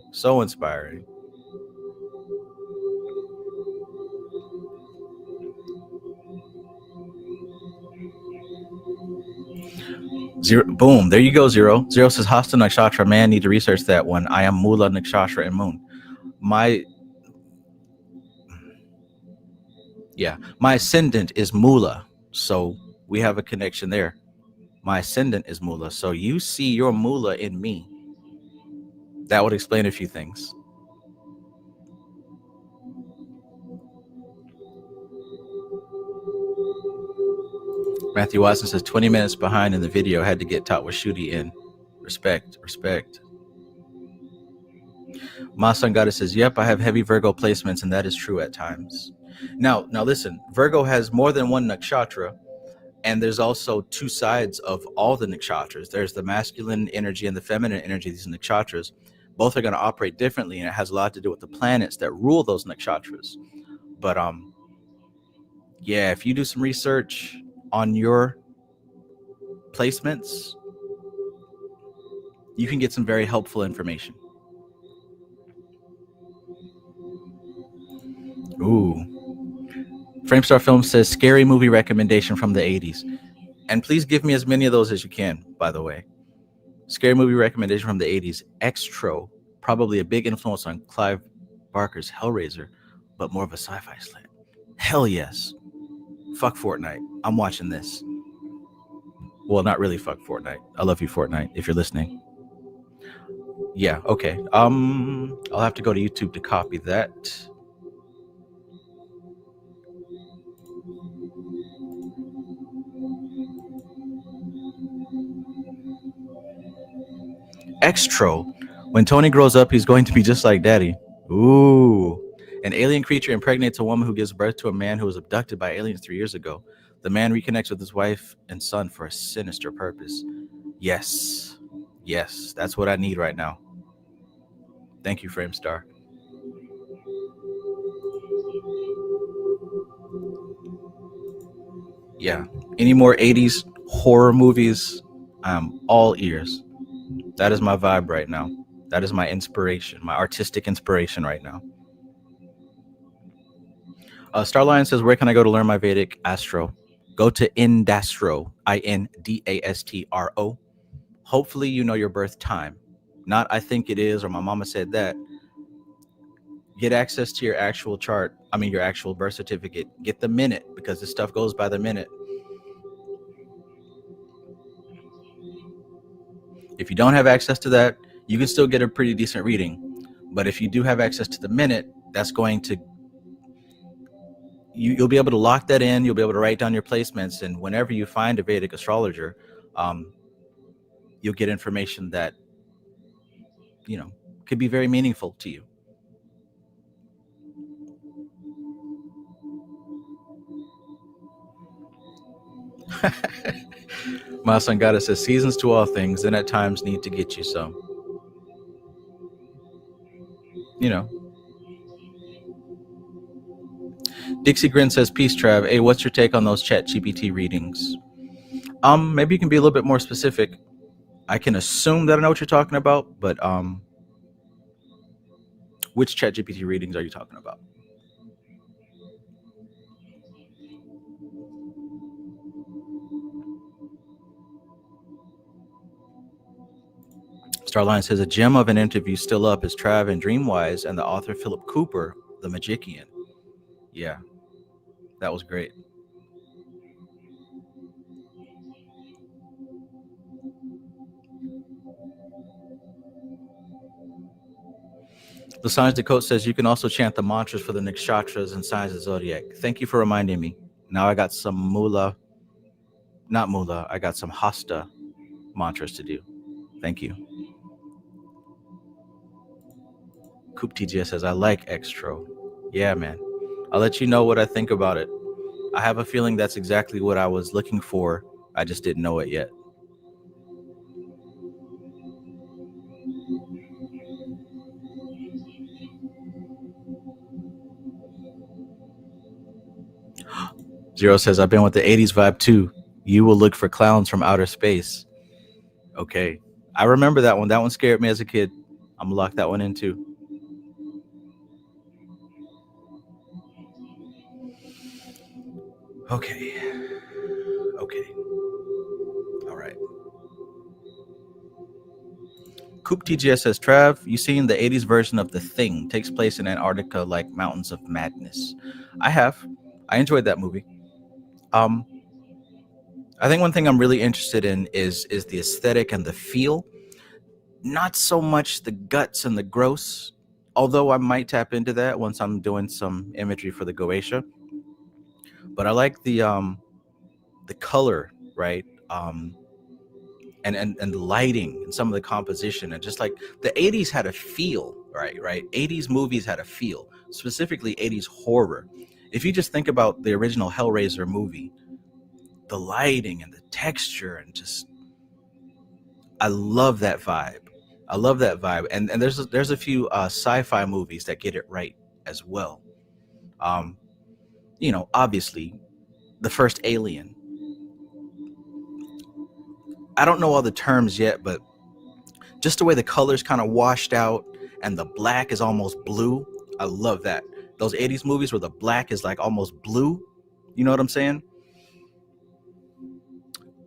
Zero, boom, there you go. Zero says, Hasta Nakshatra, man, need to research that one. I am Mula, Nakshatra, and Moon. My ascendant is Mula, so we have a connection there. My ascendant is Mula, so you see your Mula in me. That would explain a few things. Matthew Watson says, 20 minutes behind in the video, had to get taught with Shooty in. Respect. My Sun Goddess says, yep, I have heavy Virgo placements, and that is true at times. Now listen, Virgo has more than one nakshatra, and there's also two sides of all the nakshatras. There's the masculine energy and the feminine energy of these nakshatras. Both are going to operate differently, and it has a lot to do with the planets that rule those nakshatras. But yeah, if you do some research on your placements, you can get some very helpful information. Ooh. Framestar Film says, scary movie recommendation from the 80s. And please give me as many of those as you can, by the way. Scary movie recommendation from the 80s. Extro, probably a big influence on Clive Barker's Hellraiser, but more of a sci-fi slant. Hell yes. Fuck Fortnite. I'm watching this. Well, not really. Fuck Fortnite. I love you, Fortnite. If you're listening. Yeah. Okay. I'll have to go to YouTube to copy that. Extro. When Tony grows up, he's going to be just like Daddy. Ooh. An alien creature impregnates a woman who gives birth to a man who was abducted by aliens 3 years ago. The man reconnects with his wife and son for a sinister purpose. Yes. Yes. That's what I need right now. Thank you, Framestar. Yeah. Any more 80s horror movies? I'm all ears. That is my vibe right now. That is my inspiration, my artistic inspiration right now. Starlion says, where can I go to learn my Vedic Astro? Go to Indastro, Indastro. Hopefully you know your birth time. Not I think it is, or my mama said that. Get access to your actual chart. I mean, your actual birth certificate. Get the minute, because this stuff goes by the minute. If you don't have access to that, you can still get a pretty decent reading. But if you do have access to the minute, that's going to you'll be able to lock that in. You'll be able to write down your placements, and whenever you find a Vedic astrologer, you'll get information that could be very meaningful to you. My son Goddess says, seasons to all things, and at times need to get you some. Dixie Grin says, peace, Trav. Hey, what's your take on those Chat GPT readings? Maybe you can be a little bit more specific. I can assume that I know what you're talking about, but which Chat GPT readings are you talking about? Starline says, a gem of an interview still up is Trav and Dreamwise and the author Philip Cooper, the Magician. Yeah, that was great. Lasange Decode says, you can also chant the mantras for the nakshatras and signs of zodiac. Thank you for reminding me. Now I got some I got some hasta mantras to do. Thank you. Coop TGS says, I like Extro. Yeah, man. I'll let you know what I think about it. I have a feeling that's exactly what I was looking for. I just didn't know it yet. Zero says, I've been with the 80s vibe too. You will look for clowns from outer space. Okay. I remember that one. That one scared me as a kid. I'm going to lock that one in too. Okay. All right. Coop TGS says, Trav, you seen the 80s version of The Thing takes place in Antarctica like Mountains of Madness? I have. I enjoyed that movie. I think one thing I'm really interested in is the aesthetic and the feel. Not so much the guts and the gross, although I might tap into that once I'm doing some imagery for the Goetia. But I like the color, right? And the lighting and some of the composition, and just like the 80s had a feel, right? 80s movies had a feel, specifically 80s horror. If you just think about the original Hellraiser movie, the lighting and the texture, and just I love that vibe. And there's a few sci-fi movies that get it right as well. Obviously, the first Alien. I don't know all the terms yet, but just the way the colors kind of washed out and the black is almost blue. I love that. Those 80s movies where the black is like almost blue. You know what I'm saying?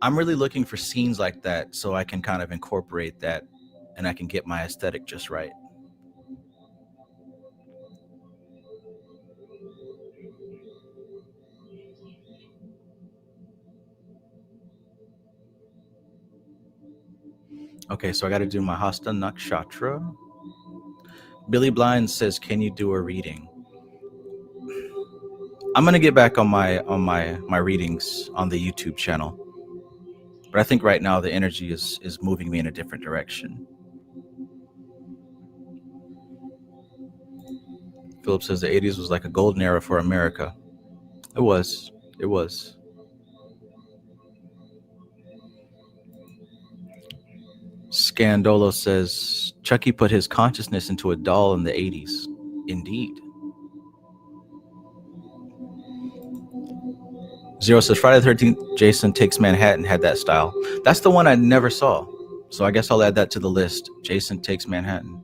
I'm really looking for scenes like that so I can kind of incorporate that and I can get my aesthetic just right. Okay, so I got to do my Hasta Nakshatra. Billy Blind says, "Can you do a reading?" I'm gonna get back on my readings on the YouTube channel, but I think right now the energy is moving me in a different direction. Philip says the '80s was like a golden era for America. It was. It was. Scandolo says Chucky put his consciousness into a doll in the '80s. Indeed. Zero says Friday the 13th, Jason Takes Manhattan had that style. That's the one I never saw. So I guess I'll add that to the list. Jason Takes Manhattan.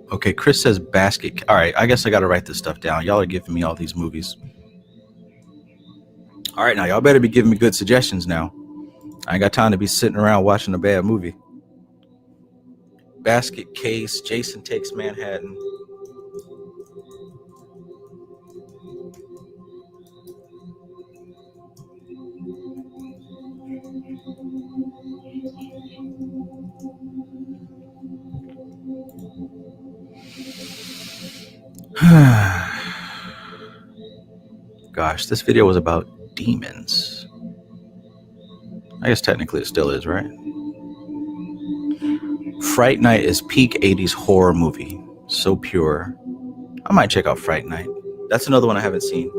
Okay, Chris says Basket. All right, I guess I got to write this stuff down. Y'all are giving me all these movies. All right, now y'all better be giving me good suggestions now. I ain't got time to be sitting around watching a bad movie. Basket Case, Jason Takes Manhattan. Gosh, this video was about demons. I guess technically it still is, right? Fright Night is peak 80s horror movie. So pure. I might check out Fright Night. That's another one I haven't seen.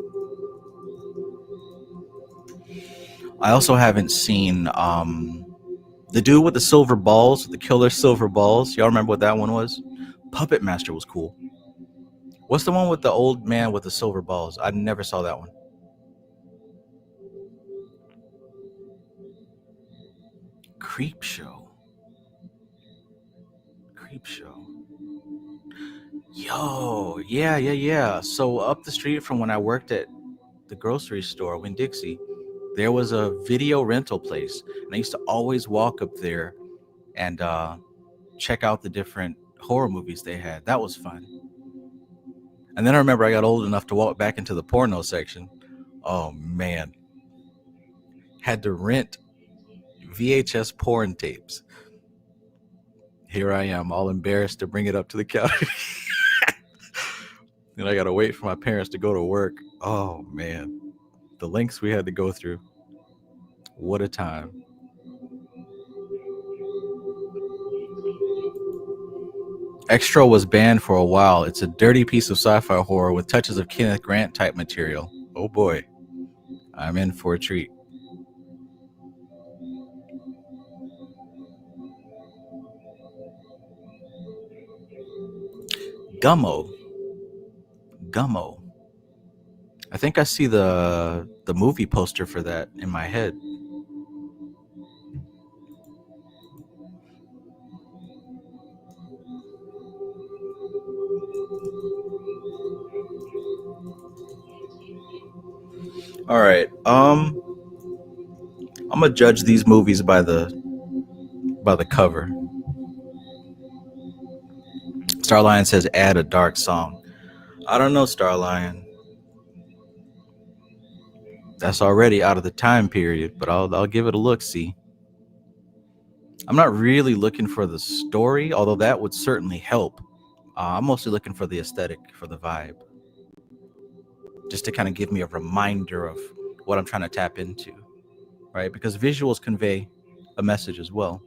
I also haven't seen the dude with the silver balls, the killer silver balls. Y'all remember what that one was? Puppet Master was cool. What's the one with the old man with the silver balls? I never saw that one. Creep Show. Yo, yeah. So up the street from when I worked at the grocery store, Winn-Dixie, there was a video rental place. And I used to always walk up there and check out the different horror movies they had. That was fun. And then I remember I got old enough to walk back into the porno section. Oh, man. Had to rent VHS porn tapes. Here I am, all embarrassed to bring it up to the counter. And I got to wait for my parents to go to work. Oh, man. The lengths we had to go through. What a time. Extra was banned for a while. It's a dirty piece of sci-fi horror with touches of Kenneth Grant type material. Oh boy, I'm in for a treat. Gummo. I think I see the movie poster for that in my head. All right. I'm gonna judge these movies by the cover. Starlion says add a dark song. I don't know, Starlion. That's already out of the time period, but I'll give it a look. See, I'm not really looking for the story, although that would certainly help. I'm mostly looking for the aesthetic, for the vibe, just to kind of give me a reminder of what I'm trying to tap into, right? Because visuals convey a message as well.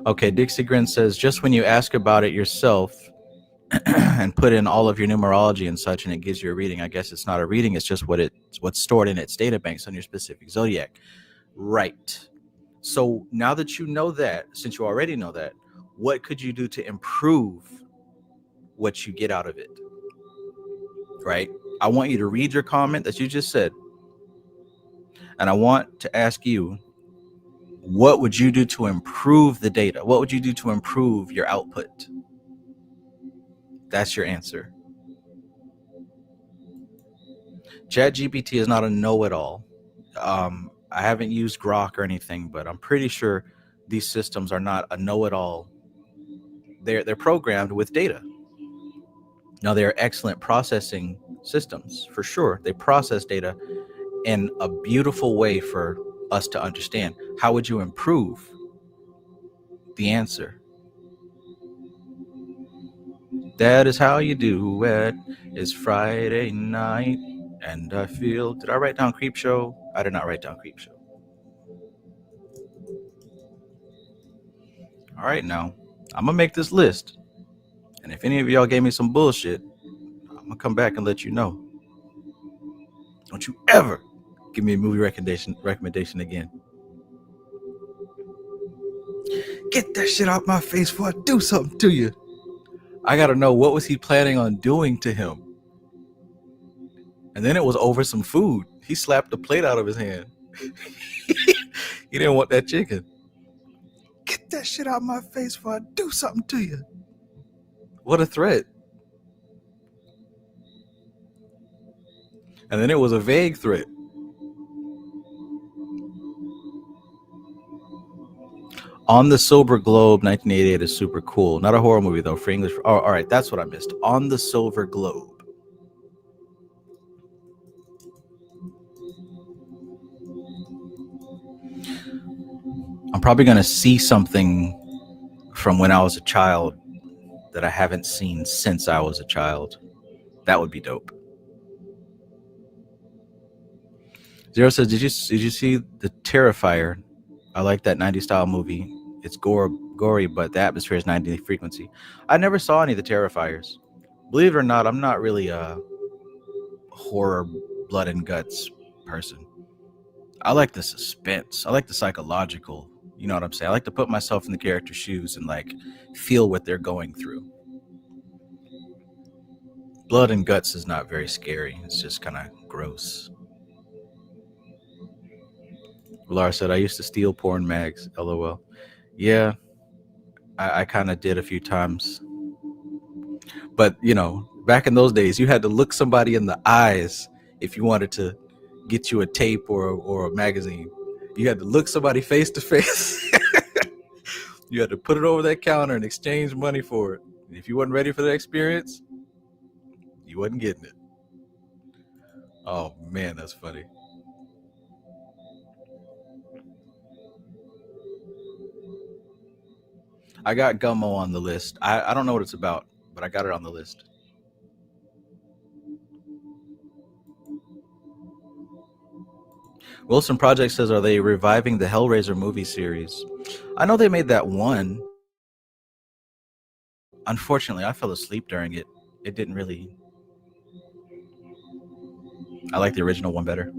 Okay, Dixie Grin says, just when you ask about it yourself and put in all of your numerology and such, and it gives you a reading, I guess it's not a reading, it's just what's stored in its data banks on your specific zodiac. Right. So now that you know that, since you already know that, what could you do to improve what you get out of it? Right? I want you to read your comment that you just said. And I want to ask you, what would you do to improve the data? What would you do to improve your output? That's your answer. ChatGPT is not a know-it-all. I haven't used Grok or anything, but I'm pretty sure these systems are not a know-it-all. They're programmed with data. Now, they are excellent processing systems for sure. They process data in a beautiful way for us to understand. How would you improve? The answer: that is how you do it. It's Friday night, and I feel. Did I write down Creep Show? I did not write down Creep Show. All right, now I'm gonna make this list, and if any of y'all gave me some bullshit, I'm gonna come back and let you know. Don't you ever give me a movie recommendation again. Get that shit out my face before I do something to you. I gotta know, what was he planning on doing to him? And then it was over some food. He slapped the plate out of his hand. He didn't want that chicken. Get that shit out my face before I do something to you. What a threat. And then it was a vague threat. On the Silver Globe, 1988 is super cool. Not a horror movie, though, for English. Oh, all right, that's what I missed. On the Silver Globe. I'm probably going to see something from when I was a child that I haven't seen since I was a child. That would be dope. Zero says, did you see The Terrifier? I like that 90s style movie. It's gory, but the atmosphere is 90 frequency. I never saw any of The Terrifiers. Believe it or not, I'm not really a horror blood and guts person. I like the suspense. I like the psychological. You know what I'm saying? I like to put myself in the character's shoes and like feel what they're going through. Blood and guts is not very scary. It's just kind of gross. Laura said, I used to steal porn mags. LOL. Yeah, I kind of did a few times. But, you know, back in those days, you had to look somebody in the eyes if you wanted to get you a tape or a magazine. You had to look somebody face to face. You had to put it over that counter and exchange money for it. And if you wasn't ready for that experience, you wasn't getting it. Oh, man, that's funny. I got Gummo on the list. I don't know what it's about, but I got it on the list. Wilson Project says, are they reviving the Hellraiser movie series? I know they made that one. Unfortunately, I fell asleep during it. It didn't really... I like the original one better.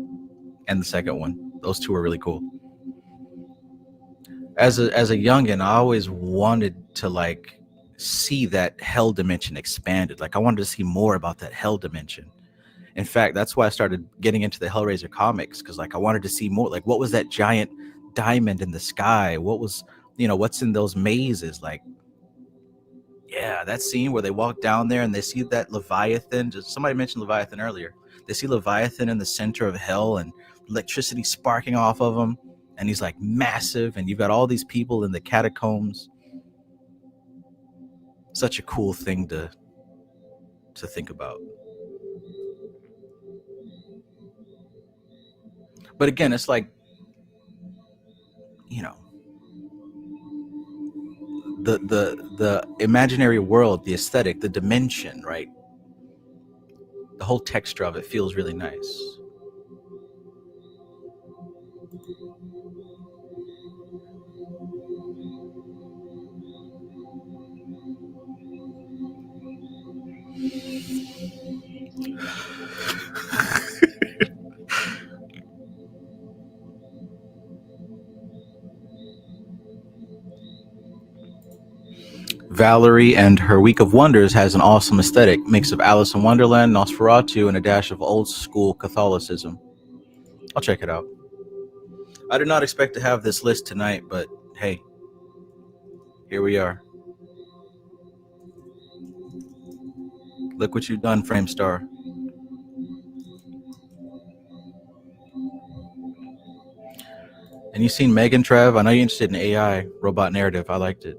And the second one. Those two were really cool. As a youngin', I always wanted to like see that hell dimension expanded. Like I wanted to see more about that hell dimension. In fact, that's why I started getting into the Hellraiser comics, because like I wanted to see more. Like, what was that giant diamond in the sky? What was, you know, what's in those mazes? Like, yeah, that scene where they walk down there and they see that Leviathan. Just somebody mentioned Leviathan earlier. They see Leviathan in the center of hell and electricity sparking off of him, and he's like massive, and you've got all these people in the catacombs. Such a cool thing to think about. But again, it's like, you know, the imaginary world, the aesthetic, the dimension, right? The whole texture of it feels really nice. Valerie and her Week of Wonders has an awesome aesthetic, mix of Alice in Wonderland, Nosferatu, and a dash of old school Catholicism. I'll check it out. I did not expect to have this list tonight, but hey, here we are. Look what you've done, Framestar. And you seen Megan, Trev? I know you're interested in AI robot narrative. I liked it.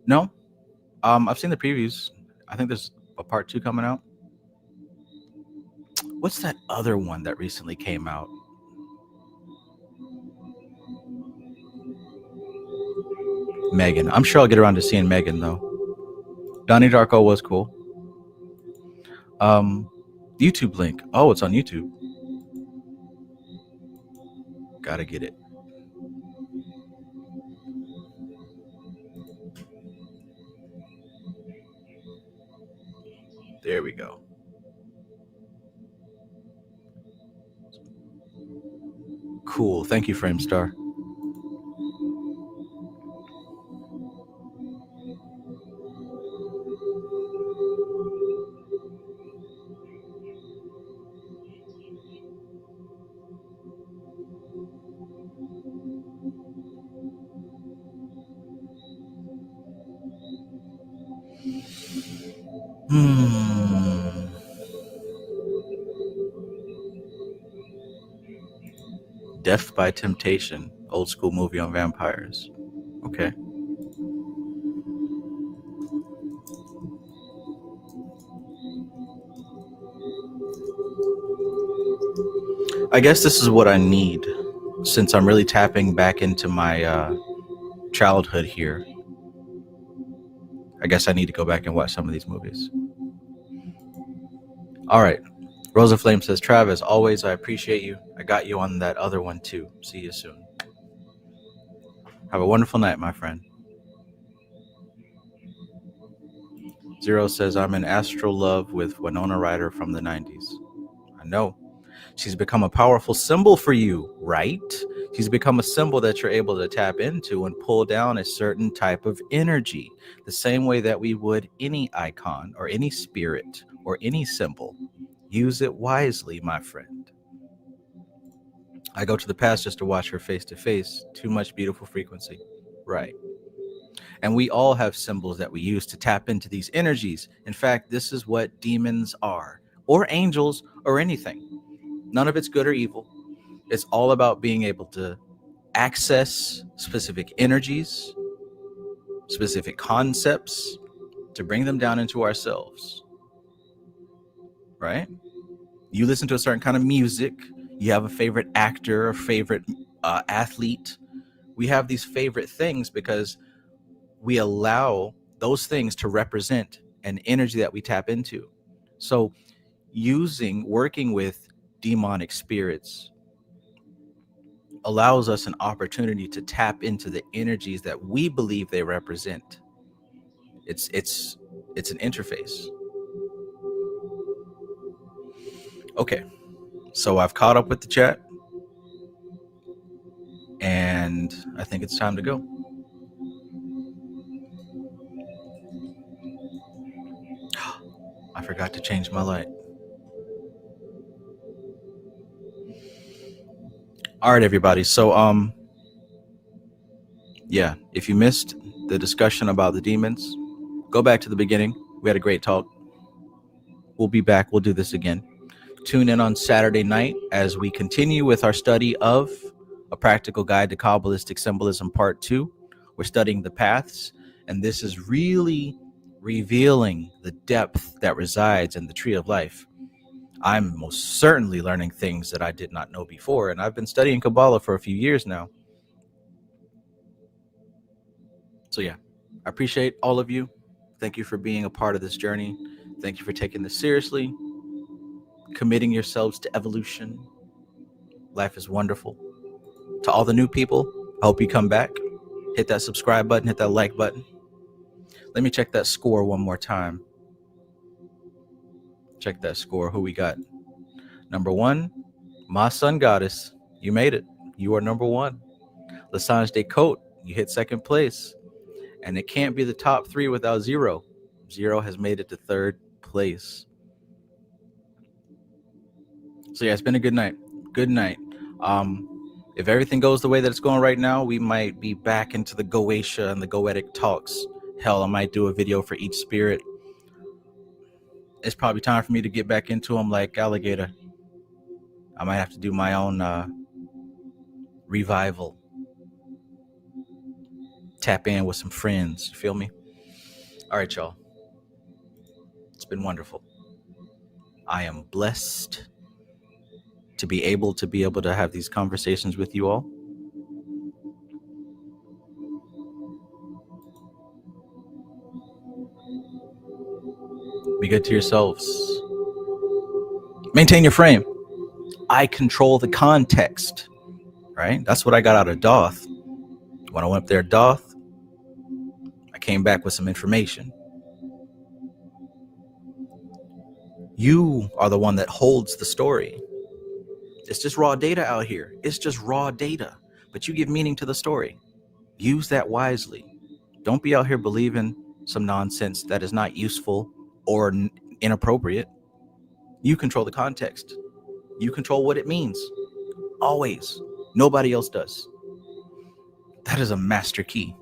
No, I've seen the previews. I think there's a part 2 coming out. What's that other one that recently came out? Megan. I'm sure I'll get around to seeing Megan though. Donnie Darko was cool. YouTube link. Oh, it's on YouTube. Gotta get it. There we go. Cool. Thank you, Framestar. Death by Temptation, old school movie on vampires. Okay. I guess this is what I need, since I'm really tapping back into my childhood here. I guess I need to go back and watch some of these movies. All right. Rosa Flame says, Travis, always, I appreciate you. I got you on that other one too. See you soon. Have a wonderful night, my friend. Zero says, I'm in astral love with Winona Ryder from the 90s. I know. She's become a powerful symbol for you, right? She's become a symbol that you're able to tap into and pull down a certain type of energy, the same way that we would any icon or any spirit or any symbol. Use it wisely, my friend. I go to the past just to watch her face to face. Too much beautiful frequency. Right. And we all have symbols that we use to tap into these energies. In fact, this is what demons are, or angels, or anything. None of it's good or evil. It's all about being able to access specific energies, specific concepts, to bring them down into ourselves. Right? You listen to a certain kind of music. You have a favorite actor, a favorite athlete. We have these favorite things because we allow those things to represent an energy that we tap into. So working with demonic spirits allows us an opportunity to tap into the energies that we believe they represent. It's an interface. Okay, so I've caught up with the chat, and I think it's time to go. I forgot to change my light. All right, everybody. So, yeah, if you missed the discussion about the demons, go back to the beginning. We had a great talk. We'll be back. We'll do this again. Tune in on Saturday night as we continue with our study of A Practical Guide to Kabbalistic Symbolism Part 2. We're studying the paths, and this is really revealing the depth that resides in the Tree of Life. I'm most certainly learning things that I did not know before, and I've been studying Kabbalah for a few years now. So yeah, I appreciate all of you. Thank you for being a part of this journey. Thank you for taking this seriously, committing yourselves to evolution. Life is wonderful. To all the new people, I hope you come back. Hit that subscribe button, hit that like button. Let me check that score one more time. Check that score. Who we got? Number 1, my sun goddess. You made it. You are number 1. Lasange Descote, you hit second place. And it can't be the top 3 without Zero. Zero has made it to third place. So yeah, it's been a good night. Good night. If everything goes the way that it's going right now, we might be back into the Goetia and the Goetic talks. Hell, I might do a video for each spirit. It's probably time for me to get back into them like Alligator. I might have to do my own revival tap in with some friends. You feel me? All right, y'all. It's been wonderful. I am blessed to be able to have these conversations with you all. Be good to yourselves. Maintain your frame. I control the context, right? That's what I got out of Doth. When I went up there, Doth, I came back with some information. You are the one that holds the story. It's just raw data out here. It's just raw data, but you give meaning to the story. Use that wisely. Don't be out here believing some nonsense that is not useful or inappropriate. You control the context. You control what it means. Always. Nobody else does. That is a master key.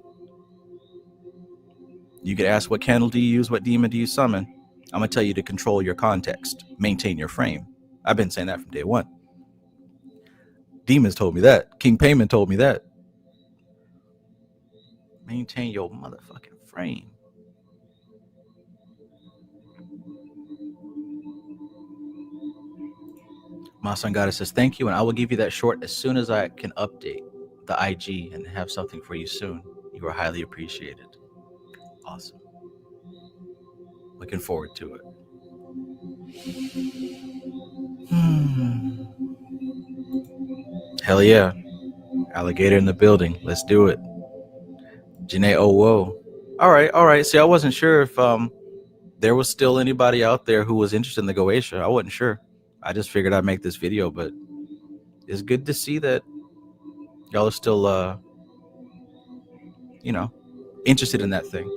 You could ask, what candle do you use? What demon do you summon? I'm going to tell you to control your context. Maintain your frame. I've been saying that from day one. Demons told me that. King Payment told me that. Maintain your motherfucking frame. My son Goddess says, thank you, and I will give you that short as soon as I can update the IG and have something for you soon. You are highly appreciated. Awesome. Looking forward to it. Hell yeah. Alligator in the building. Let's do it. Janae, oh, whoa. All right. See, I wasn't sure if there was still anybody out there who was interested in the Goetia. I wasn't sure. I just figured I'd make this video, but it's good to see that y'all are still, interested in that thing.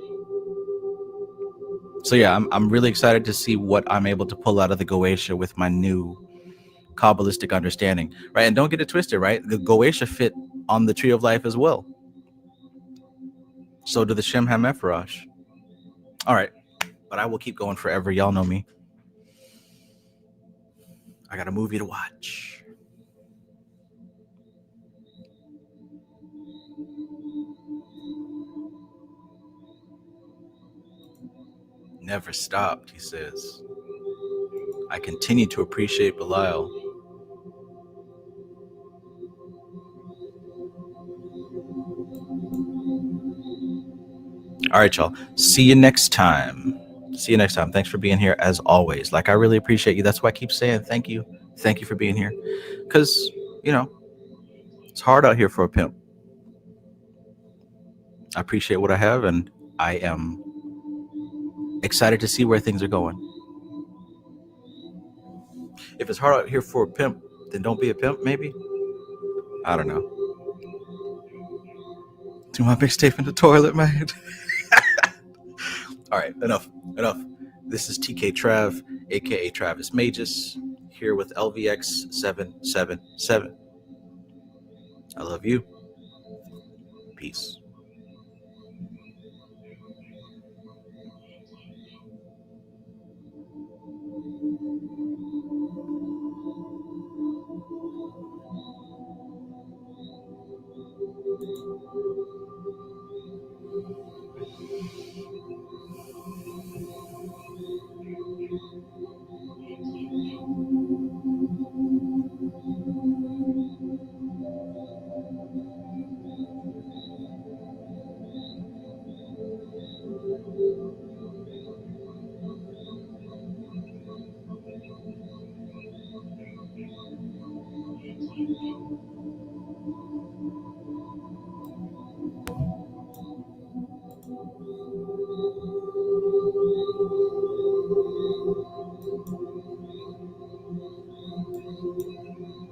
So yeah, I'm really excited to see what I'm able to pull out of the Goetia with my new Kabbalistic understanding, right? And don't get it twisted, right? The Goetia fit on the Tree of Life as well. So do the Shem HaMephorash. All right, but I will keep going forever. Y'all know me. I got a movie to watch. Never stopped, he says. I continue to appreciate Belial. All right, y'all. See you next time. Thanks for being here as always. Like, I really appreciate you. That's why I keep saying thank you. Thank you for being here. Because, it's hard out here for a pimp. I appreciate what I have, and I am excited to see where things are going. If it's hard out here for a pimp, then don't be a pimp, maybe? I don't know. Do my mixtape in the toilet, man. All right, enough. This is TK Trav, aka Travis Magus, here with LVX777. I love you. Peace.